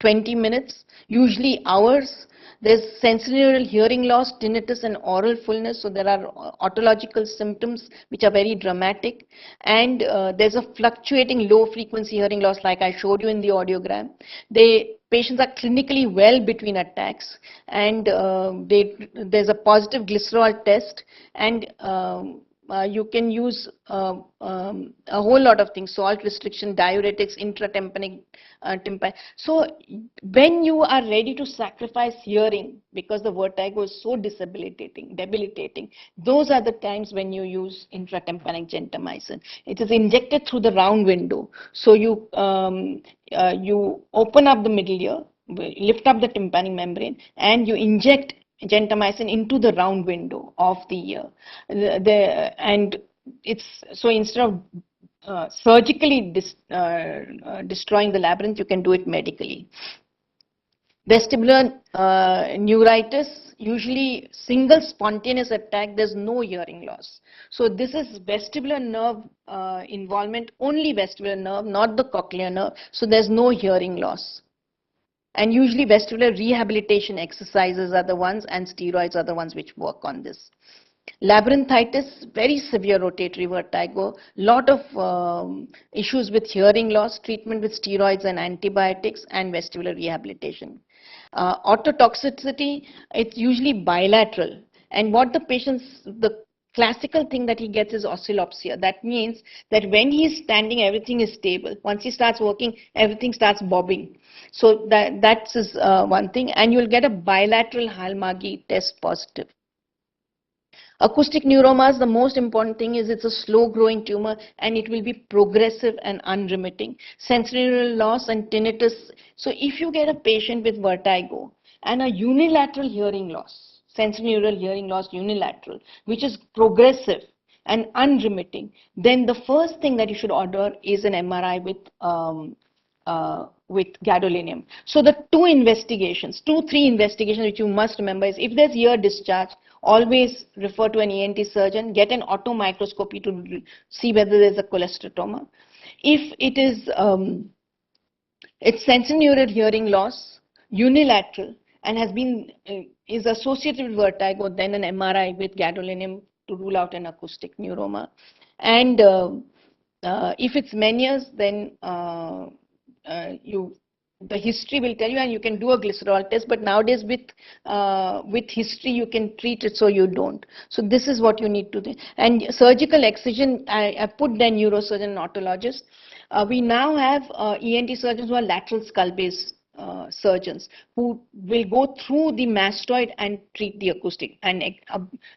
20 minutes, usually hours. There's sensorineural hearing loss, tinnitus and oral fullness. So there are otological symptoms which are very dramatic. And there's a fluctuating low frequency hearing loss like I showed you in the audiogram. Patients are clinically well between attacks and there's a positive glycerol test and you can use a whole lot of things, salt restriction, diuretics, intratympanic tympanic. So when you are ready to sacrifice hearing because the vertigo is so debilitating, those are the times when you use intratympanic gentamicin. It is injected through the round window. So you open up the middle ear, lift up the tympanic membrane and you inject gentamicin into the round window of the ear. And it's so instead of surgically destroying the labyrinth, you can do it medically. Vestibular neuritis, usually single spontaneous attack, there's no hearing loss. So this is vestibular nerve involvement, only vestibular nerve, not the cochlear nerve. So there's no hearing loss. And usually vestibular rehabilitation exercises are the ones and steroids are the ones which work on this. Labyrinthitis, very severe rotatory vertigo, lot of issues with hearing loss, treatment with steroids and antibiotics and vestibular rehabilitation. Ototoxicity, it's usually bilateral. And what the the classical thing that he gets is oscillopsia. That means that when he is standing, everything is stable. Once he starts working, everything starts bobbing. So that's one thing. And you'll get a bilateral Hallmargi test positive. Acoustic neuromas, the most important thing is it's a slow growing tumor and it will be progressive and unremitting. Sensorineural loss and tinnitus. So if you get a patient with vertigo and a unilateral hearing loss, sensorineural hearing loss unilateral, which is progressive and unremitting, then the first thing that you should order is an MRI with gadolinium. So the three investigations which you must remember is if there's ear discharge, always refer to an ENT surgeon, get an automicroscopy to see whether there's a cholesteatoma. If it is it's sensorineural hearing loss, unilateral, and is associated with vertigo, then an MRI with gadolinium to rule out an acoustic neuroma. And if it's Meniere's, then the history will tell you, and you can do a glycerol test. But nowadays, with history, you can treat it, so you don't. So this is what you need to do. And surgical excision, I put the neurosurgeon and otologist. We now have ENT surgeons who are lateral skull-based surgeons who will go through the mastoid and treat the acoustic and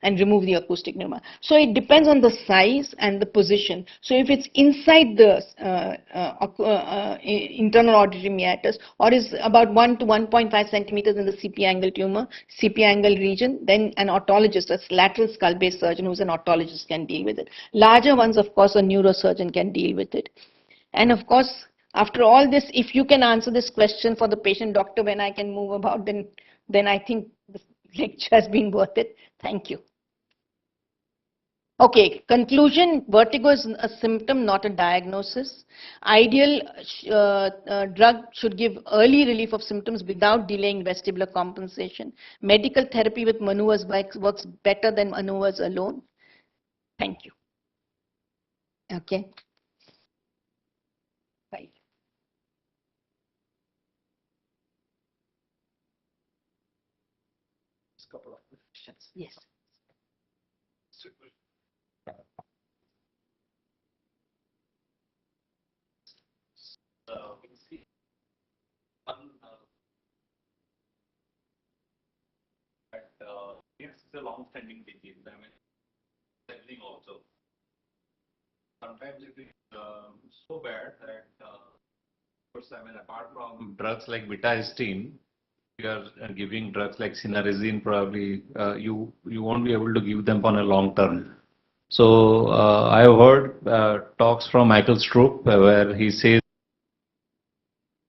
remove the acoustic neuroma. So it depends on the size and the position. So if it's inside the internal auditory meatus or is about 1 to 1.5 centimeters in the CP angle tumor, CP angle region, then an otologist, a lateral skull-based surgeon who's an otologist can deal with it. Larger ones, of course, a neurosurgeon can deal with it. And of course, after all this, if you can answer this question for the patient, doctor, when I can move about, then I think the lecture has been worth it. Thank you. Okay, conclusion, vertigo is a symptom, not a diagnosis. Ideal drug should give early relief of symptoms without delaying vestibular compensation. Medical therapy with maneuvers works better than maneuvers alone. Thank you. Okay. Bye. Couple of questions. Yes. We see one that yes, it's a long-standing disease. I mean, everything also. Sometimes it is so bad that, of course, I mean, apart from drugs like betahistine, you are giving drugs like cinnarizine, probably you won't be able to give them on a long term. So I have heard talks from Michael Stroop where he says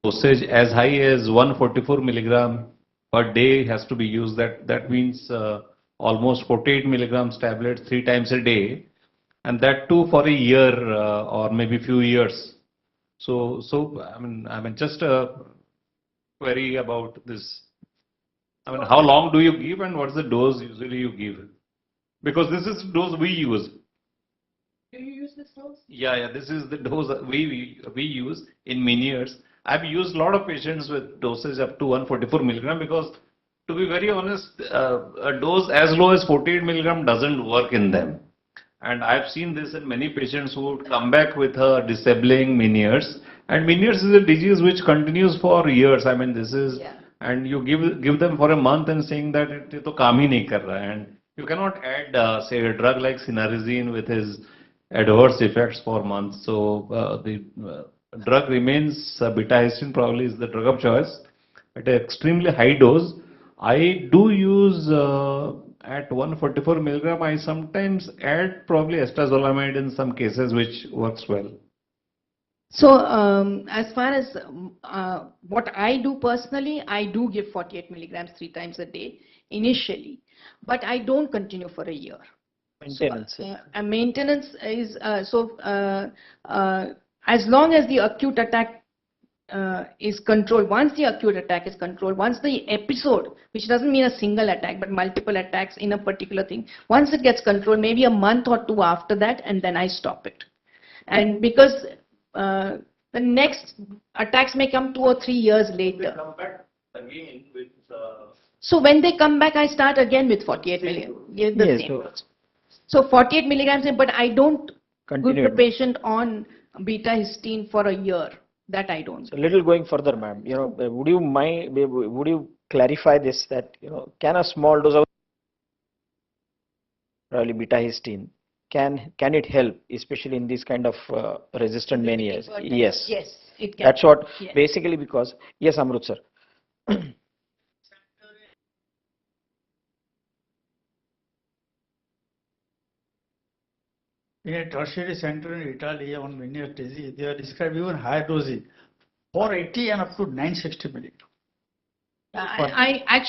dosage as high as 144 milligram per day has to be used. That means almost 48 milligrams tablets 3 times a day, and that too for a year or maybe few years. So I mean, just a query about this. I mean, how long do you give, and what's the dose usually you give? Because this is the dose we use. Do you use this dose? Yeah, this is the dose that we use in miniers. I've used a lot of patients with doses up to 144 milligram because, to be very honest, a dose as low as 48 milligram doesn't work in them. And I've seen this in many patients who would come back with disabling miniers. And miniers is a disease which continues for years. I mean, this is, Yeah. and you give them for a month and saying that it to kaam hi nahi kar raha. And you cannot add, say, a drug like cinnarizine with his adverse effects for months. So the drug remains, betahistine probably is the drug of choice at an extremely high dose. I do use at 144 milligram. I sometimes add probably astazolamide in some cases, which works well. So, as far as what I do personally, I do give 48 milligrams 3 times a day initially, but I don't continue for a year. Maintenance. So, maintenance is as long as the acute attack is controlled. Once the acute attack is controlled, once the episode, which doesn't mean a single attack, but multiple attacks in a particular thing, once it gets controlled, maybe a month or two after that, and then I stop it. And because the next attacks may come 2 or 3 years later. Come back again with. So when they come back, I start again with 48 milligrams. Yeah, the Yes, same. So 48 milligrams, but I don't Continue. put the patient on betahistine for a year. That I don't. So little going further, ma'am, would you mind, would you clarify this that, can a small dose of probably betahistine, can it help, especially in these kind of resistant manias? Yes. Yes, it can. That's what, Yes. basically because, yes, Amrut sir. In a tertiary center in Italy on many disease, they are described even higher dosing, 480 and up to 960 milligrams. I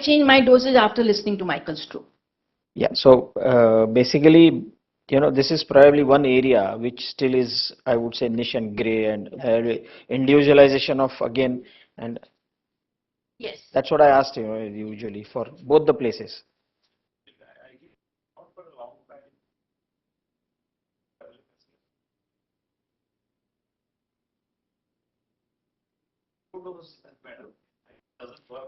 changed my dosage after listening to Michael Stroop. Yeah, so basically, this is probably one area which still is, I would say, niche and gray and individualization of again, and Yes. that's what I asked usually for both the places.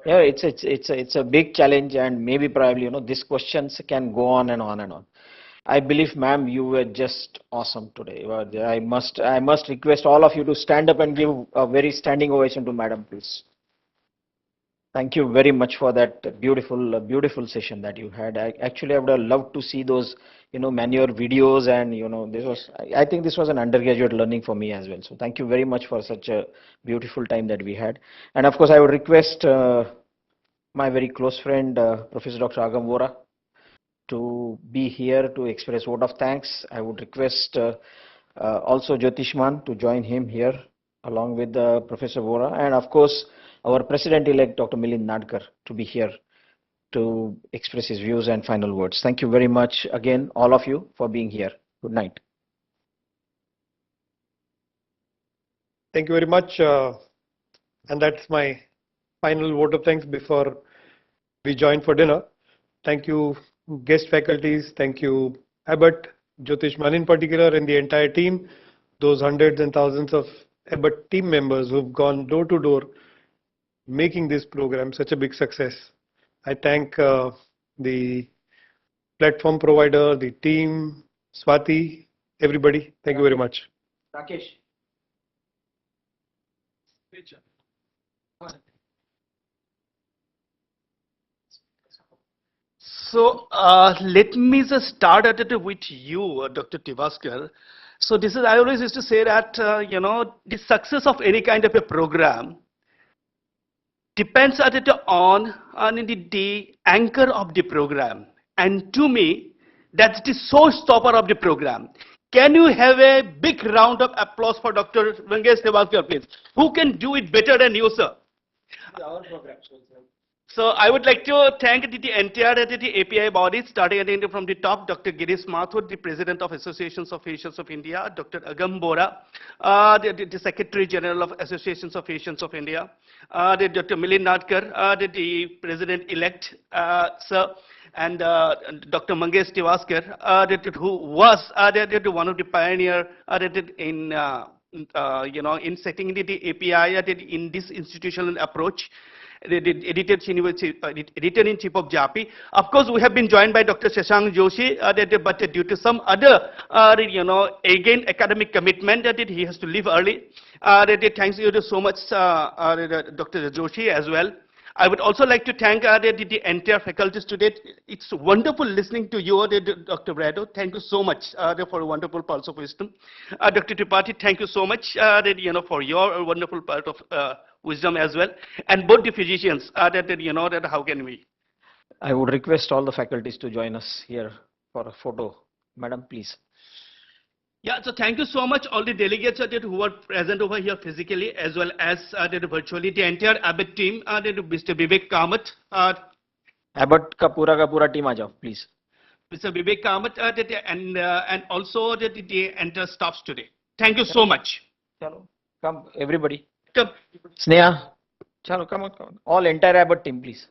Yeah, it's a big challenge, and maybe probably these questions can go on and on and on. I believe, ma'am, you were just awesome today. I must request all of you to stand up and give a very standing ovation to madam, please. Thank you very much for that beautiful session that you had. Actually, I would have loved to see those, manure videos, and this was. I think this was an undergraduate learning for me as well. So thank you very much for such a beautiful time that we had. And of course, I would request my very close friend, Professor Dr. Agam Vora, to be here to express vote of thanks. I would request also Jyotishman to join him here along with Professor Vora, and of course our President-elect Dr. Milind Nadkar to be here to express his views and final words. Thank you very much again, all of you, for being here. Good night. Thank you very much. And that's my final vote of thanks before we join for dinner. Thank you, guest faculties. Thank you, Abbott, Jyotishman in particular, and the entire team, those hundreds and thousands of Abbott team members who've gone door to door, making this program such a big success. I thank the platform provider, the team, Swati, everybody. Thank you very much. Rakesh. So let me just start at it with you, Dr. Tivaskar. So this is, I always used to say that, the success of any kind of a program depends on the anchor of the program. And to me, that's the showstopper of the program. Can you have a big round of applause for Dr. Mangesh Tewalkar, please? Who can do it better than you, sir? Our program. So I would like to thank the entire the API body, starting from the top, Dr. Girish Mathur, the President of Associations of Physicians of India, Dr. Agam Bora, the Secretary General of Associations of Physicians of India, Dr. Milind Nadkar, the President-elect, sir, and Dr. Mangesh Tiwaskar, who was one of the pioneer in setting the API in this institutional approach. The editor-in-chief of JAPI. Of course, we have been joined by Dr. Shashank Joshi, but due to some other, again, academic commitment, that he has to leave early. Thanks you so much, Dr. Joshi, as well. I would also like to thank the entire faculty today. It's wonderful listening to you, Dr. Brado. Thank you so much for a wonderful pulse of wisdom. Dr. Tripathi, thank you so much for your wonderful part of wisdom as well. And both the physicians, how can we? I would request all the faculties to join us here for a photo. Madam, please. Yeah, so thank you so much, all the delegates who are present over here physically as well as virtually. The entire Abbott team, Mr. Vivek Kamath. Abbott ka pura team aa jao, please. Mr. Vivek Kamath and also the entire staffs today. Thank you so much. Chalo, come, everybody. Come. Sneha, chalo, come on. All entire Abbott team, please.